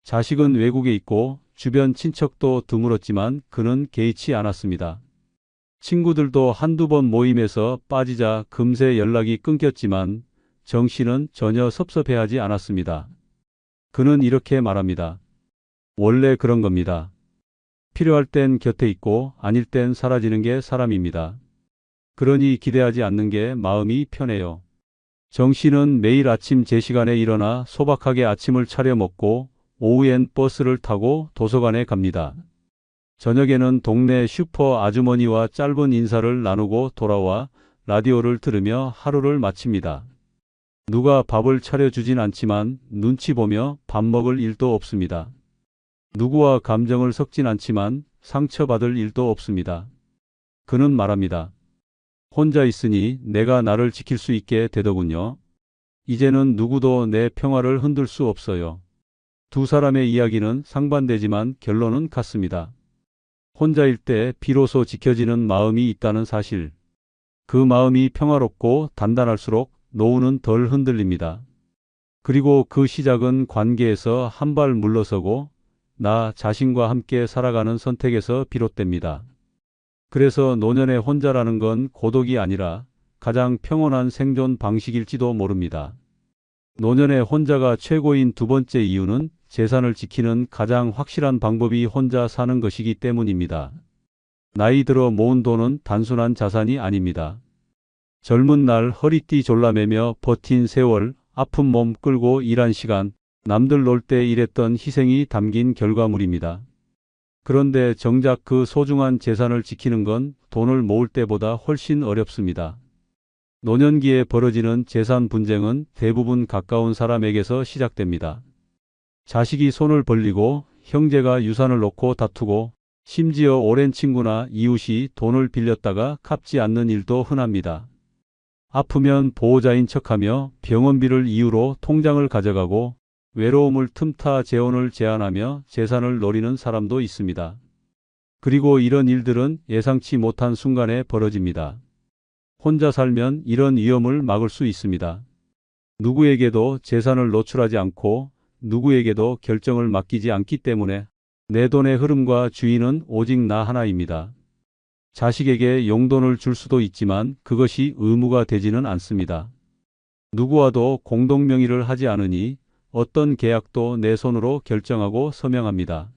자식은 외국에 있고 주변 친척도 드물었지만 그는 개의치 않았습니다. 친구들도 한두 번 모임에서 빠지자 금세 연락이 끊겼지만 정 씨는 전혀 섭섭해하지 않았습니다. 그는 이렇게 말합니다. 원래 그런 겁니다. 필요할 땐 곁에 있고 아닐 땐 사라지는 게 사람입니다. 그러니 기대하지 않는 게 마음이 편해요. 정 씨는 매일 아침 제 시간에 일어나 소박하게 아침을 차려 먹고 오후엔 버스를 타고 도서관에 갑니다. 저녁에는 동네 슈퍼 아주머니와 짧은 인사를 나누고 돌아와 라디오를 들으며 하루를 마칩니다. 누가 밥을 차려주진 않지만 눈치 보며 밥 먹을 일도 없습니다. 누구와 감정을 섞진 않지만 상처받을 일도 없습니다. 그는 말합니다. 혼자 있으니 내가 나를 지킬 수 있게 되더군요. 이제는 누구도 내 평화를 흔들 수 없어요. 두 사람의 이야기는 상반되지만 결론은 같습니다. 혼자일 때 비로소 지켜지는 마음이 있다는 사실. 그 마음이 평화롭고 단단할수록 노후는 덜 흔들립니다. 그리고 그 시작은 관계에서 한 발 물러서고 나 자신과 함께 살아가는 선택에서 비롯됩니다. 그래서 노년의 혼자라는 건 고독이 아니라 가장 평온한 생존 방식일지도 모릅니다. 노년의 혼자가 최고인 두 번째 이유는 재산을 지키는 가장 확실한 방법이 혼자 사는 것이기 때문입니다. 나이 들어 모은 돈은 단순한 자산이 아닙니다. 젊은 날 허리띠 졸라매며 버틴 세월, 아픈 몸 끌고 일한 시간, 남들 놀 때 일했던 희생이 담긴 결과물입니다. 그런데 정작 그 소중한 재산을 지키는 건 돈을 모을 때보다 훨씬 어렵습니다. 노년기에 벌어지는 재산 분쟁은 대부분 가까운 사람에게서 시작됩니다. 자식이 손을 벌리고 형제가 유산을 놓고 다투고 심지어 오랜 친구나 이웃이 돈을 빌렸다가 갚지 않는 일도 흔합니다. 아프면 보호자인 척하며 병원비를 이유로 통장을 가져가고 외로움을 틈타 재혼을 제안하며 재산을 노리는 사람도 있습니다. 그리고 이런 일들은 예상치 못한 순간에 벌어집니다. 혼자 살면 이런 위험을 막을 수 있습니다. 누구에게도 재산을 노출하지 않고 누구에게도 결정을 맡기지 않기 때문에 내 돈의 흐름과 주인은 오직 나 하나입니다. 자식에게 용돈을 줄 수도 있지만 그것이 의무가 되지는 않습니다. 누구와도 공동명의를 하지 않으니 어떤 계약도 내 손으로 결정하고 서명합니다.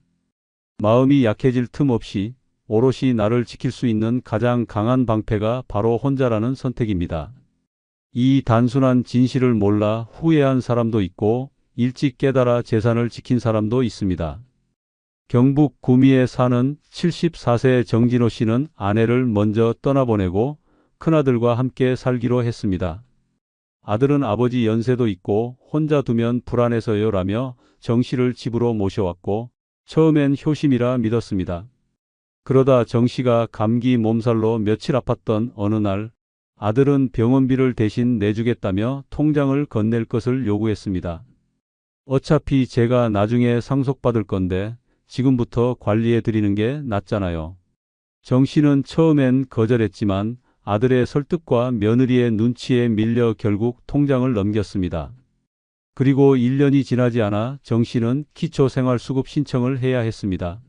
마음이 약해질 틈 없이 오롯이 나를 지킬 수 있는 가장 강한 방패가 바로 혼자라는 선택입니다. 이 단순한 진실을 몰라 후회한 사람도 있고 일찍 깨달아 재산을 지킨 사람도 있습니다. 경북 구미에 사는 74세 정진호 씨는 아내를 먼저 떠나보내고 큰아들과 함께 살기로 했습니다. 아들은 아버지 연세도 있고 혼자 두면 불안해서요 라며 정 씨를 집으로 모셔왔고 처음엔 효심이라 믿었습니다. 그러다 정 씨가 감기 몸살로 며칠 아팠던 어느 날 아들은 병원비를 대신 내주겠다며 통장을 건넬 것을 요구했습니다. 어차피 제가 나중에 상속받을 건데 지금부터 관리해 드리는 게 낫잖아요. 정 씨는 처음엔 거절했지만 아들의 설득과 며느리의 눈치에 밀려 결국 통장을 넘겼습니다. 그리고 1년이 지나지 않아 정 씨는 기초생활수급 신청을 해야 했습니다.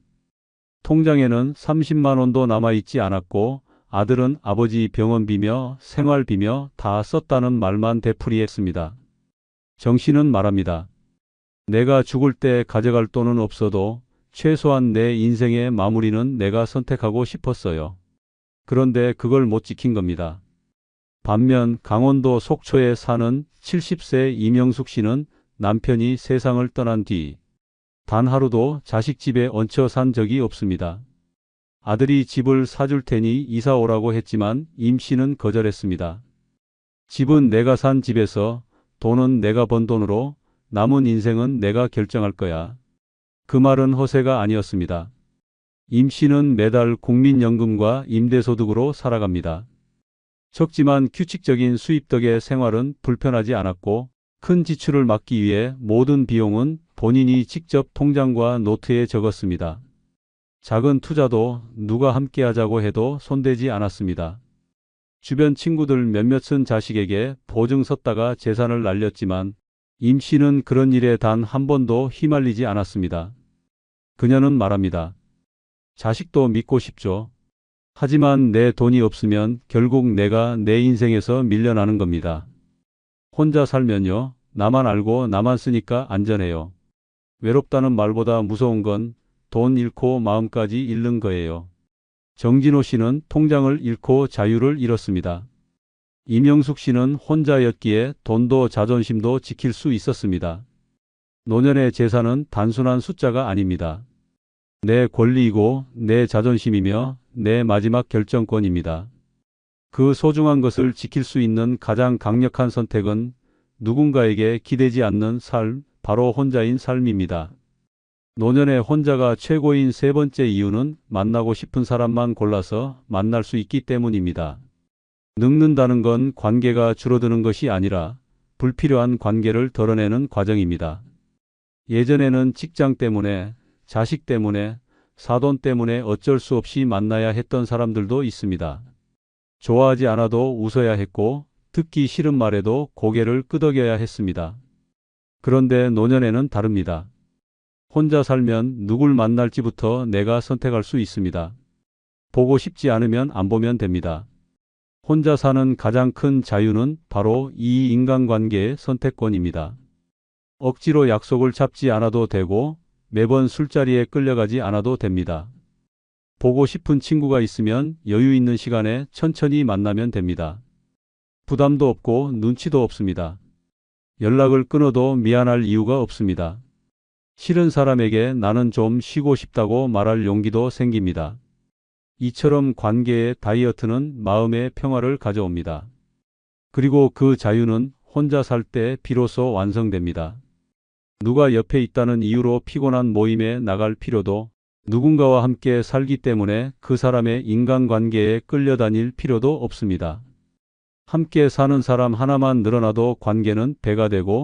통장에는 30만 원도 남아있지 않았고 아들은 아버지 병원비며 생활비며 다 썼다는 말만 되풀이했습니다. 정 씨는 말합니다. 내가 죽을 때 가져갈 돈은 없어도 최소한 내 인생의 마무리는 내가 선택하고 싶었어요. 그런데 그걸 못 지킨 겁니다. 반면 강원도 속초에 사는 70세 이명숙 씨는 남편이 세상을 떠난 뒤 단 하루도 자식 집에 얹혀 산 적이 없습니다. 아들이 집을 사줄 테니 이사 오라고 했지만 임 씨는 거절했습니다. 집은 내가 산 집에서 돈은 내가 번 돈으로 남은 인생은 내가 결정할 거야. 그 말은 허세가 아니었습니다. 임 씨는 매달 국민연금과 임대소득으로 살아갑니다. 적지만 규칙적인 수입 덕에 생활은 불편하지 않았고 큰 지출을 막기 위해 모든 비용은 본인이 직접 통장과 노트에 적었습니다. 작은 투자도 누가 함께 하자고 해도 손대지 않았습니다. 주변 친구들 몇몇은 자식에게 보증 섰다가 재산을 날렸지만 임 씨는 그런 일에 단 한 번도 휘말리지 않았습니다. 그녀는 말합니다. 자식도 믿고 싶죠. 하지만 내 돈이 없으면 결국 내가 내 인생에서 밀려나는 겁니다. 혼자 살면요. 나만 알고 나만 쓰니까 안전해요. 외롭다는 말보다 무서운 건 돈 잃고 마음까지 잃는 거예요. 정진호 씨는 통장을 잃고 자유를 잃었습니다. 이명숙 씨는 혼자였기에 돈도 자존심도 지킬 수 있었습니다. 노년의 재산은 단순한 숫자가 아닙니다. 내 권리이고 내 자존심이며 내 마지막 결정권입니다. 그 소중한 것을 지킬 수 있는 가장 강력한 선택은 누군가에게 기대지 않는 삶, 바로 혼자인 삶입니다. 노년의 혼자가 최고인 세 번째 이유는 만나고 싶은 사람만 골라서 만날 수 있기 때문입니다. 늙는다는 건 관계가 줄어드는 것이 아니라 불필요한 관계를 덜어내는 과정입니다. 예전에는 직장 때문에, 자식 때문에, 사돈 때문에 어쩔 수 없이 만나야 했던 사람들도 있습니다. 좋아하지 않아도 웃어야 했고 듣기 싫은 말에도 고개를 끄덕여야 했습니다. 그런데 노년에는 다릅니다. 혼자 살면 누굴 만날지부터 내가 선택할 수 있습니다. 보고 싶지 않으면 안 보면 됩니다. 혼자 사는 가장 큰 자유는 바로 이 인간관계의 선택권입니다. 억지로 약속을 잡지 않아도 되고 매번 술자리에 끌려가지 않아도 됩니다. 보고 싶은 친구가 있으면 여유 있는 시간에 천천히 만나면 됩니다. 부담도 없고 눈치도 없습니다. 연락을 끊어도 미안할 이유가 없습니다. 싫은 사람에게 나는 좀 쉬고 싶다고 말할 용기도 생깁니다. 이처럼 관계의 다이어트는 마음의 평화를 가져옵니다. 그리고 그 자유는 혼자 살 때 비로소 완성됩니다. 누가 옆에 있다는 이유로 피곤한 모임에 나갈 필요도, 누군가와 함께 살기 때문에 그 사람의 인간관계에 끌려다닐 필요도 없습니다. 함께 사는 사람 하나만 늘어나도 관계는 배가 되고